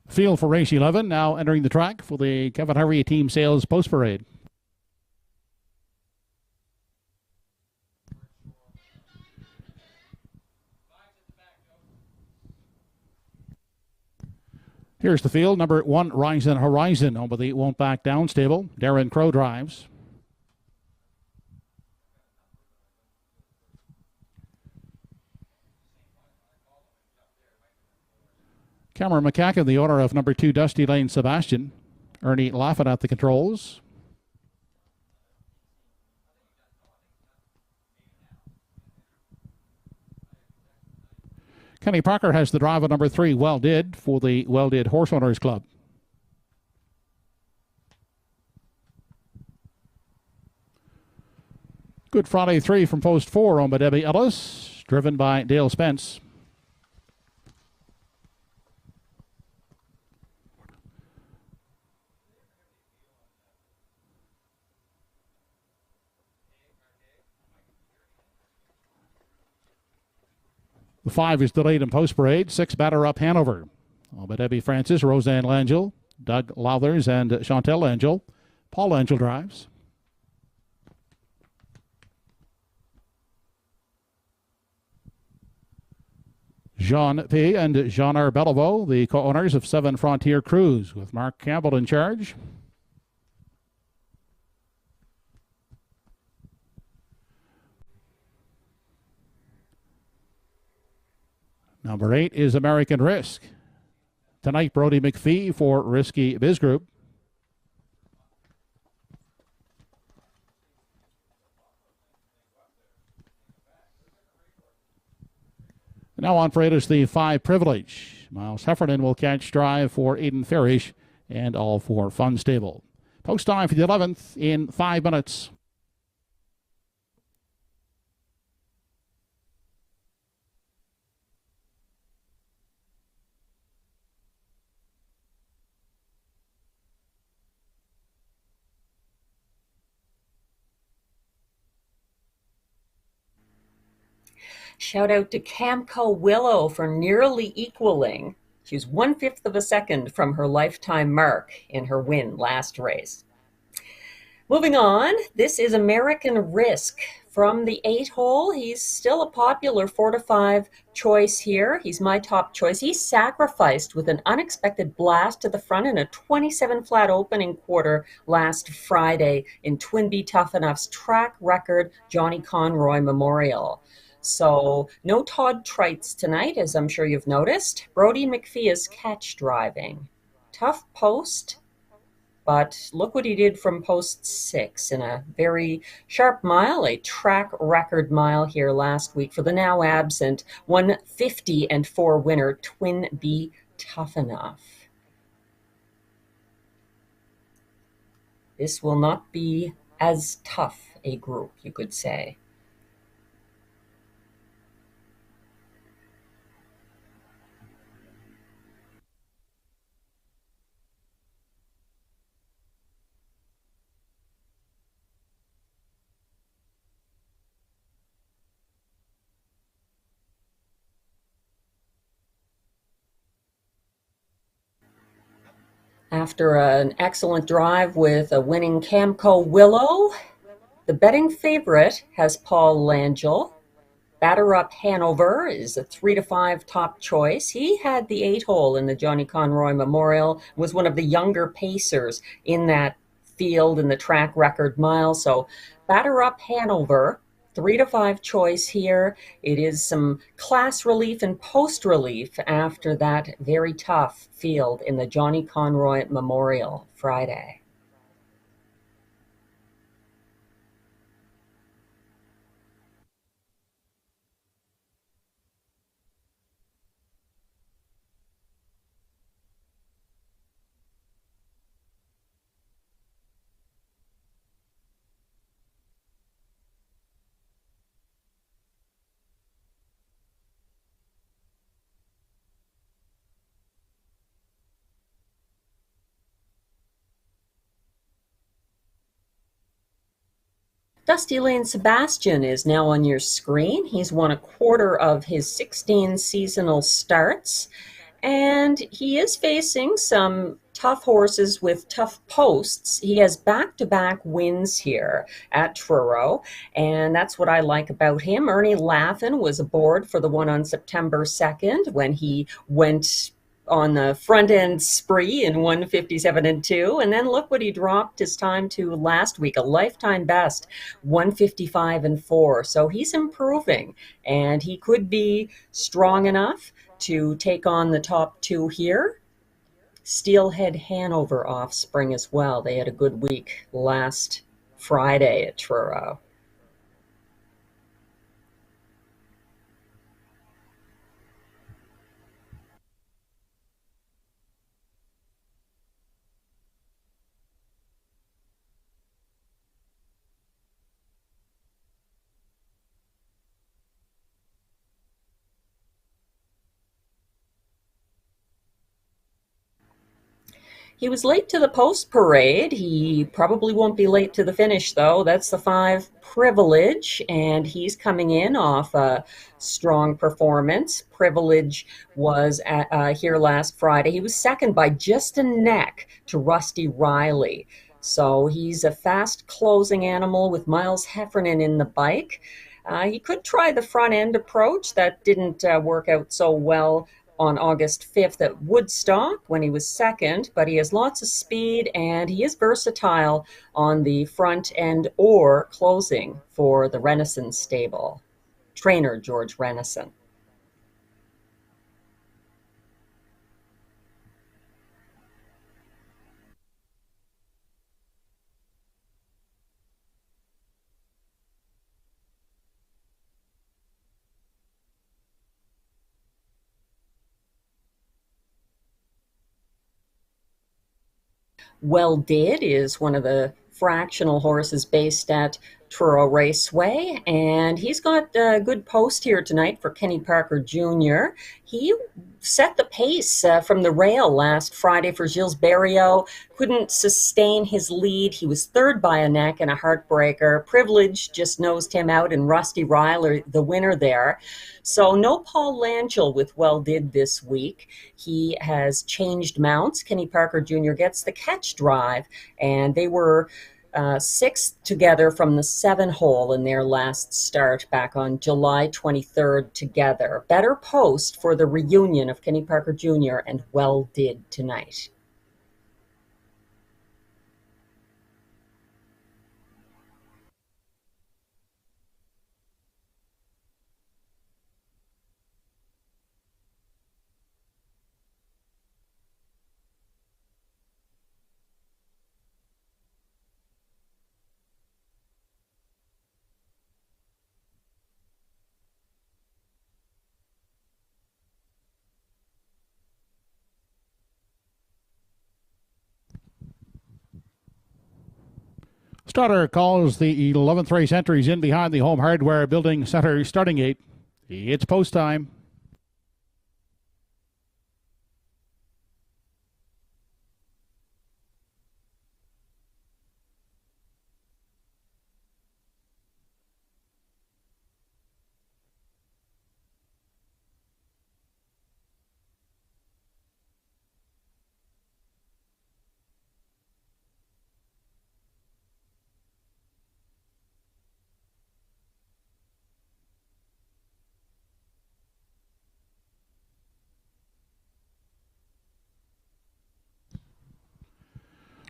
Field for race 11, now entering the track for the Kevin Harvey Team Sales Post Parade. Here's the field. Number 1, Ryzen Horizon, over the Won't Back Down stable. Darren Crow drives. Cameron McCacken, the owner of number 2, Dusty Lane Sebastian. Ernie Laffin at the controls. Kenny Parker has the drive of number 3, Well Did, for the Well Did Horse Owners Club. Good Friday 3 from post 4, owned by Debbie Ellis, driven by Dale Spence. The 5 is delayed in post parade. 6 batter up Hanover. Owned by Debbie Francis, Roseanne Langell, Doug Lauthers, and Chantel Langell. Paul Langell drives. Jean P. and Jean R. Bellevaux, the co-owners of 7 Frontier Cruise, with Mark Campbell in charge. Number 8 is American Risk. Tonight, Brody McPhee for Risky Biz Group. Now on parade is the 5 Privilege. Miles Heffernan will catch drive for Aiden Farish and all 4 Fun Stable. Post time for the 11th in 5 minutes. Shout out to Camco Willow for nearly equaling She was 1/5 of a second from her lifetime mark in her win last race. Moving on, this is American Risk from the 8-hole. He's still a popular 4-5 choice here. He's my top choice. He sacrificed with an unexpected blast to the front in a 27 flat opening quarter last Friday in Twinbee Tough Enough's track record Johnny Conroy Memorial. So no Todd Trites tonight, as I'm sure you've noticed. Brody McPhee is catch driving. Tough post, but look what he did from post 6 in a very sharp mile, a track record mile here last week for the now absent 150-4 winner Twinbee Tough Enough. This will not be as tough a group, you could say. After an excellent drive with a winning Camco Willow, the betting favorite has Paul Langell. Batter Up Hanover is a 3-5 top choice. He had the 8-hole in the Johnny Conroy Memorial, was one of the younger pacers in that field in the track record mile. So Batter Up Hanover, 3-5 choice here. It is some class relief and post relief after that very tough field in the Johnny Conroy Memorial Friday. Dusty Lane Sebastian is now on your screen. He's won a quarter of his 16 seasonal starts, and he is facing some tough horses with tough posts. He has back-to-back wins here at Truro, and that's what I like about him. Ernie Laffin was aboard for the one on September 2nd when he went on the front end spree in 157-2, and then look what he dropped his time to last week, a lifetime best 155-4. So he's improving, and he could be strong enough to take on the top two here. Steelhead Hanover offspring as well. They had a good week last Friday at Truro. He was late to the post parade. He probably won't be late to the finish, though. That's the 5 Privilege, and he's coming in off a strong performance. Privilege was here last Friday. He was second by just a neck to Rusty Riley. So he's a fast closing animal with Miles Heffernan in the bike. He could try the front end approach. That didn't work out so well on August 5th at Woodstock when he was second, but he has lots of speed and he is versatile on the front end or closing for the Renison stable. Trainer George Renison. Well Did is one of the fractional horses based at Truro Raceway, and he's got a good post here tonight for Kenny Parker Jr. He set the pace from the rail last Friday for Gilles Berriot. Couldn't sustain his lead. He was third by a neck and a heartbreaker. Privilege just nosed him out, and Rusty Ryler, the winner there. So no Paul Langell with Well Did this week. He has changed mounts. Kenny Parker Jr. gets the catch drive, and they were sixth together from the 7 hole in their last start back on July 23rd together. Better post for the reunion of Kenny Parker Jr. and Well Did tonight. Starter calls the 11th race entries in behind the Home Hardware Building Center starting gate. It's post time.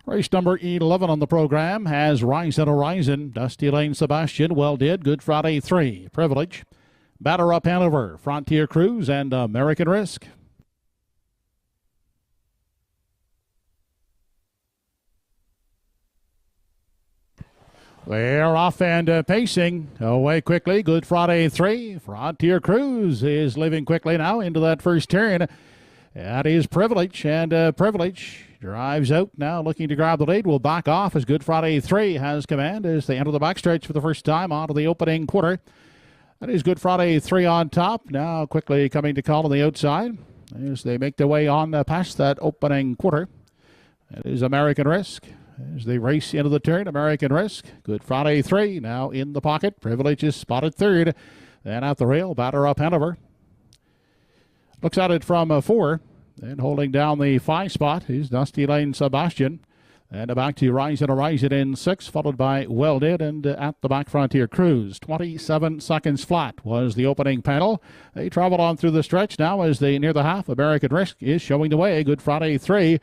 Race number 11 on the program has Rise and Horizon, Dusty Lane Sebastian, Well Did, Good Friday 3, Privilege, Batter Up Hanover, Frontier Cruise, and American Risk. They're off and pacing away quickly. Good Friday 3. Frontier Cruise is living quickly now into that first turn. That is Privilege, and Privilege drives out now looking to grab the lead. Will back off as Good Friday 3 has command as they enter the backstretch for the first time onto the opening quarter. That is Good Friday 3 on top. Now quickly coming to call on the outside as they make their way on past that opening quarter. That is American Risk. As they race into the turn, American Risk. Good Friday 3 now in the pocket. Privilege is spotted third. Then at the rail, Batter Up Hanover. Looks at it from 4. And holding down the 5 spot is Dusty Lane Sebastian. And back to Rise and Horizon in 6, followed by Well Did, and at the back Frontier Cruise. 27 seconds flat was the opening panel. They travel on through the stretch now as they near the half. American Risk is showing the way. Good Friday 3.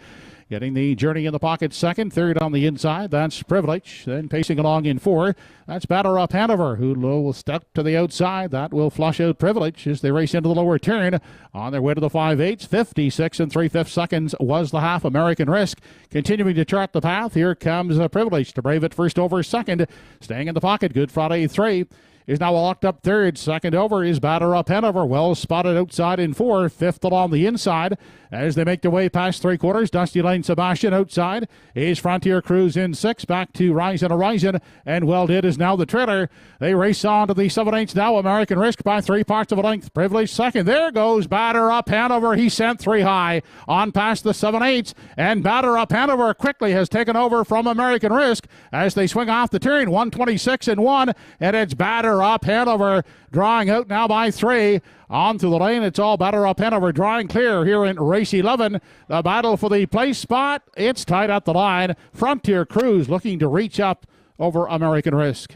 Getting the Journey in the pocket second. Third on the inside, that's Privilege. Then pacing along in 4, that's Batter Up Hanover, who will step to the outside. That will flush out Privilege as they race into the lower turn. On their way to the 5/8, 56 and 3/5 seconds was the half. American Risk continuing to chart the path. Here comes Privilege to brave it first over second. Staying in the pocket, Good Friday 3. Is now locked up third. Second over is Batter Up Hanover. Well spotted outside in 4. Fifth along the inside. As they make their way past 3/4, Dusty Lane Sebastian outside. Is Frontier Cruise in 6. Back to Rise and Horizon. And Well Did is now the trailer. They race on to the 7/8 now. American Risk by 3 parts of a length. Privilege second. There goes Batter Up Hanover. He sent 3 high on past the 7/8. And Batter Up Hanover quickly has taken over from American Risk as they swing off the turn. 126 and 1. And it's Batter Up Hanover drawing out now by 3. On to the lane, it's all Batter Up Hanover drawing clear here in race 11. The battle for the place spot, it's tight at the line. Frontier Cruise looking to reach up over American Risk.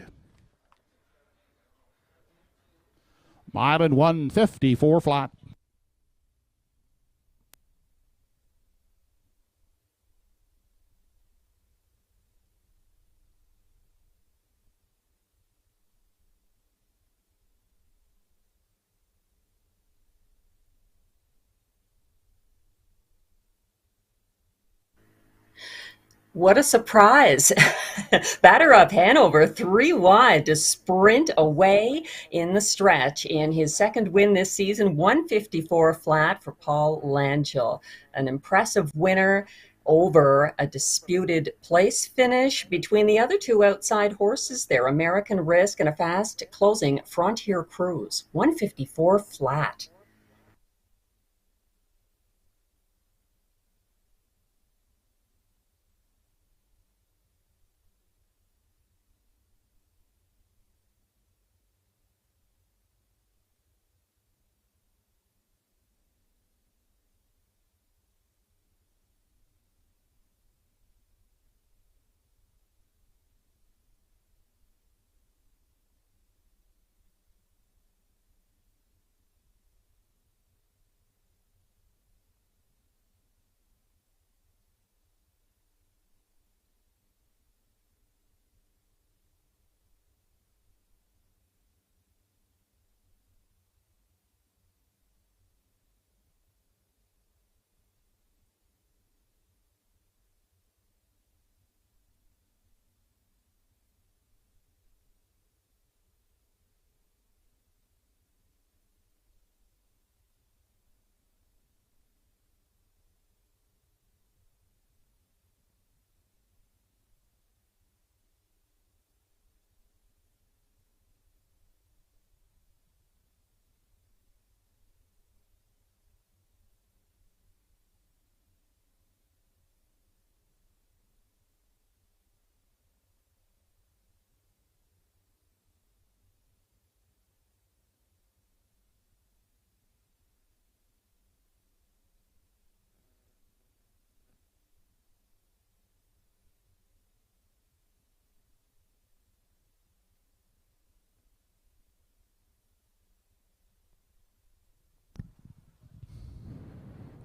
Mile and 154 flat. What a surprise. Batter Up Hanover 3 wide to sprint away in the stretch in his second win this season. 154 flat for Paul Langell. An impressive winner over a disputed place finish between the other two outside horses there, American Risk and a fast closing Frontier Cruise, 154 flat.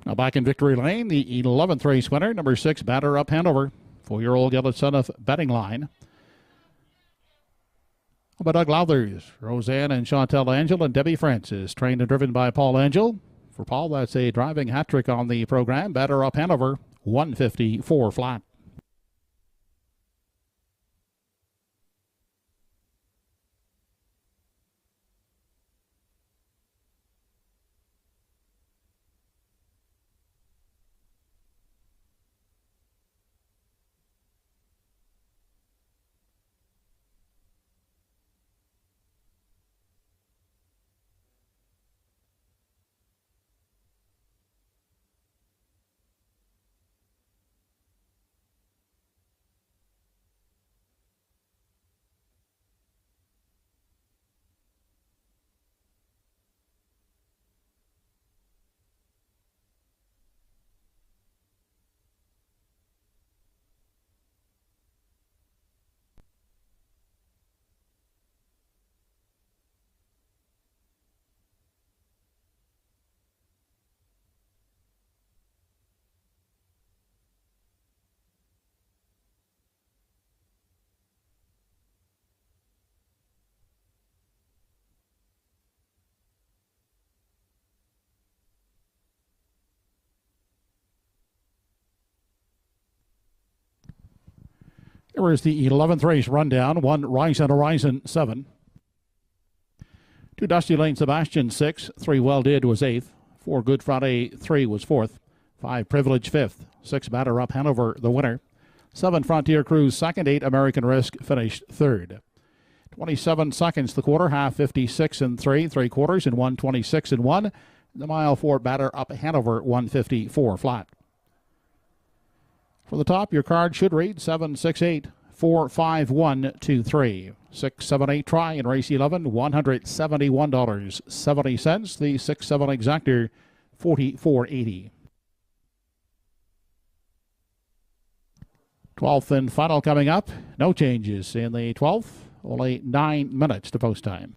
Now back in victory lane, the 11th race winner, number 6, Batter Up Hanover. 4-year-old Gillett Son of Betting Line. By Doug Lowthers, Roseanne and Chantel Angel, and Debbie Francis, trained and driven by Paul Angel. For Paul, that's a driving hat trick on the program. Batter Up Hanover, 154 flat. There is the 11th race rundown. 1 Rise and Horizon 7. 2 Dusty Lane Sebastian 6. 3 Well Did was 8th. 4 Good Friday 3 was 4th. 5 Privilege 5th. 6 Batter Up Hanover the winner. 7 Frontier Cruise 2nd. 8 American Risk finished 3rd. 27 seconds the quarter, half 56 and 3 quarters, and 126 and 1. The mile for Batter Up Hanover 154 flat. For the top, your card should read 768 45123. 678 try in race 11, $171.70. The 6-7 exactor, $44.80. 12th and final coming up. No changes in the 12th. Only 9 minutes to post time.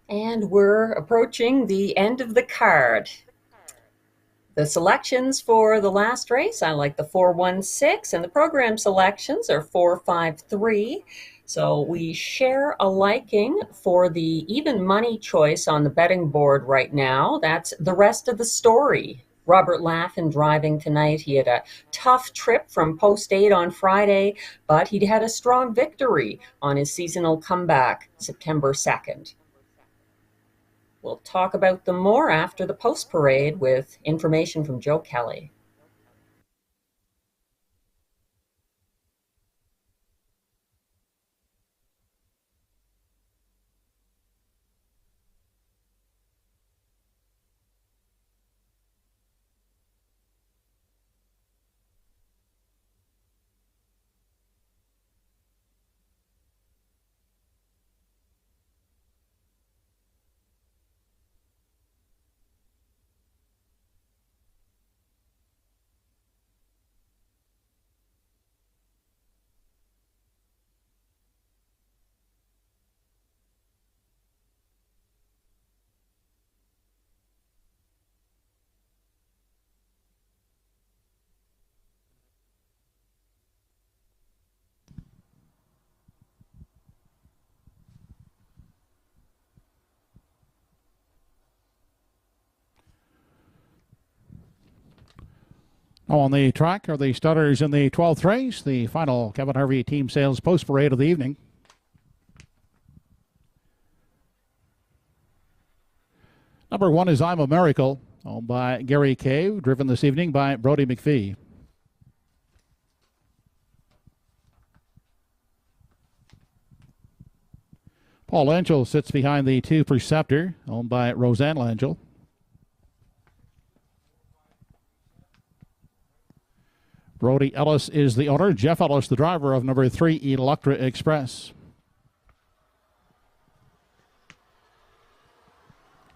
And we're approaching the end of the card. The selections for the last race, I like the 416, and the program selections are 453. So we share a liking for the even money choice on the betting board right now. That's the rest of the story. Robert Laffin driving tonight. He had a tough trip from post 8 on Friday, but he had a strong victory on his seasonal comeback September 2nd. We'll talk about them more after the post parade with information from Joe Kelly. On the track are the starters in the 12th race, the final Kevin Harvey team sales post parade of the evening. Number 1 is I'm a Miracle, owned by Gary Cave, driven this evening by Brody McPhee. Paul Angel sits behind the 2 Perceptor, owned by Roseanne Langell. Brody Ellis is the owner. Jeff Ellis, the driver of number 3, Electra Express.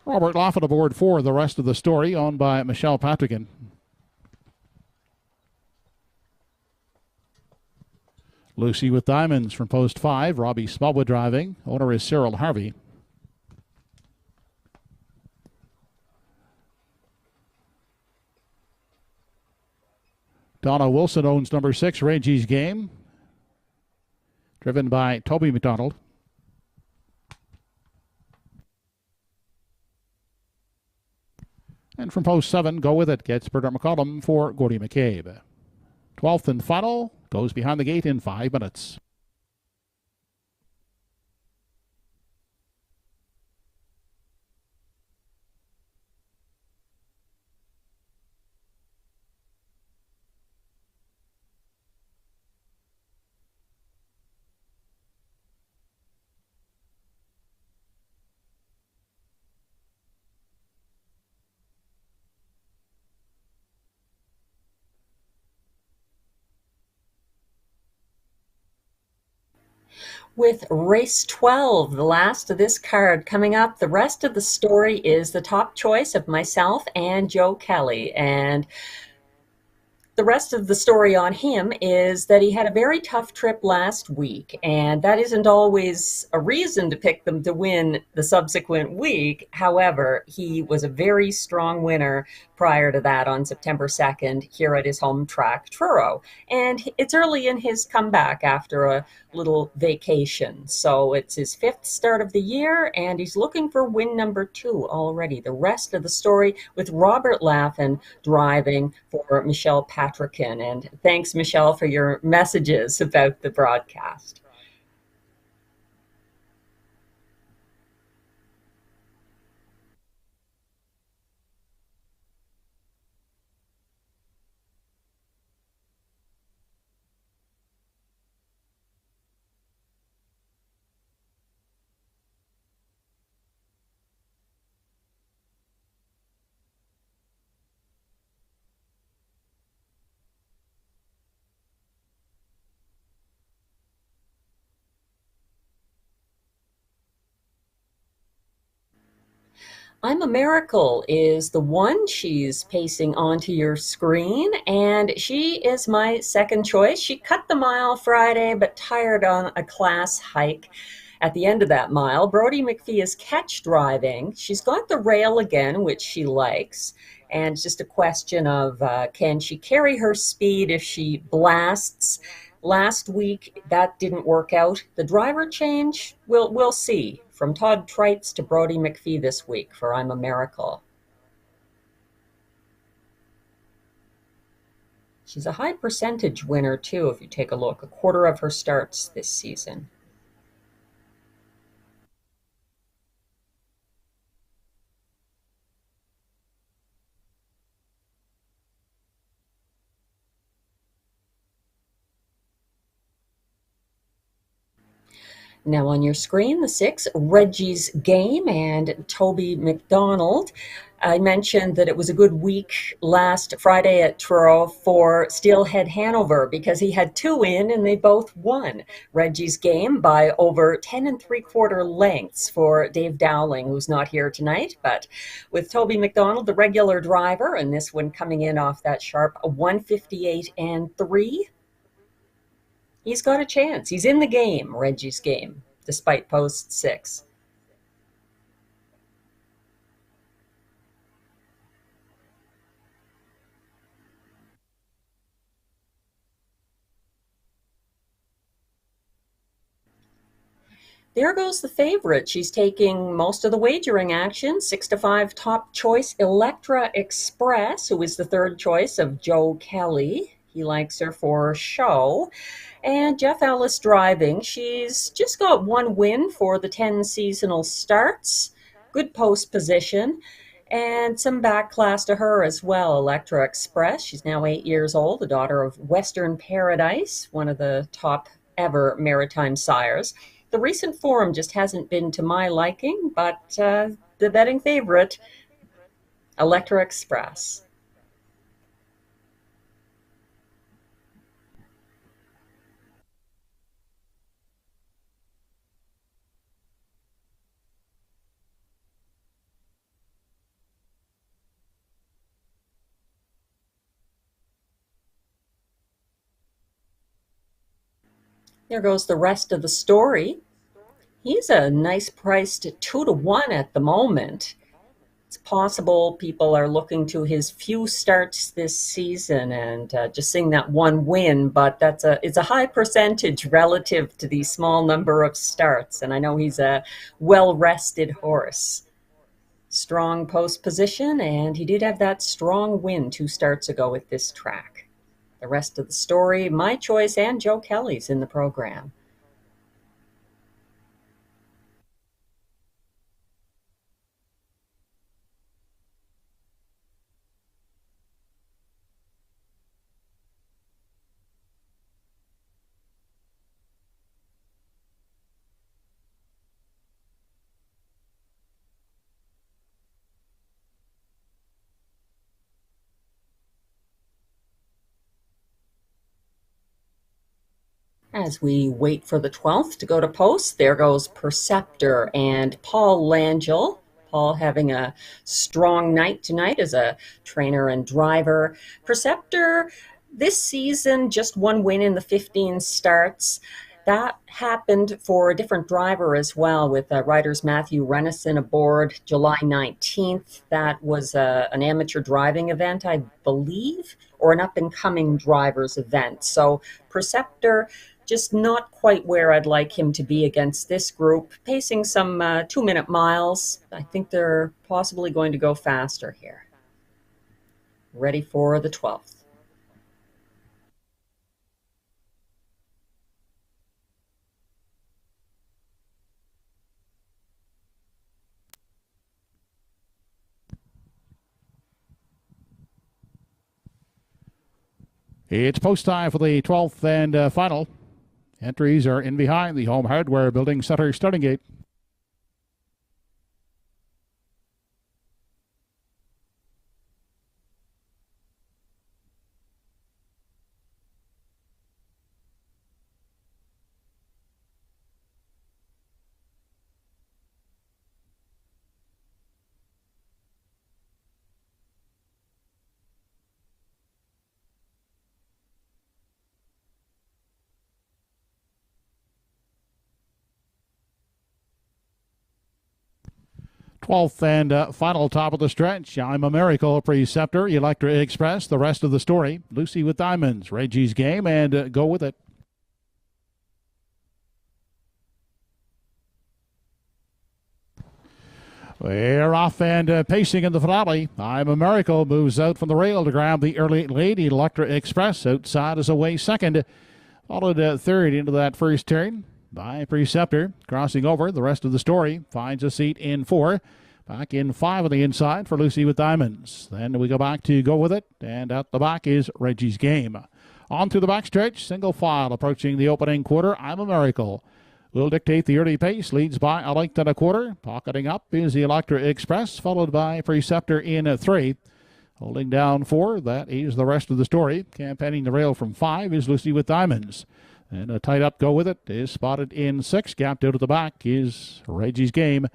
Robert Laffin aboard for the rest of the story, owned by Michelle Patrickin. Lucy with Diamonds from post 5, Robbie Smallwood driving. Owner is Cyril Harvey. Donna Wilson owns number 6, Reggie's Game, driven by Toby McDonald. And from post 7, Go With It gets Bernard McCollum for Gordy McCabe. 12th and final goes behind the gate in 5 minutes. With race 12, the last of this card coming up, the rest of the story is the top choice of myself and Joe Kelly. And the rest of the story on him is that he had a very tough trip last week, and that isn't always a reason to pick them to win the subsequent week. However, he was a very strong winner prior to that on September 2nd here at his home track, Truro. And it's early in his comeback after a little vacation. So it's his 5th start of the year, and he's looking for win number 2 already. The rest of the story with Robert Laffin driving for Michelle Patrickin. And thanks, Michelle, for your messages about the broadcast. I'm a Miracle is the one. She's pacing onto your screen, and she is my second choice. She cut the mile Friday, but tired on a class hike. at the end of that mile. Brodie McPhee is catch driving. She's got the rail again, which she likes. And it's just a question of can she carry her speed if she blasts? Last week, that didn't work out. The driver change, we'll see. From Todd Trites to Brodie McPhee this week for I'm a Miracle. She's a high percentage winner, too, if you take a look. A quarter of her starts this season. Now on your screen, the 6, Reggie's Game and Toby McDonald. I mentioned that it was a good week last Friday at Truro for Steelhead Hanover because he had 2 in and they both won. Reggie's Game by over 10 3/4 lengths for Dave Dowling, who's not here tonight, but with Toby McDonald, the regular driver, and this one coming in off that sharp 158 and 3. He's got a chance. He's in the game, Reggie's Game, despite post 6. There goes the favorite. She's taking most of the wagering action. 6-5 top choice Electra Express, who is the third choice of Joe Kelly. He likes her for show. And Jeff Ellis driving. She's just got 1 win for the 10 seasonal starts. Good post position. And some back class to her as well. Electra Express. She's now 8 years old, the daughter of Western Paradise, one of the top ever maritime sires. The recent form just hasn't been to my liking, but the betting favorite, Electra Express. There goes the rest of the story. He's a nice priced 2-1 at the moment. It's possible people are looking to his few starts this season and just seeing that 1 win, but it's a high percentage relative to the small number of starts. And I know he's a well-rested horse. Strong post position, and he did have that strong win 2 starts ago at this track. The rest of the story, my choice and Joe Kelly's in the program. As we wait for the 12th to go to post, there goes Perceptor and Paul Langell. Paul having a strong night tonight as a trainer and driver. Perceptor, this season, just 1 win in the 15 starts. That happened for a different driver as well, with riders Matthew Renison aboard July 19th. That was an amateur driving event, I believe, or an up-and-coming drivers event. So Perceptor, just not quite where I'd like him to be against this group, pacing some 2-minute miles. I think they're possibly going to go faster here. Ready for the 12th. It's post time for the 12th and final. Entries are in behind the Home Hardware Building Center starting gate. 12th and final top of the stretch. I'm a Miracle, Preceptor, Electra Express. The rest of the story. Lucy with Diamonds, Reggie's Game, and Go With It. We're off and pacing in the finale. I'm a Miracle moves out from the rail to grab the early lead. Electra Express outside is away second. Followed third into that first turn by Preceptor. Crossing over, the rest of the story finds a seat in 4. Back in 5 on the inside for Lucy with Diamonds. Then we go back to Go With It, and at the back is Reggie's Game. On through the backstretch, single file approaching the opening quarter. I'm a Miracle will dictate the early pace, leads by a length and a quarter. Pocketing up is the Electra Express, followed by Preceptor in 3. Holding down 4, that is the rest of the story. Campaigning the rail from 5 is Lucy with Diamonds. And a tight up Go With It is spotted in 6. Gapped out at the back is Reggie's Game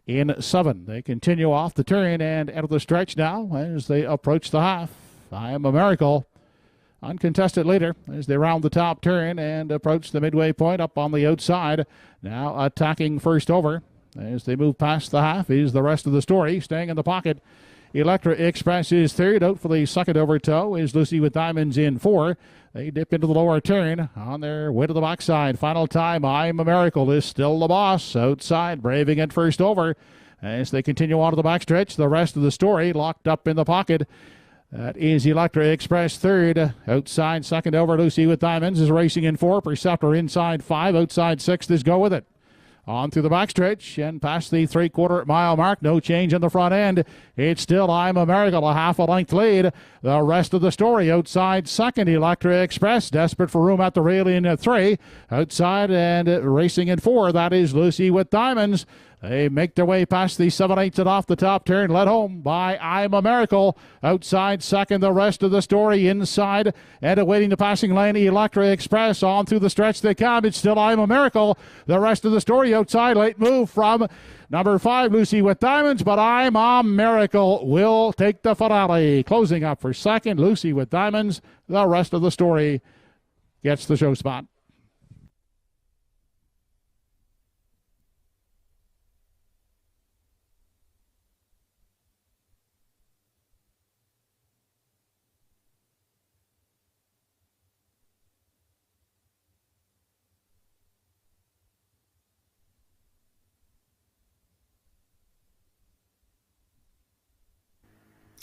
in 7. They continue off the turn and enter the stretch now as they approach the half. I Am a Miracle, uncontested leader as they round the top turn and approach the midway point up on the outside. Now attacking first over as they move past the half is the rest of the story. Staying in the pocket, Electra Express is third. Out for the second over toe is Lucy with Diamonds in 4. They dip into the lower turn on their way to the backside. Final time, I'm a Miracle is still the boss. Outside, braving it first over as they continue on to the backstretch. The rest of the story locked up in the pocket. That is Electra Express third. Outside, second over, Lucy with Diamonds is racing in 4. Preceptor inside 5. Outside sixth is Go With It. On through the backstretch and past the 3/4 mile mark. No change in the front end. It's still I'm a Miracle, a half a length lead. The rest of the story outside second, Electra Express. Desperate for room at the rail in 3. Outside and racing in 4. That is Lucy with Diamonds. They make their way past the 7/8 and off the top turn, led home by I'm a Miracle. Outside second, the rest of the story inside and awaiting the passing lane, Electra Express. On through the stretch they come. It's still I'm a Miracle. The rest of the story outside, late move from number 5, Lucy with Diamonds, but I'm a Miracle will take the finale. Closing up for second, Lucy with Diamonds. The rest of the story gets the show spot.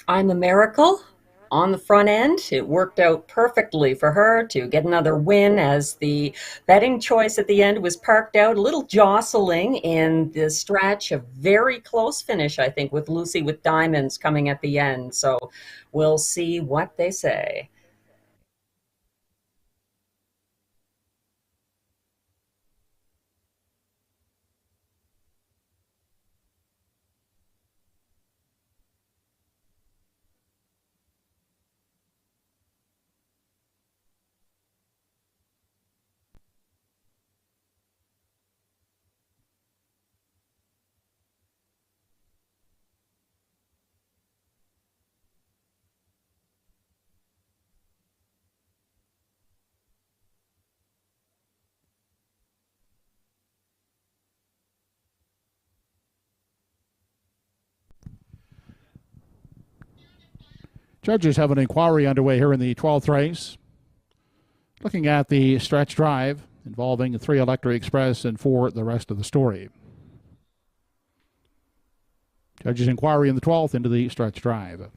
I'm a Miracle on the front end. It worked out perfectly for her to get another win as the betting choice at the end was parked out. A little jostling in the stretch. A very close finish, I think, with Lucy with Diamonds coming at the end. So we'll see what they say. Judges have an inquiry underway here in the 12th race. Looking at the stretch drive involving 3 Electra Express and 4 the rest of the story. Judges inquiry in the 12th into the stretch drive.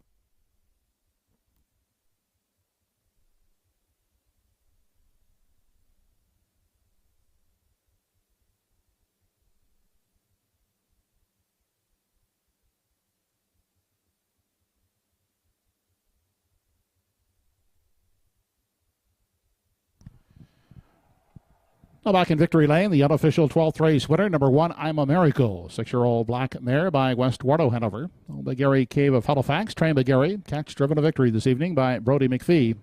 Now back in victory lane, the unofficial 12th race winner, number 1, I'm a Miracle. 6-year-old black mare by West Wardo Hanover. Old McGarry Cave of Halifax, trained McGarry. Catch driven to victory this evening by Brody McPhee.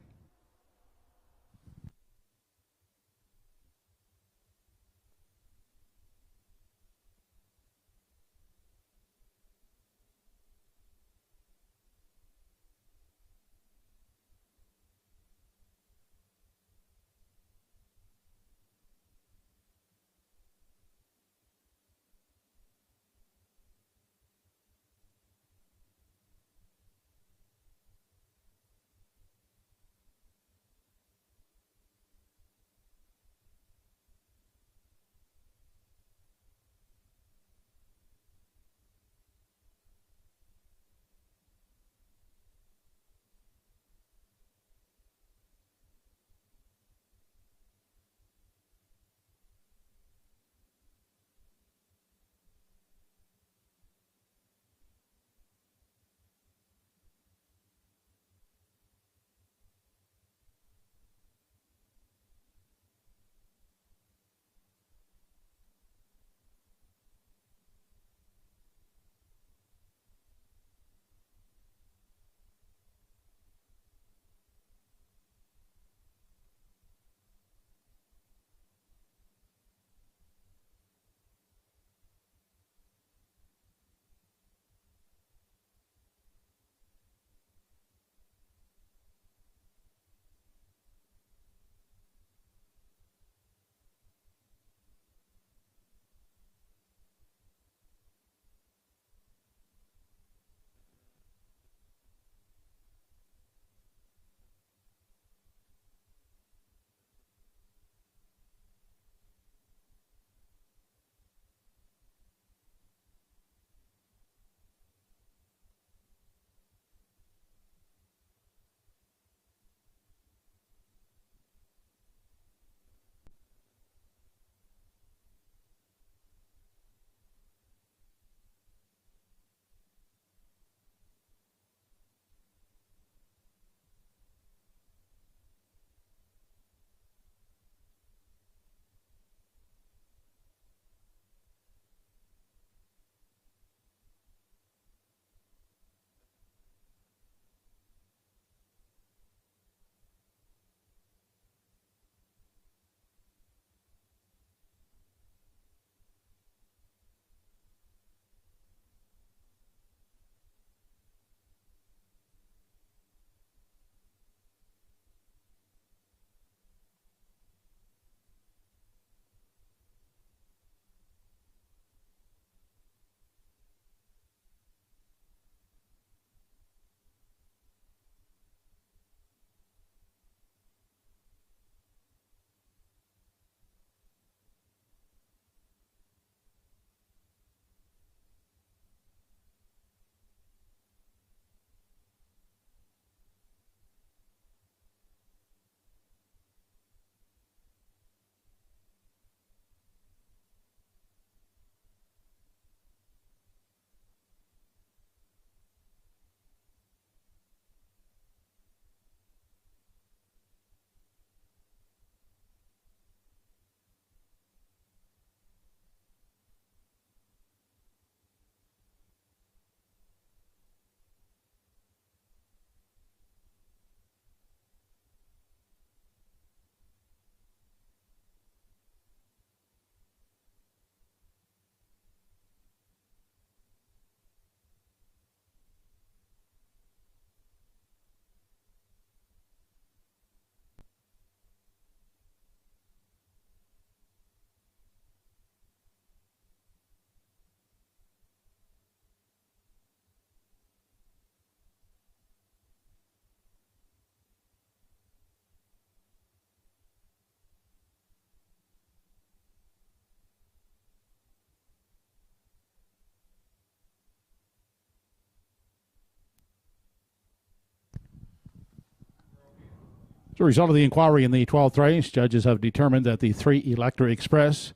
As a result of the inquiry in the 12th race, judges have determined that the 3 Electric Express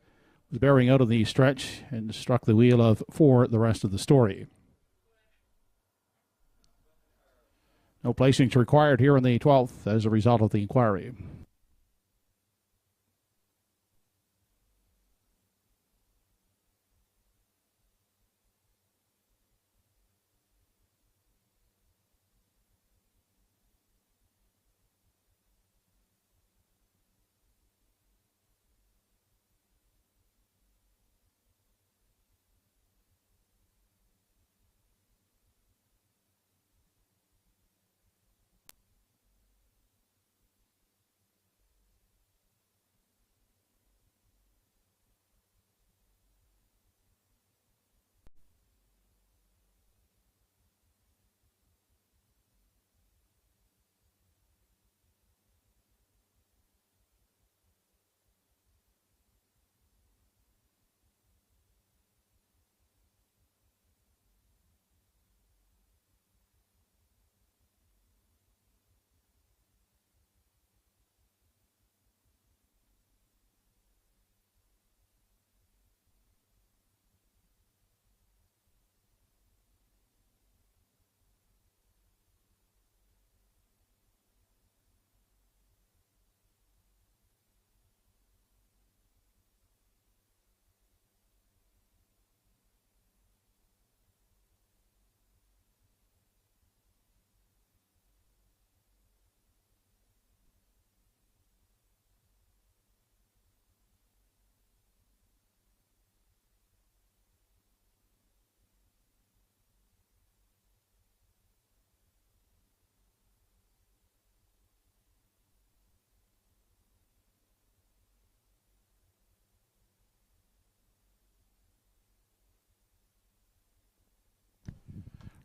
was bearing out of the stretch and struck the wheel of 4 the rest of the story. No placings required here in the 12th as a result of the inquiry.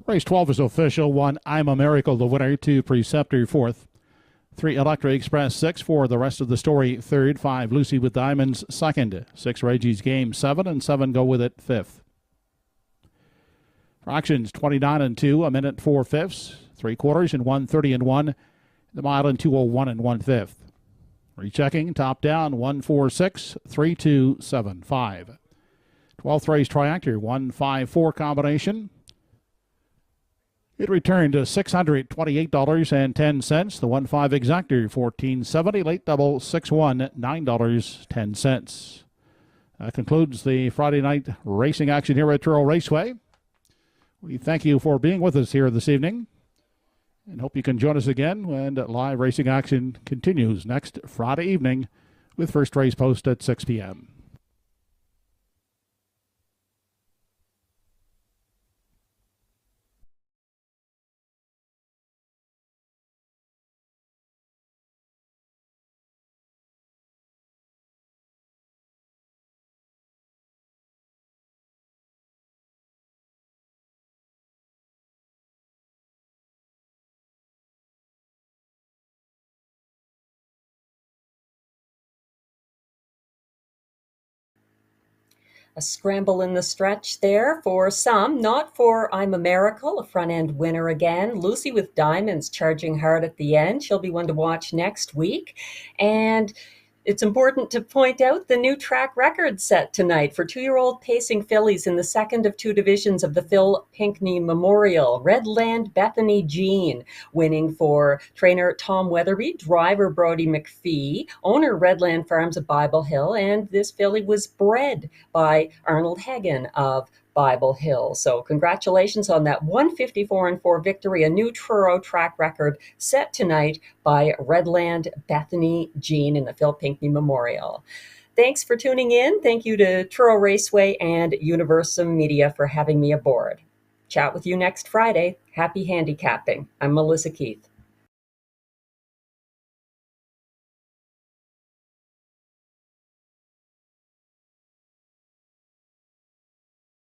Race 12 is official. 1, I'm a Miracle, the winner. 2, Preceptor, 4th. 3, Electric Express, 6. 4, the rest of the story, 3rd. 5, Lucy with Diamonds, 2nd. 6, Reggie's Game, 7. And 7, Go With It, 5th. Fractions, 29 and 2, a minute 4 fifths. 3/4 and 1:30 and 1. The mile in 2:01 and 1/5. Rechecking, top down, 146, 3275. 12th race triactor, 154 combination. It returned to $628.10. The 1-5 exactor, $14.70. Late double, 6-1, $9.10. That concludes the Friday night racing action here at Truro Raceway. We thank you for being with us here this evening and hope you can join us again when live racing action continues next Friday evening with first race post at 6 p.m. A scramble in the stretch there for some, not for I'm a Miracle, a front-end winner again. Lucy with Diamonds charging hard at the end. She'll be one to watch next week. And it's important to point out the new track record set tonight for 2-year-old pacing fillies in the second of 2 divisions of the Phil Pinckney Memorial. Redland Bethany Jean winning for trainer Tom Weatherby, driver Brody McPhee, owner Redland Farms of Bible Hill, and this filly was bred by Arnold Hagen of Bible Hill. So congratulations on that 154-4 victory, a new Truro track record set tonight by Redland Bethany Jean in the Phil Pinckney Memorial. Thanks for tuning in. Thank you to Truro Raceway and Universum Media for having me aboard. Chat with you next Friday. Happy handicapping. I'm Melissa Keith.